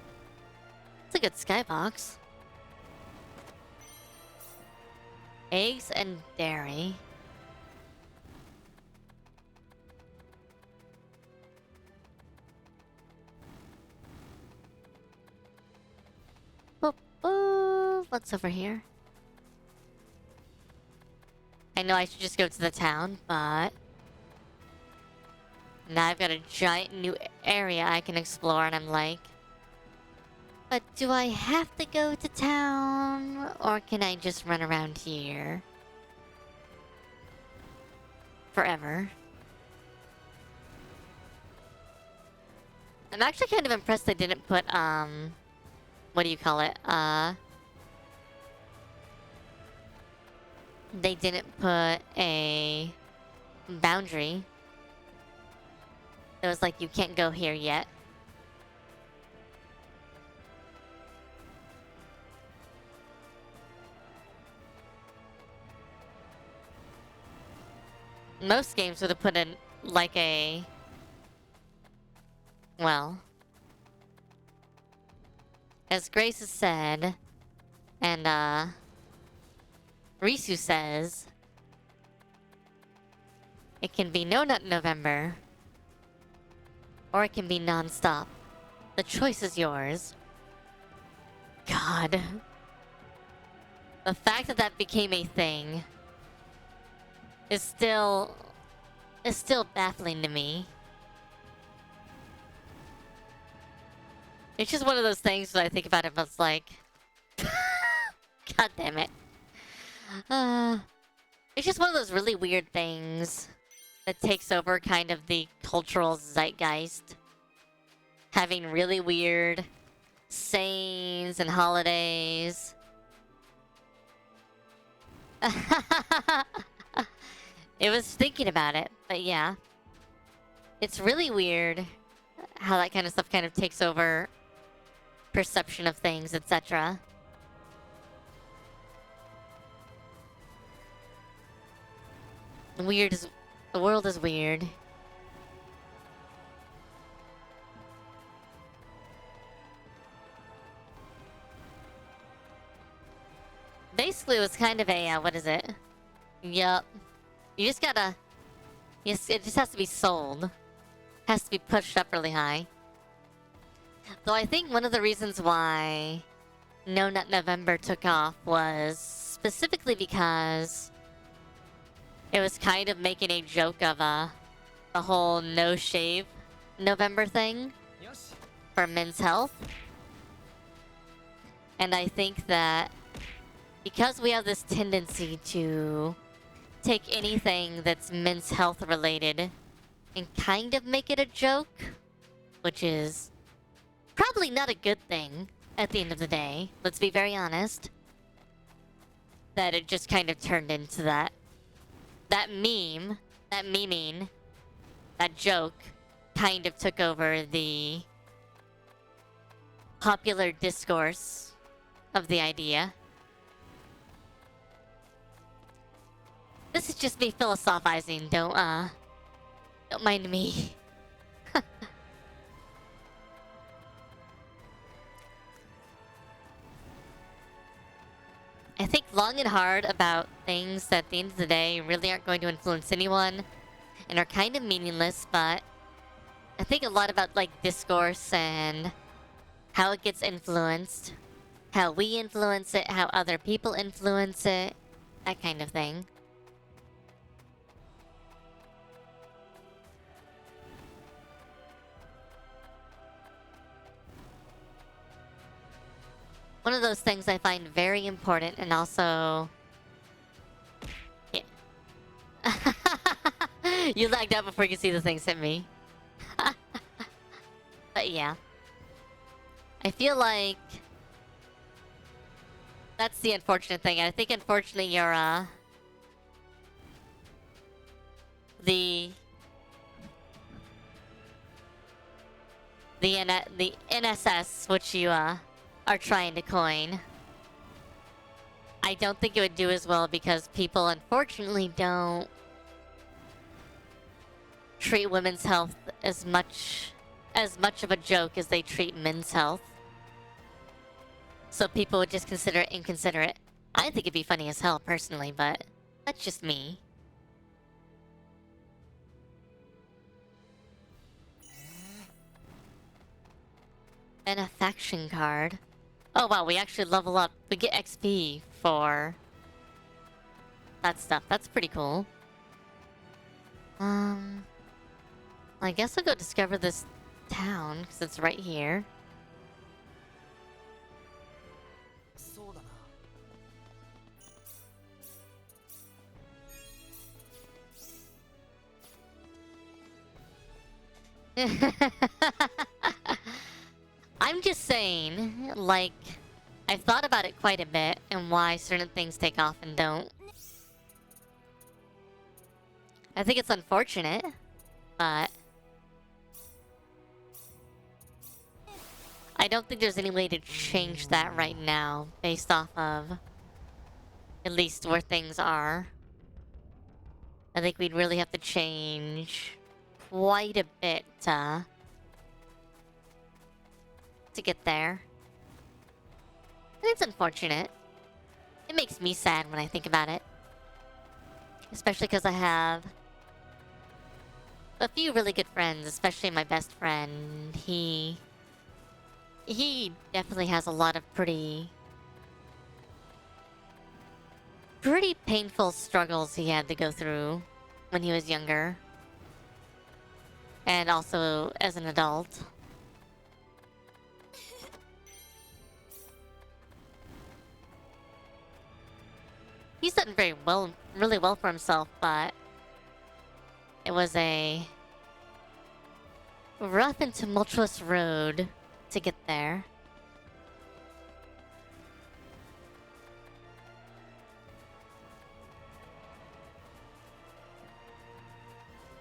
It's a good skybox. Eggs and dairy. Boop, boop. What's over here? I know I should just go to the town, but... Now I've got a giant new area I can explore, and I'm like... But do I have to go to town? Or can I just run around here? Forever. I'm actually kind of impressed they didn't put, what do you call it? They didn't put a boundary. It was like, you can't go here yet. Most games would have put in, like a... Well... As Grace has said, and, Risu says, it can be No Nut November, or it can be non-stop. The choice is yours. God. The fact that that became a thing is still baffling to me. It's just one of those things that I think about it, but it's like... God damn it. It's just one of those really weird things that takes over kind of the cultural zeitgeist. Having really weird sayings and holidays. It was thinking about it, but yeah. It's really weird how that kind of stuff kind of takes over perception of things, etc. The world is weird. Basically, it was kind of a, what is it? Yup. You just gotta... Yes, it just has to be sold. Has to be pushed up really high. Though I think one of the reasons why No Nut November took off was specifically because it was kind of making a joke of the whole no shave November thing for men's health. And I think that because we have this tendency to take anything that's men's health related and kind of make it a joke, which is probably not a good thing at the end of the day, let's be very honest, that it just kind of turned into that meme, that memeing, that joke kind of took over the popular discourse of the idea. This is just me philosophizing, don't mind me. I think long and hard about things that at the end of the day really aren't going to influence anyone and are kind of meaningless, but I think a lot about like discourse and how it gets influenced, how we influence it, how other people influence it, that kind of thing. One of those things I find very important and also... Yeah. You lagged out before you could see the things hit me. But yeah. I feel like... That's the unfortunate thing. I think unfortunately you're, the NSS, which you, are trying to coin, I don't think it would do as well because people unfortunately don't treat women's health as much of a joke as they treat men's health. So people would just consider it inconsiderate. I think it'd be funny as hell personally, but that's just me. Benefaction card. Oh wow, we actually level up. We get XP for that stuff. That's pretty cool. I guess I'll go discover this town, because it's right here. I'm just saying, like, I've thought about it quite a bit and why certain things take off and don't. I think it's unfortunate, but I don't think there's any way to change that right now based off of at least where things are. I think we'd really have to change quite a bit to get there. And it's unfortunate. It makes me sad when I think about it. Especially because I have a few really good friends, especially my best friend. He definitely has a lot of pretty painful struggles he had to go through when he was younger. And also as an adult. He's done really well for himself, but it was a rough and tumultuous road to get there.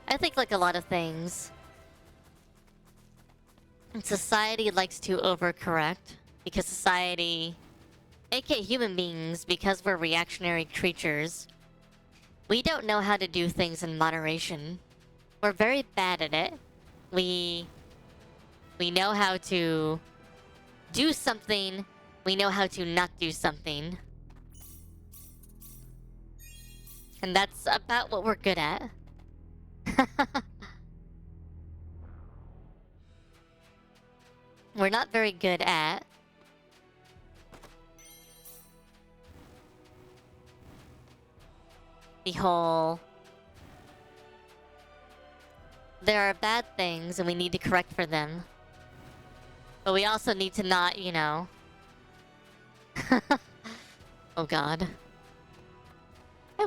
I think like a lot of things, Society likes to overcorrect because society, aka human beings, because we're reactionary creatures, we don't know how to do things in moderation. We're very bad at it. We know how to do something, we know how to not do something. And that's about what we're good at. We're not very good at the whole... There are bad things and we need to correct for them. But we also need to not, you know... Oh god. I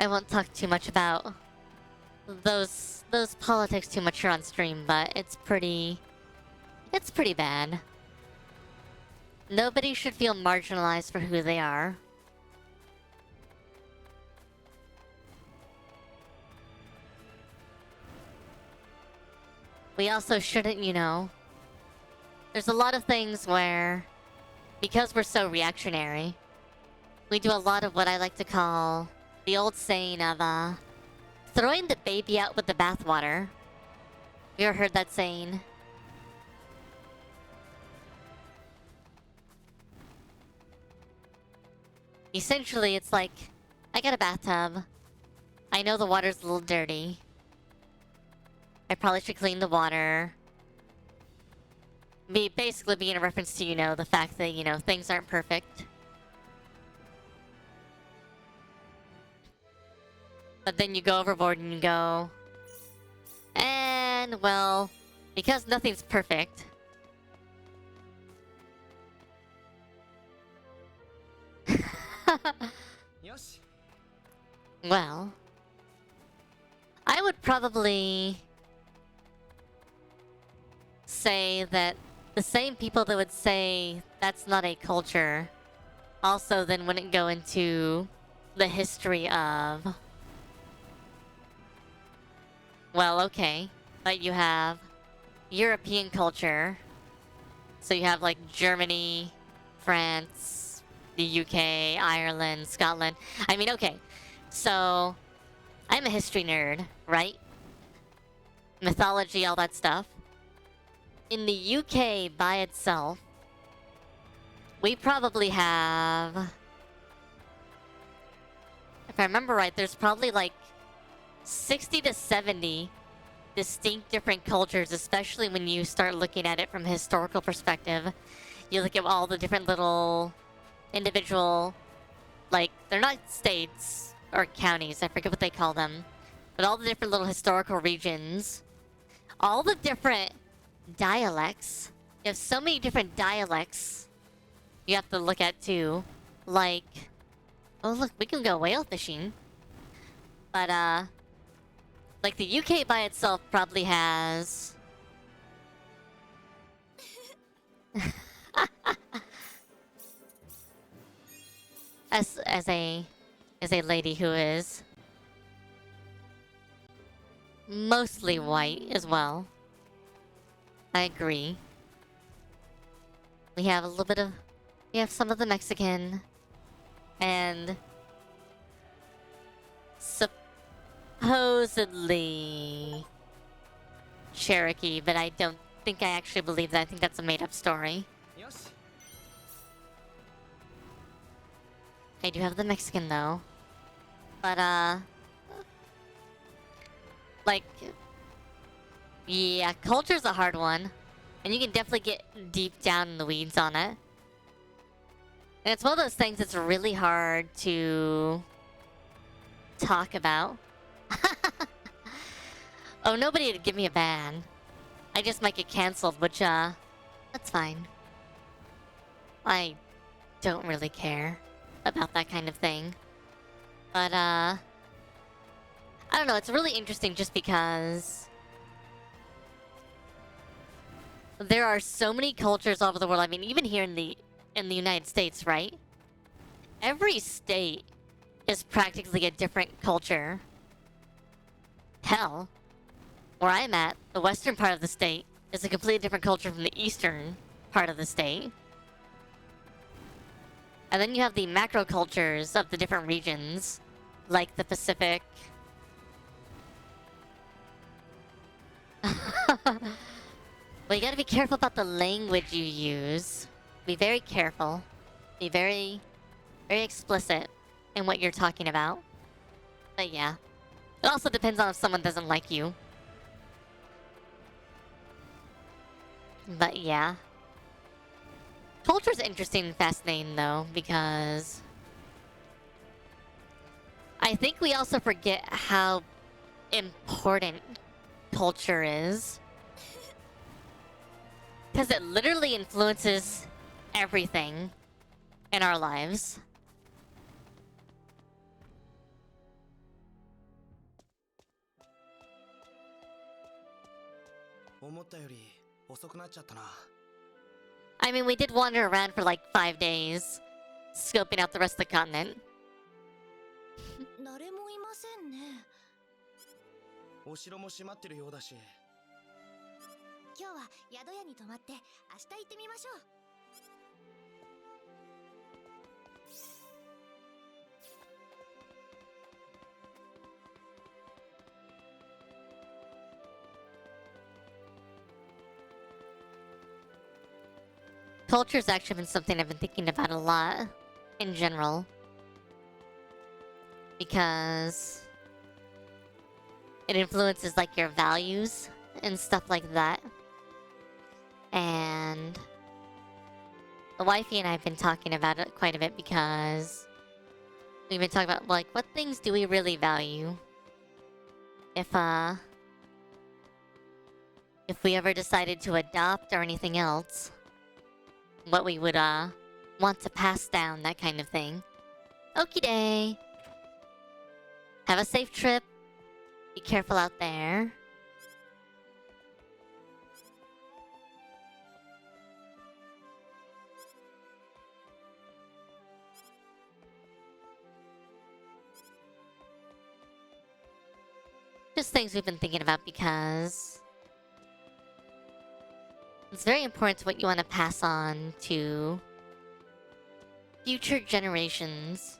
won't talk too much about those politics too much here on stream, but it's pretty bad. Nobody should feel marginalized for who they are. We also shouldn't, you know... There's a lot of things where, because we're so reactionary, we do a lot of what I like to call the old saying of, throwing the baby out with the bathwater. You ever heard that saying? Essentially, it's like, I got a bathtub. I know the water's a little dirty. I probably should clean the water. Basically being a reference to, you know, the fact that, you know, things aren't perfect. But then you go overboard and you go... And, well, because nothing's perfect... Well... I would probably... say that the same people that would say that's not a culture also then wouldn't go into the history of... Well, okay, but you have European culture. So you have like Germany, France, the UK, Ireland, Scotland. I mean, okay, so I'm a history nerd, right? Mythology, all that stuff. In the UK by itself, we probably have... If I remember right, there's probably like 60 to 70 distinct different cultures, especially when you start looking at it from a historical perspective. You look at all the different little individual, like, they're not states or counties, I forget what they call them, but all the different little historical regions, all the different dialects. You have so many different dialects you have to look at too. Like, oh look, we can go whale fishing. But like the UK by itself probably has as a lady who is mostly white as well. I agree. We have a little bit of... We have some of the Mexican. And... supposedly... Cherokee, but I don't think I actually believe that. I think that's a made-up story. I do have the Mexican, though. But, like... Yeah, culture's a hard one. And you can definitely get deep down in the weeds on it. And it's one of those things that's really hard to talk about. Oh, nobody would give me a ban. I just might get cancelled, which, that's fine. I don't really care about that kind of thing. But, I don't know, it's really interesting just because... There are so many cultures all over the world. I mean, even here in the United States, right? Every state is practically a different culture. Hell, where I'm at, the western part of the state, is a completely different culture from the eastern part of the state. And then you have the macro cultures of the different regions, like the Pacific. Well, you gotta be careful about the language you use. Be very careful. Be very, very explicit in what you're talking about. But yeah. It also depends on if someone doesn't like you. But yeah. Culture's interesting and fascinating though, because I think we also forget how important culture is. Because it literally influences everything in our lives. I mean, we did wander around for like 5 days, scoping out the rest of the continent. 誰もいませんね。お城も閉まってるようだし。今日は宿屋に泊まって明日行ってみましょう。Culture's actually been something I've been thinking about a lot, in general. Because it influences like your values and stuff like that. And the wifey and I have been talking about it quite a bit because we've been talking about like what things do we really value if we ever decided to adopt or anything else, what we would want to pass down, that kind of thing. Okie day. Have a safe trip. Be careful out there. Just things we've been thinking about because it's very important to what you want to pass on to future generations.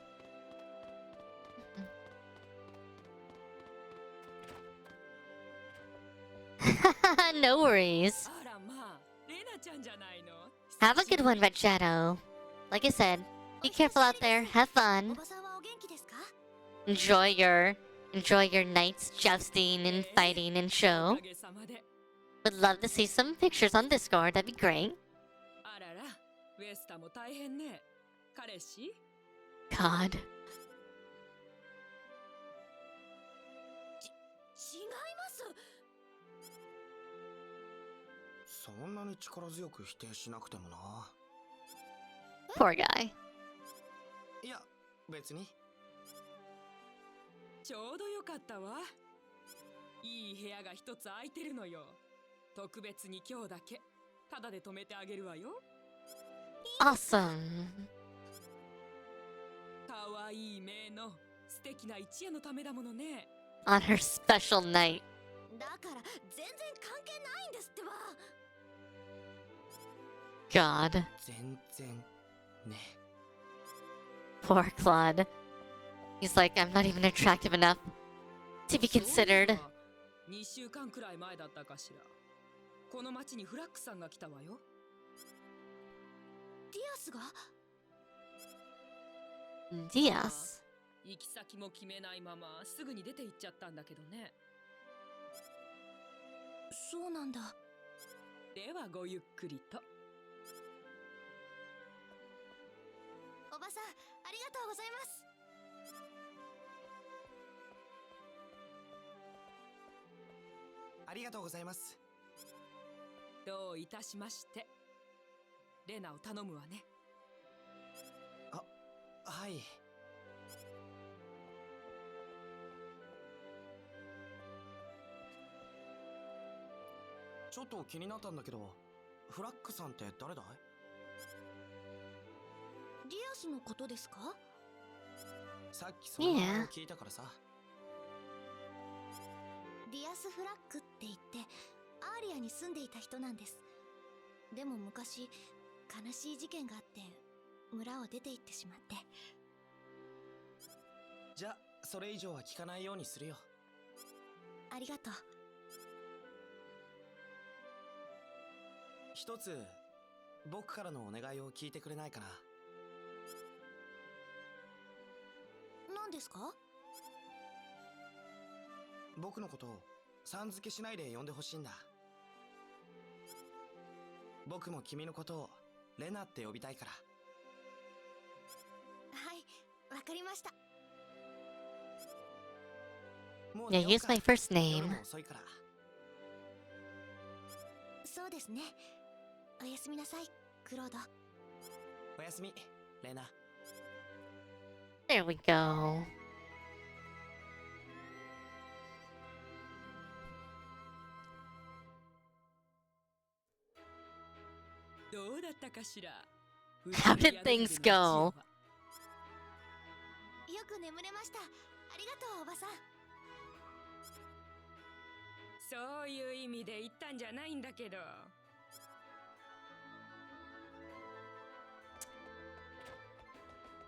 No worries. Have a good one, Red Shadow. Like I said, be careful out there. Have fun. Enjoy your nights jousting and fighting and show. Would love to see some pictures on Discord. That'd be great. God. そんなに力強く否定しなくてもな。Poor guy. いや、別に。ちょうどよかったわ。いい部屋が一つ空いてるのよ。特別に今日だけタダで泊めてあげるわよ。Awesome. かわいい名の素敵な一夜のためだものね。On her special night. だから全然関係ないんですってば。God. 全然ね。Poor Claude. He's like, I'm not even attractive enough to be considered. 2週間くらい前だったかしら。この町にフラックさんが来たわよ。ディアスが？ Diaz? 行き先も決めないまますぐに出て行っちゃったんだけどね。そうなんだ。ではごゆっくりと。おばさん、ありがとうございます。ありがとうございます。どういたしまして。レナを頼むわね。あ、はい。ちょっと気になったんだけど、フラックさんって誰だい？ディアスのことですか？さっきその名前を聞いたからさ。ディアスフラッグって言って、アーリアに住んでいた人なんです。でも昔悲しい事件があって村を出て行ってしまって。じゃあそれ以上は聞かないようにするよ。ありがとう。一つ僕からのお願いを聞いてくれないかな。何ですか？僕のことをさん付けしないで呼んでほしいんだ。僕も君のことをレナって呼びたいから。はい、わかりました。もう Yeah, 寝よう use か。 my first 夜 name. も遅いから。そうですね。おやすみなさい、クロード。おやすみレナ。 There we go. どうだったかしら。 How did things go? よく眠れました。ありがとう、おばさん。そういう意味で言ったんじゃないんだけど。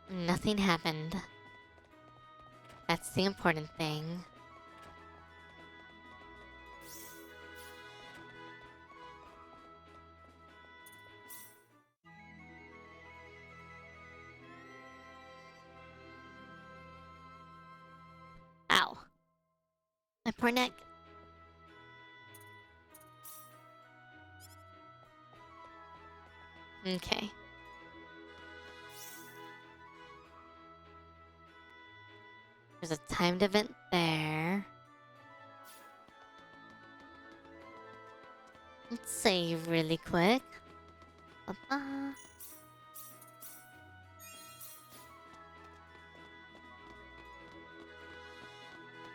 Nothing happened. That's the important thing. Ow. My poor neck. Okay. There's a timed event there. Let's save really quick. Ba-ba.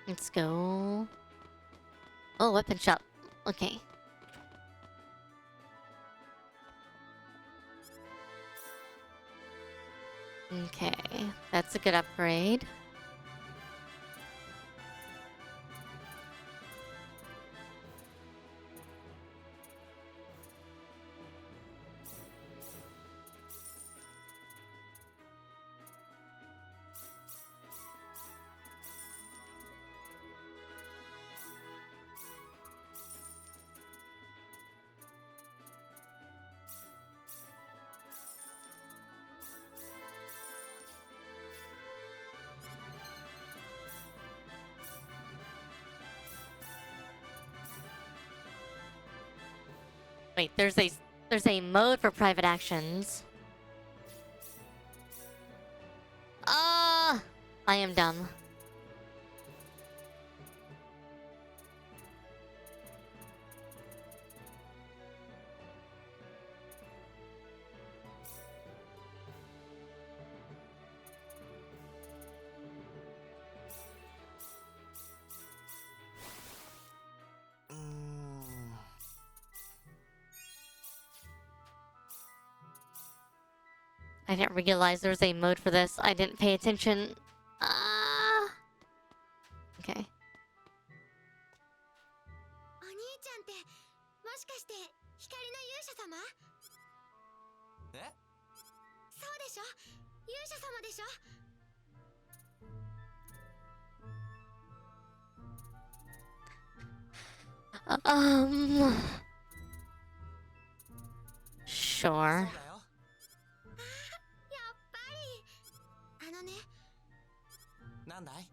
Let's go. Oh, weapon shop. Okay. Okay, that's a good upgrade. Wait, there's a mode for private actions. Ah, I am dumb. I didn't realize there was a mode for this. I didn't pay attention. Ah. Okay. お兄ちゃんってもしかして光の勇者様？え？そうでしょ？勇者様でしょ？ Sure. やっぱり。あのね。なんだい？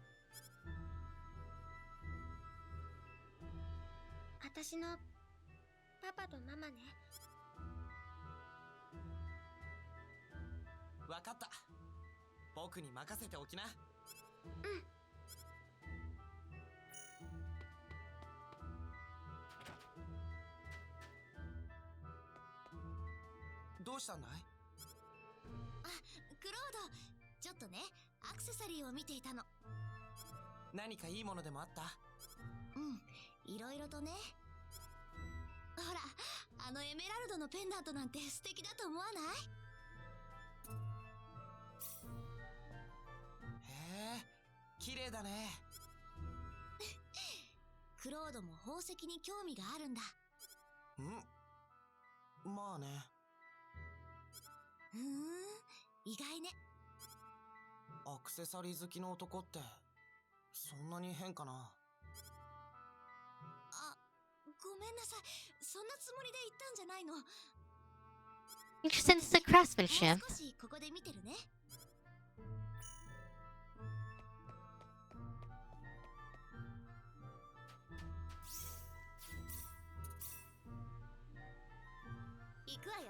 私のパパとママね。わかった。僕に任せておきな。うん。どうしたんだい？あ、クロード、ちょっとね、アクセサリーを見ていたの。何かいいものでもあった？うん、いろいろとね。ほら、あのエメラルドのペンダントなんて素敵だと思わない？へえ、綺麗だね。クロードも宝石に興味があるんだ。まあね。意外ね。アクセサリー好きの男ってそんなに変かな。あ、ごめんなさい。そんなつもりで言ったんじゃないの。 Interested in the craftsmanship. もう少しここで見てるね。行くわよ。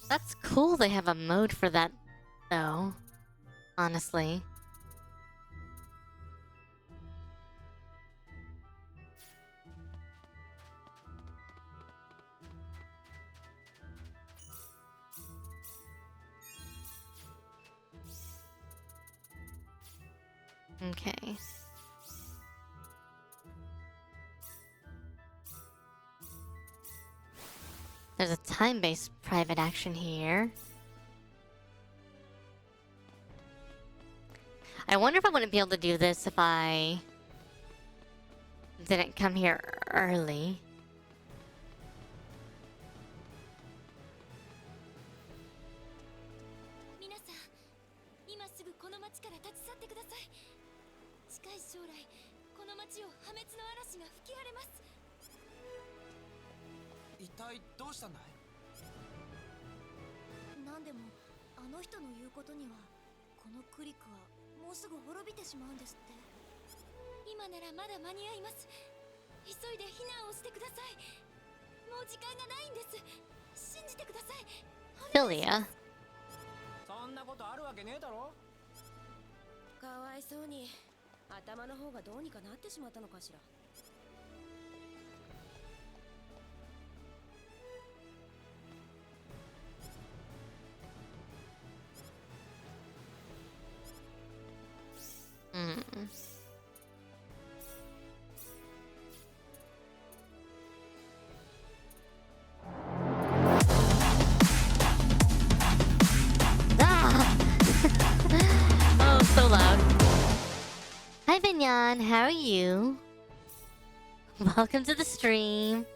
That's cool they have a mode for that, though. Honestly. Okay. There's a time-based private action here. I wonder if I wouldn't be able to do this if I didn't come here early. 皆さん、今すぐこの町から立ち去ってください。近い将来、この町を破滅の嵐が吹き荒れます。一体どうしたんだい？なんでもあの人の言うことにはこのクリックはもうすぐ滅びてしまうんですって。今ならまだ間に合います。急いで避難をしてください。もう時間がないんです。信じてください。 Philia. そんなことあるわけねえだろ。かわいそうに頭の方がどうにかなってしまったのかしら。Ah! Oh, so loud. Hi, Vinyan. How are you? Welcome to the stream.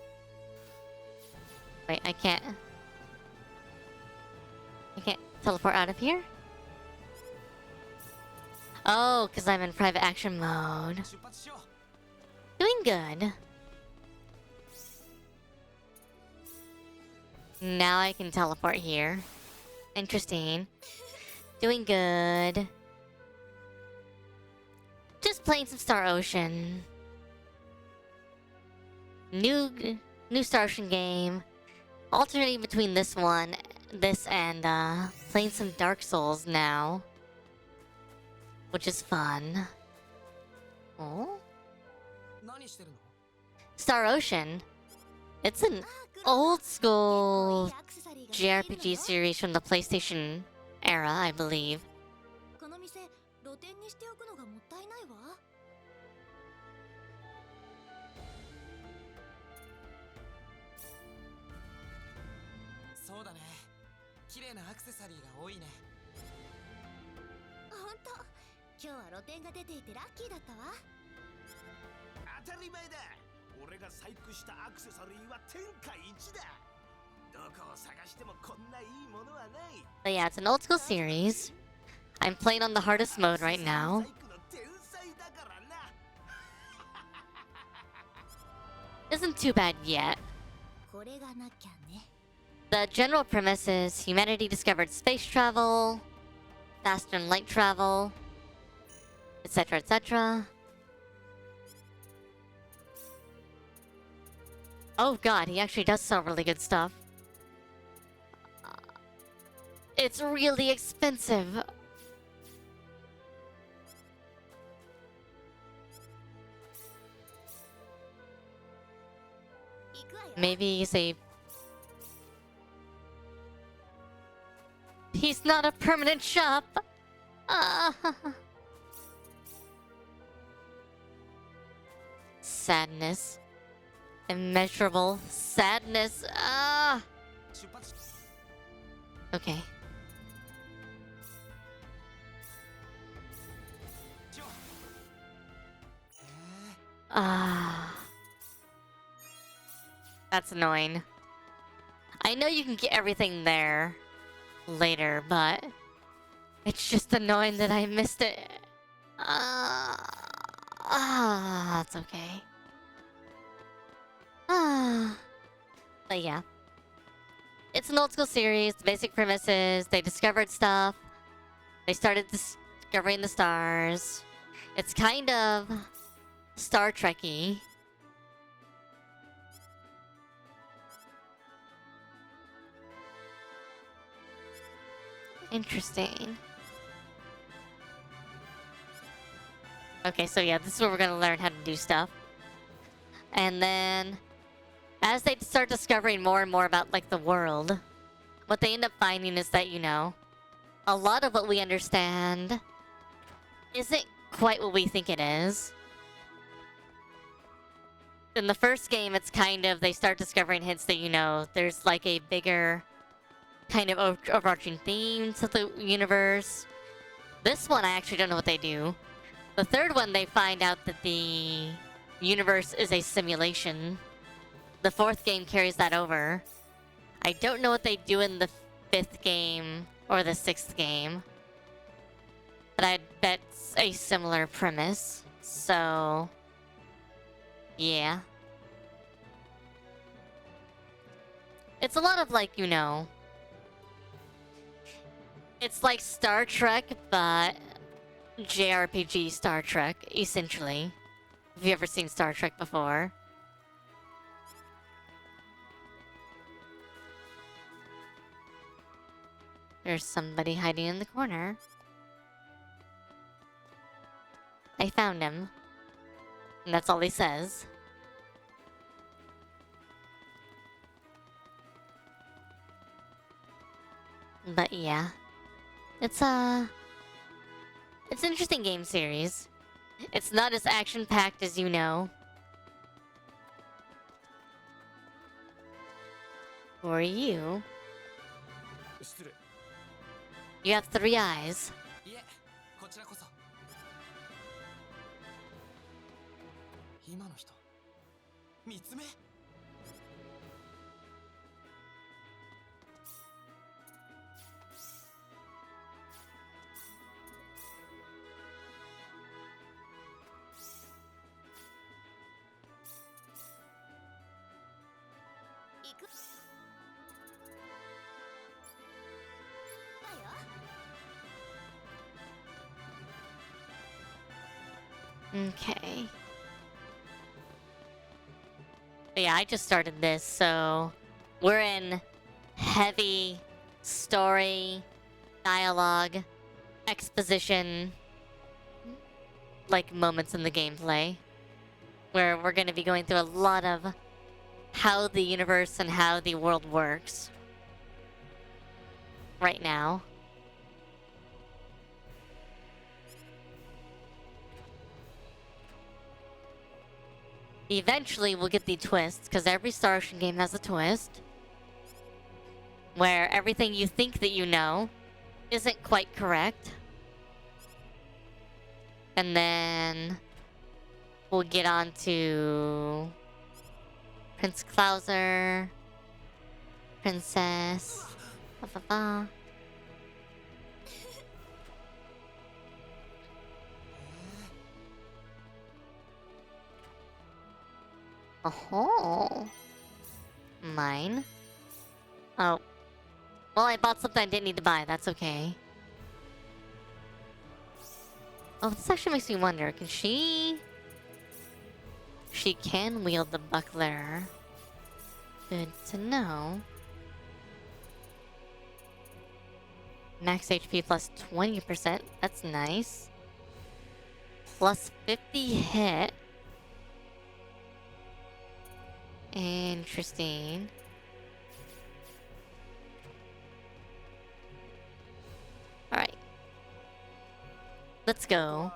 Wait, I can't teleport out of here? Oh, because I'm in private action mode. Doing good. Now I can teleport here. Interesting. Doing good. Just playing some Star Ocean. New Star Ocean game. Alternating between this and playing some Dark Souls now. Which is fun. Oh? Star Ocean. It's an old school JRPG series from the PlayStation era, I believe. この店露店にしておくのがもったいないわ。そうだね。綺麗なアクセサリーが多いね。ほんと、今日は露店が出ていてラッキーだったわ。当たり前だ。俺が細工したアクセサリーは天下一だ。どこを探してもこんないいものはない。 But yeah, it's an old school series. I'm playing on the hardest mode right now. Isn't too bad yet. これがなきゃね。 The general premise is humanity discovered space travel, faster and light travel, etc., etc. Oh god, he actually does sell really good stuff. It's really expensive. Maybe he's not a permanent shop. Sadness. Immeasurable sadness. Okay. That's annoying. I know you can get everything there later, but it's just annoying that I missed it. That's okay. But yeah. It's an old school series, basic premises, they discovered stuff. They started discovering the stars. It's kind of Star Trek-y. Interesting. Okay, so yeah, this is where we're gonna learn how to do stuff. And then, as they start discovering more and more about, like, the world, what they end up finding is that, you know, a lot of what we understand isn't quite what we think it is. In the first game, it's kind of, they start discovering hints that, you know, there's, like, a bigger kind of overarching theme to the universe. This one, I actually don't know what they do. The third one, they find out that the universe is a simulation. The fourth game carries that over. I don't know what they do in the fifth game or the sixth game, but I bet it's a similar premise. So, yeah. It's a lot of, like, you know, it's like Star Trek, but JRPG Star Trek, essentially. Have you ever seen Star Trek before? There's somebody hiding in the corner. I found him. And that's all he says. But yeah. It's an interesting game series. It's not as action-packed as you know. Who are you? You have 3 eyes. いえ、こちらこそ。今の人、三つ目？行く。Okay. But yeah, I just started this, so we're in heavy story, dialogue, exposition, like moments in the gameplay, where we're going to be going through a lot of how the universe and how the world works right now. Eventually, we'll get the twist, because every Star Ocean game has a twist, where everything you think that you know isn't quite correct. And then we'll get on to Prince Clauser, Princess, Oh, mine? Oh. Well, I bought something I didn't need to buy. That's okay. Oh, this actually makes me wonder. Can she... She can wield the buckler. Good to know. Max HP plus 20%. That's nice. Plus 50 hit. Interesting. Alright. Let's go.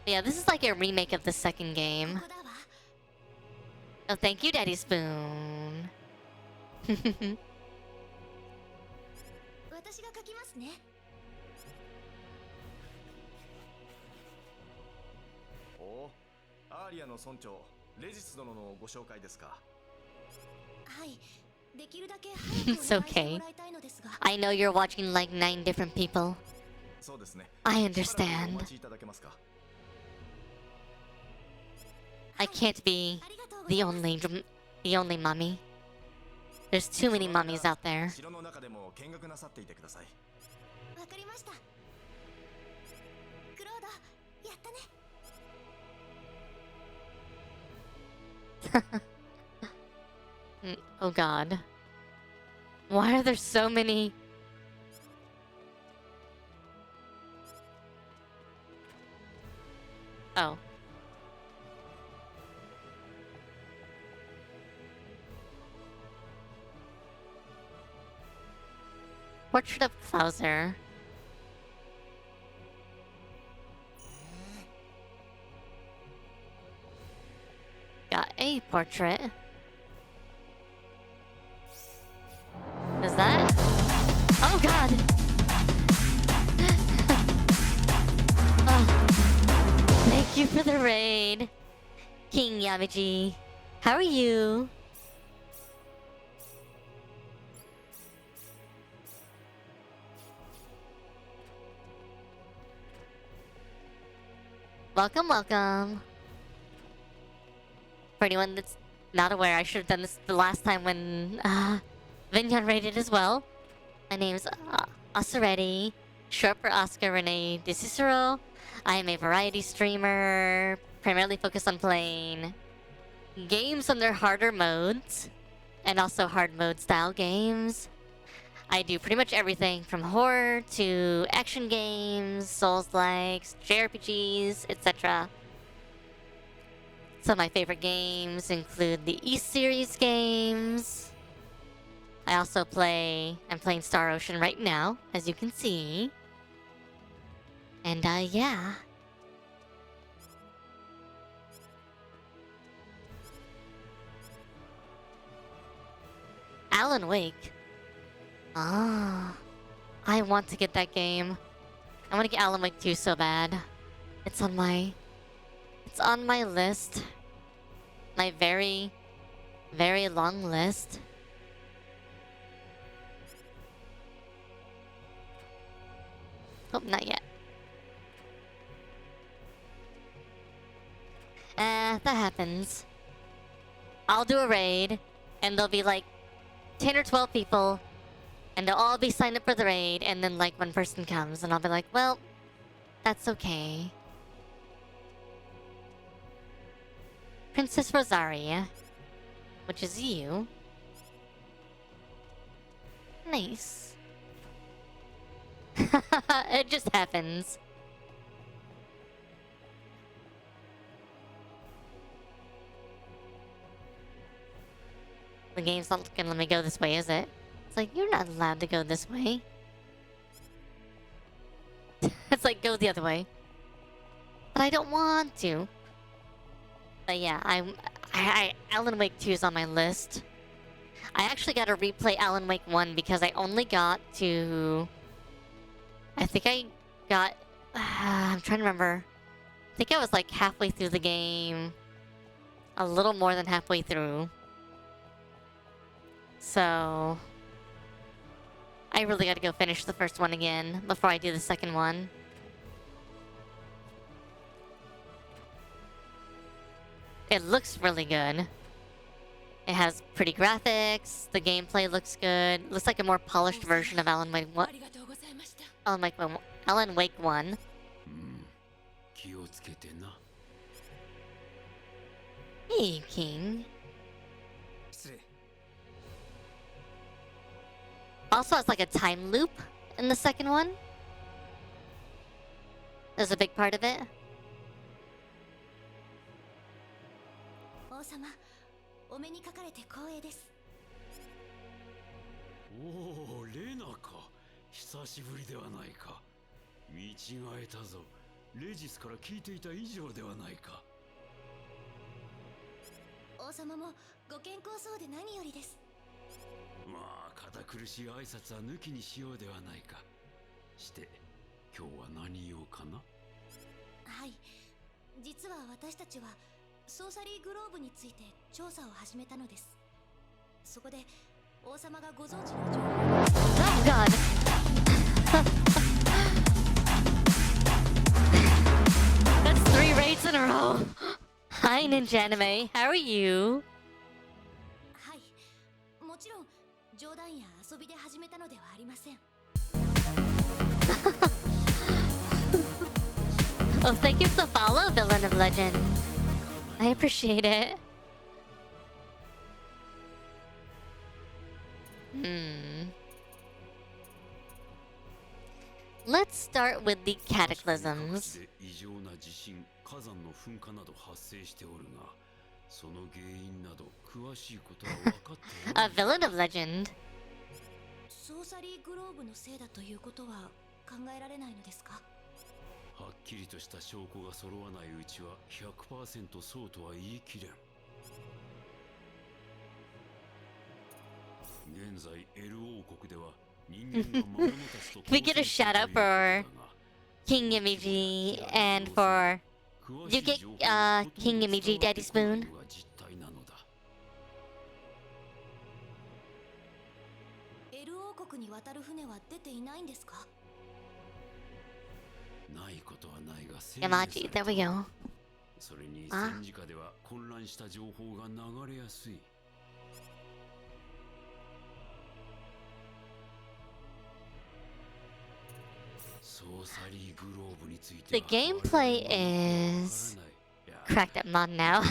Yeah, this is like a remake of the second game. Oh, thank you, Daddy Spoon. 私が書きますね。お、アーリアの村長レジス殿のご紹介ですか。It's okay. I know you're watching like 9 different people. I understand. I can't be the only mummy. There's too many mummies out there. わかりました。クロード、やったね。Oh god. Why are there so many? Oh. Portrait of Klauser. Got a portrait. Is that? Oh god! Oh. Thank you for the raid, King Yamiji. How are you? Welcome, welcome. For anyone that's not aware, I should have done this the last time when Vinyan raided as well. My name's AsuReDi, short for Oscar Renee de Cicero. I am a variety streamer, primarily focused on playing games on their harder modes, and also hard mode style games. I do pretty much everything from horror to action games, Souls-likes, JRPGs, etc. Some of my favorite games include the East series games. I also I'm playing Starocean right now, as you can see. And yeah. Alan Wake. Ah, I want to get that game. I want to get Alan Wake 2 so bad. It's on my list. My very, very long list. Oh, not yet. That happens. I'll do a raid, and there'll be like 10 or 12 people, and they'll all be signed up for the raid, and then like one person comes, and I'll be like, well, that's okay. Princess Rosaria, which is you. Nice. It just happens. The game's not gonna let me go this way, is it? It's like, you're not allowed to go this way. It's like, go the other way. But I don't want to. But yeah, Alan Wake 2 is on my list. I actually got to replay Alan Wake 1 because I only got to... I think I got... I'm trying to remember. I think I was like halfway through the game. A little more than halfway through. So... I really got to go finish the first one again before I do the second one. It looks really good. It has pretty graphics. The gameplay looks good. Looks like a more polished version of Alan Wake 1. Alan Wake 1. Hey, King. Also has like a time loop in the second one. There's a big part of it. 王様、お目にかかれて光栄です。おお、レナか。久しぶりではないか。見違えたぞ。レジスから聞いていた以上ではないか。王様もご健康そうで何よりです。まあ、堅苦しい挨拶は抜きにしようではないか。して、今日は何用かな？はい、実は私たちはソーサリーグローブについて調査を始めたのです。そこで王様がご存知の情報 Oh god. That's 3 raids in a row. Hi Ninja Anime, how are you? はい、もちろん冗談や遊びで始めたのではありません。Oh, thank you for the follow, Villain of Legend. I appreciate it. Let's start with the cataclysms. 異常な地震、火山の噴火など発生しておるが、その原因など詳しいことは分かっておら A villain of legend. ソーサリーグローブのせいだということは考えられないのですか？はっきりとした証拠が揃わないうちは 100% そうとは言い切れん。現在エル王国では人間が魔物たちと We get a shout out for King Imiji and for... Did you get King Imiji Daddy Spoon? エル王国に渡る船は出ていないんですか？ないことはないが Yamaji, there we go. それに戦時下では混乱した情報が流れやすい。The gameplay is cracked up mod now.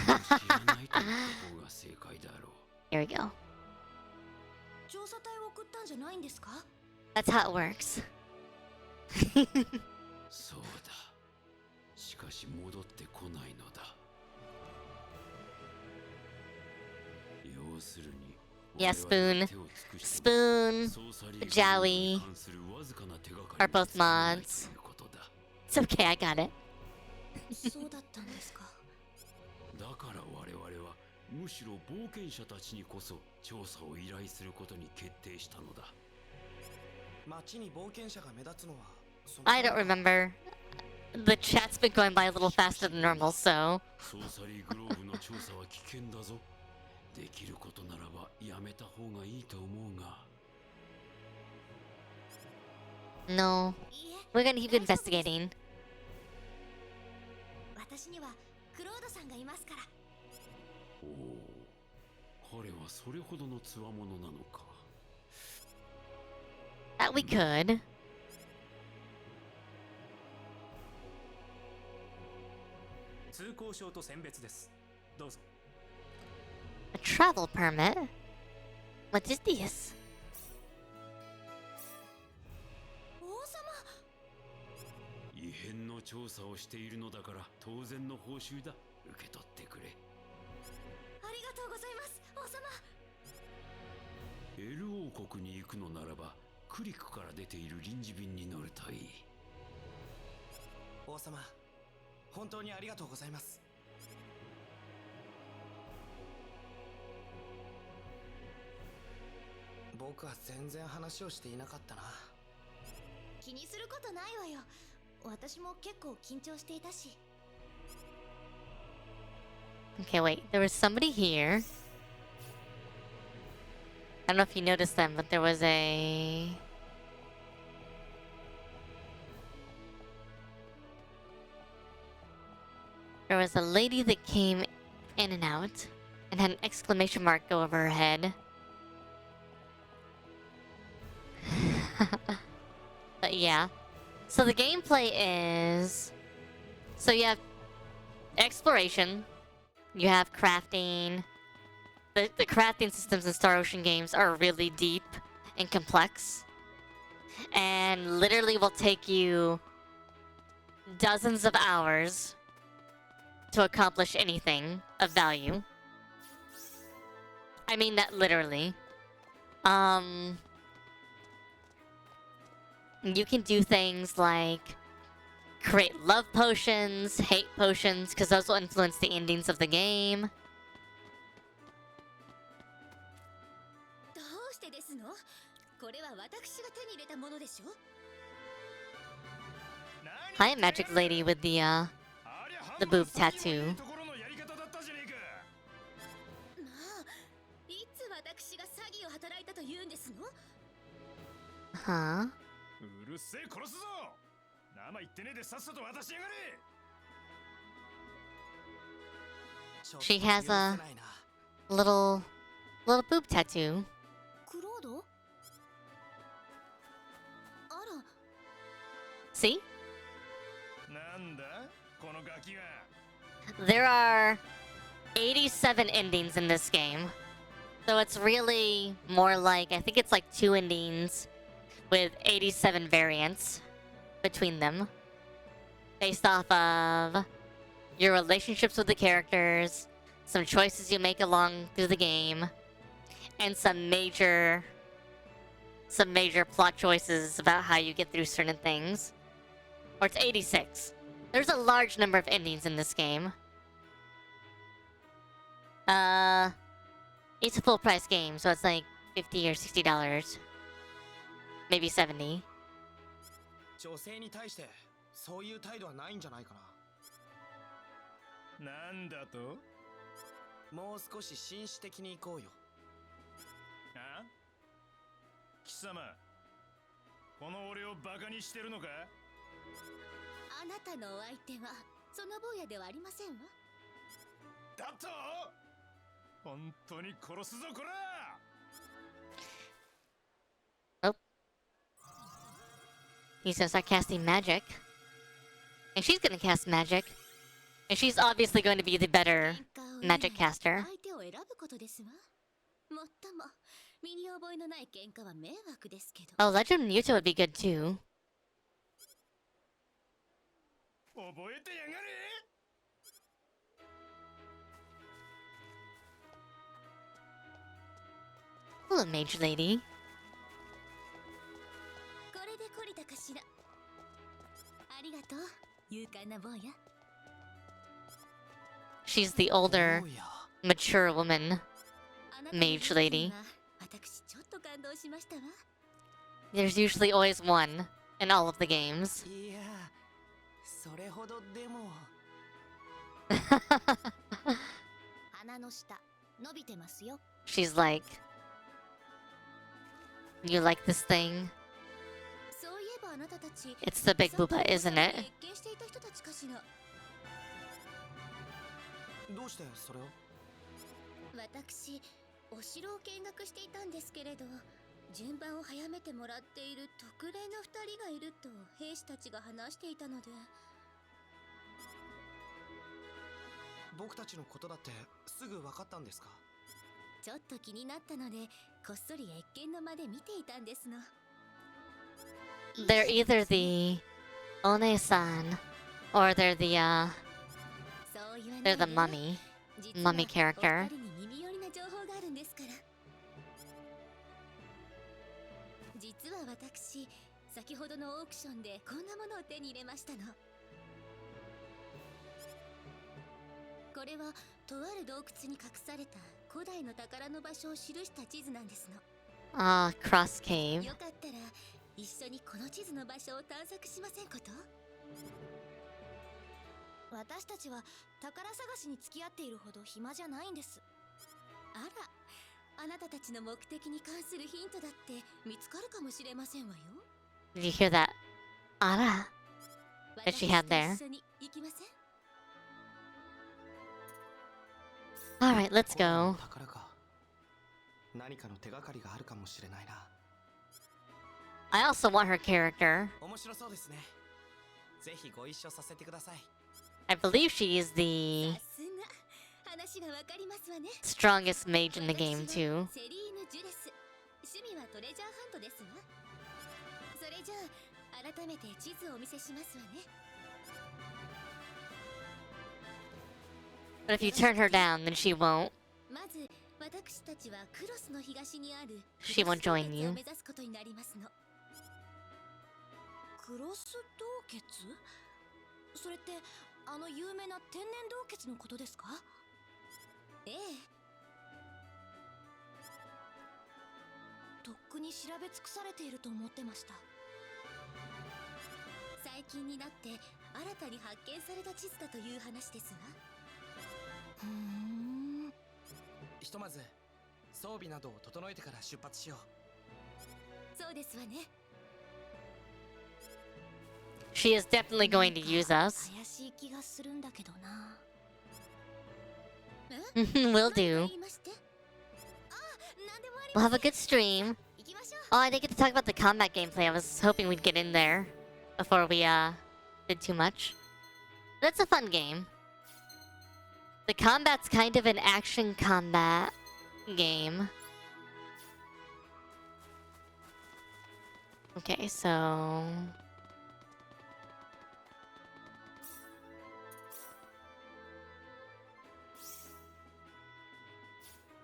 Here we go. 調査隊を送ったんじゃないんですか？ That's how it works. そうだ。しかし戻ってこないのだ。要するに Yeah, Spoon. Spoon, Jowie are both mods. It's okay, I got it. そうだったんですか。だから我々はむしろ冒険者たちにこそ調査を依頼することに決定したのだ。街に冒険者が目立つのは I don't remember. The chat's been going by a little faster than normal, so... ソーサリーグローブの調査は危険だぞ。できることならばやめた方がいいと思うが。No. We're gonna keep investigating. 私にはクロードさんがいますから。おお、彼はそれほどの強者なのか。That we could. 通行証と選別です。どうぞ。A travel permit? What is this? 王様。異変の調査をしているのだから当然の報酬だ。受け取ってくれ。ありがとうございます、王様。エル王国に行くのならばクリックから出ている臨時便に乗るといい。王様、本当にありがとうございます。僕は全然話をしていなかったな。気にすることないわよ。私も結構緊張していたし。Okay, wait. There was somebody here. I don't know if you noticed them, but there was a... There was a lady that came in and out and had an exclamation mark go over her head. But yeah. So the gameplay is... So you have exploration, you have crafting. The crafting systems in Star Ocean games are really deep and complex. And literally will take you dozens of hours to accomplish anything of value. I mean that literally. You can do things like create love potions, hate potions, because those will influence the endings of the game. どうしてですの？これは私が手に入れたものでしょ？ Hi, Magic Lady with the boob tattoo. まあ、いつ私が言うんですの？ Huh? うるせえ、殺すぞ。生言ってねえでさっさと渡しやがれ。 She has a 許せないな。 little boob tattoo. クロード？あら、 See? なんだこのガキは。 There are 87 endings in this game. So it's really more like, I think it's like 2 endings with 87 variants between them. Based off of your relationships with the characters, some choices you make along through the game, and some major plot choices about how you get through certain things. Or it's 86. There's a large number of endings in this game. It's a full price game, so it's like $50 or $60. Maybe 70. 女性に対してそういう態度はないんじゃないかな。なんだと。もう少し紳士的に行こうよ。あ？貴様、この俺をバカにしてるのか？あなたのお相手はその坊やではありませんわ。だと？本当に殺すぞこら！ Oh. He's gonna start casting magic. And she's gonna cast magic. And she's obviously going to be the better magic caster. 相手を選ぶことですわ。もっとも身に覚えのない喧嘩は迷惑ですけど。 Oh, Legend Muto would be good too. 覚えてやがれ！ Hello, Mage Lady. これで懲りたかしら。ありがとう、勇敢な坊や。 She's the older, おや。 mature woman. あなたの Mage Lady. 私ちょっと感動しましたわ。 There's usually always one in all of the games. いや、それほどでも。鼻の下伸びてますよ。 She's like, you like this thing? そういえばあなたたち。 It's the big booba, isn't it? 謁見していた人たちかしら。どうしてそれを？私、お城を見学していたんですけれど、順番を早めてもらっている特例の2人がいると兵士たちが話していたので。僕たちのことだってすぐ分かったんですか？ちょっと気になったので、こっそり謁見の間で見ていたんですの。 They're either the One-san or they're theそう言わない they're the で。 mummy 実は mummy character. お二人に耳寄りな情報があるんですから。実は私、先ほどのオークションでこんなものを手に入れましたの。これはとある洞窟に隠された古代の宝の場所を記した地図なんですの。 Ah, Cross Cave. よかったら一緒にこの地図の場所を探索しませんこと？私たちは宝探しに付き合っているほど暇じゃないんです。あら、あなたたちの目的に関するヒントだって見つかるかもしれませんわよ。 Did you hear that? Ara that she had 私 there. と一緒に行きません？ Alright, let's この go. 宝か。何かの手がかりがあるかもしれないな。 I also want her character. 面白そうですね。ぜひご一緒させてください。 I believe she is the さすが、話がわかりますわね。 strongest mage in the game 私は too. セリーヌ・ジュレス。趣味はトレジャーハントですわ。それじゃあ改めて地図をお見せしますわね。 But if you turn her down, then she won't. まず私たちはクロスの東にある She won't join you. を目指すことになりますの。クロス洞穴？それってあの有名な天然洞穴のことですか？ええ。とっくに調べ尽くされていると思ってました。最近になって新たに発見された地図だという話ですが。ひとまず装備などを整えてから出発しよう。そうですわね。 She is definitely going to use us. 怪しい気がするんだけどな。 Will do. 言いまして。あ、なんでもあり We'll ま have a good stream. 行きましょう。 Oh, I didn't get to talk about the combat gameplay. I was hoping we'd get in there before we did too much. That's a fun game. The combat's kind of an action combat game. Okay, so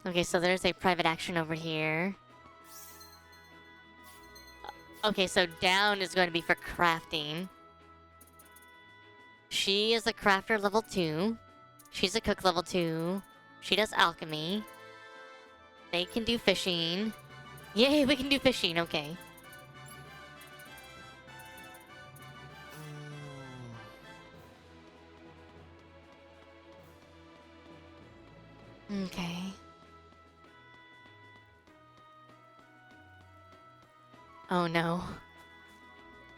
okay, so there's a private action over here. Okay, so down is going to be for crafting. She is a crafter level 2. She's a cook level 2. She does alchemy. They can do fishing. Yay, we can do fishing, okay. Okay. Oh no.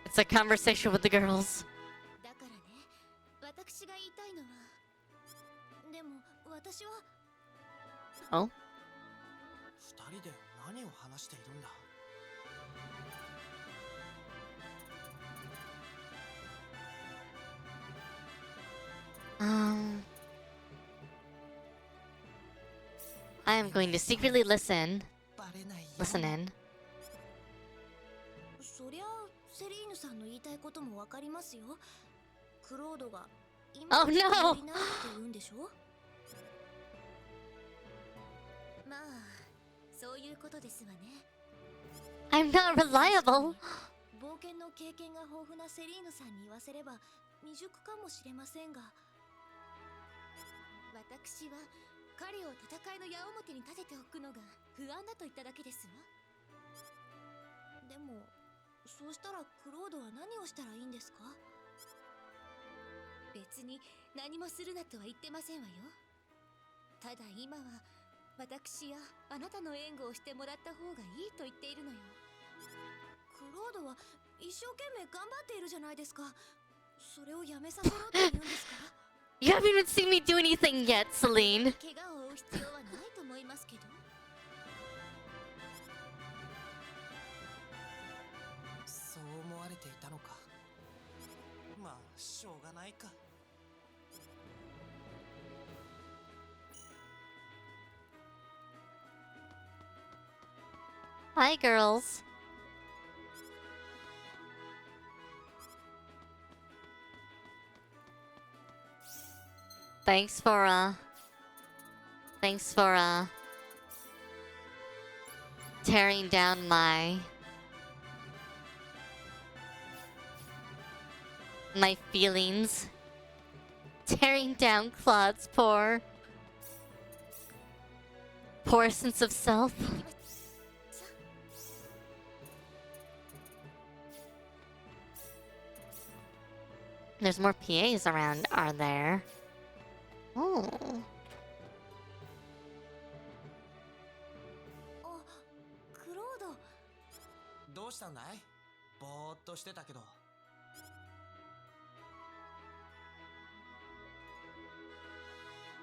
It's a conversation with the girls. だからね、私が言いたいのは、でも私は。Oh? 二人で何を話しているんだ。I am going to secretly listen. バレないよ。 Listen in. そりゃセリーヌさんの言いたいこともわかりますよ。クロードが今 Oh no! いないって言うんでしょ。まあそういうことですわね。 I'm not reliable. 冒険の経験が豊富なセリーヌさんに言わせれば未熟かもしれませんが、私は彼を戦いの矢面に立てておくのが不安だと言っただけですわ。でもそうしたらクロードは何をしたらいいんですか？別に何もするなとは言ってませんわよ。ただ今は私やあなたの援護をしてもらった方がいいと言っているのよ。クロードは一生懸命頑張っているじゃないですか。それをやめさせろって言うんですか？ You haven't even seen me do anything yet, Celine. 怪我を負う必要はないと思いますけど。そう思われていたのか。まあしょうがないか。 Hi, girls. Thanks for tearing down my feelings. Tearing down Claude's poor sense of self. There's more PAs around, are there? Oh. あ、クロード。どうしたんだい？ぼーっとしてたけど。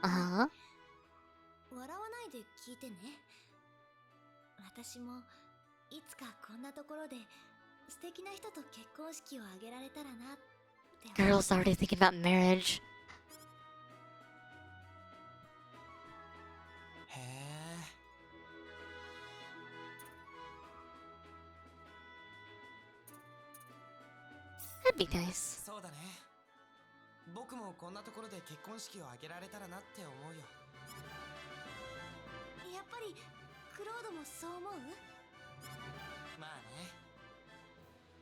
Uh-huh. 笑わないで聞いてね。私もいつかこんなところで素敵な人と結婚式を挙げられたらなって。 Girls already thinking about marriage. へえ。 That'd be nice. そうだね。僕もこんなところで結婚式を挙げられたらなって思うよ。やっぱりクロードもそう思う？まあね。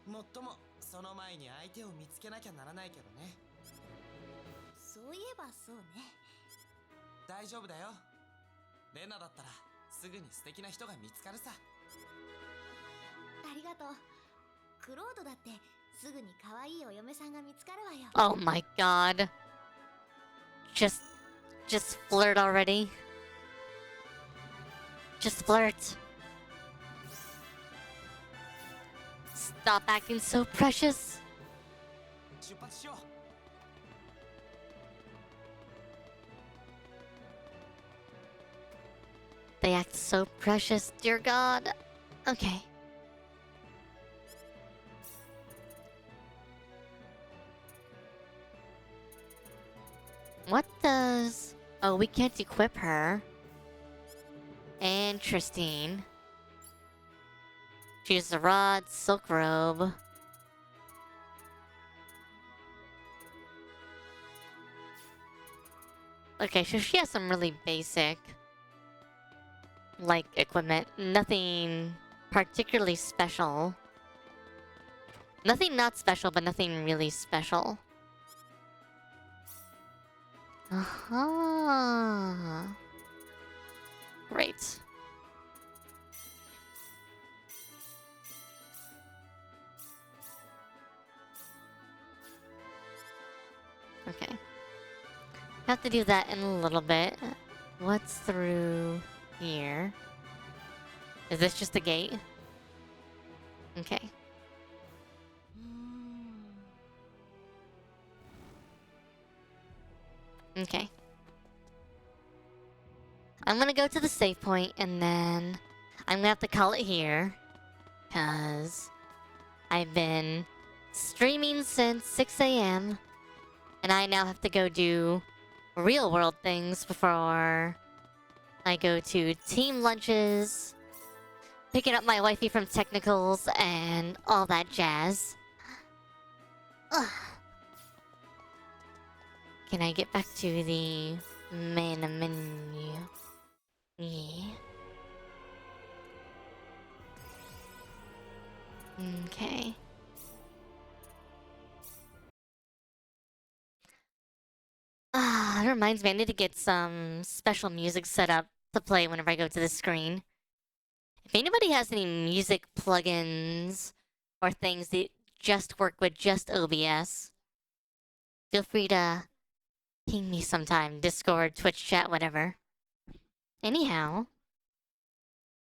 もっともその前に相手を見つけなきゃならないけどね。そういえばそうね。大丈夫だよ。レナだったらすぐに素敵な人が見つかるさ。ありがとう。クロードだってすぐに可愛いお嫁さんが見つかるわよ。 Oh my god. Just flirt already. Just flirt. Stop acting so precious. 出発しよう。 They act so precious, dear God. Okay. What does... Oh, we can't equip her. Interesting. Choose the rod, silk robe. Okay, so she has some really basic, like, equipment. Nothing particularly special. Nothing not special, but nothing really special. Aha. Great. Okay. Have to do that in a little bit. What's through here? Is this just a gate? Okay. Okay. I'm gonna go to the save point and then I'm gonna have to call it here. Cause I've been streaming since 6 a.m. and I now have to go do real world things before I go to team lunches, picking up my wifey from technicals, and all that jazz. Ugh. Can I get back to the main menu? Yeah. Okay. Ah, that reminds me, I need to get some special music set up to play whenever I go to the screen. If anybody has any music plugins or things that just work with just OBS, feel free to ping me sometime. Discord, Twitch chat, whatever. Anyhow,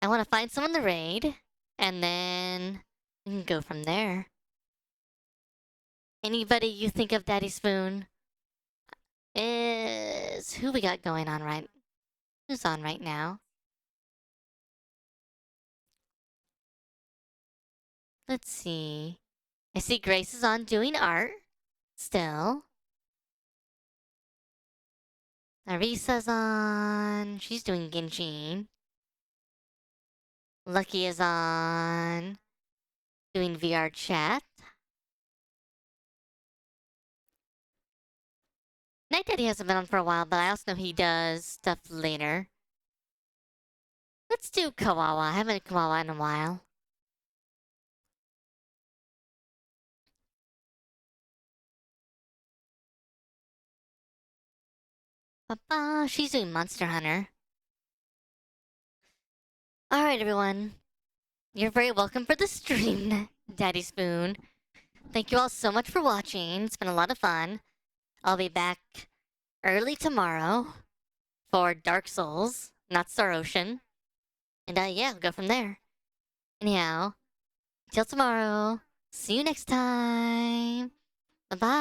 I want to find someone to raid, and then we can go from there. Anybody you think of, Daddy Spoon? Is who we got going on right? Who's on right now? Let's see. I see Grace is on doing art. Still. Arisa's on. She's doing Genshin. Lucky is on. Doing VR chat. Night Daddy hasn't been on for a while, but I also know he does stuff later. Let's do Kawawa. I haven't Kawawa in a while. Papa, she's doing Monster Hunter. Alright, everyone. You're very welcome for the stream, Daddy Spoon. Thank you all so much for watching. It's been a lot of fun. I'll be back early tomorrow for Dark Souls, not Starocean. And yeah, we'll go from there. Anyhow, till tomorrow. See you next time. Bye-bye.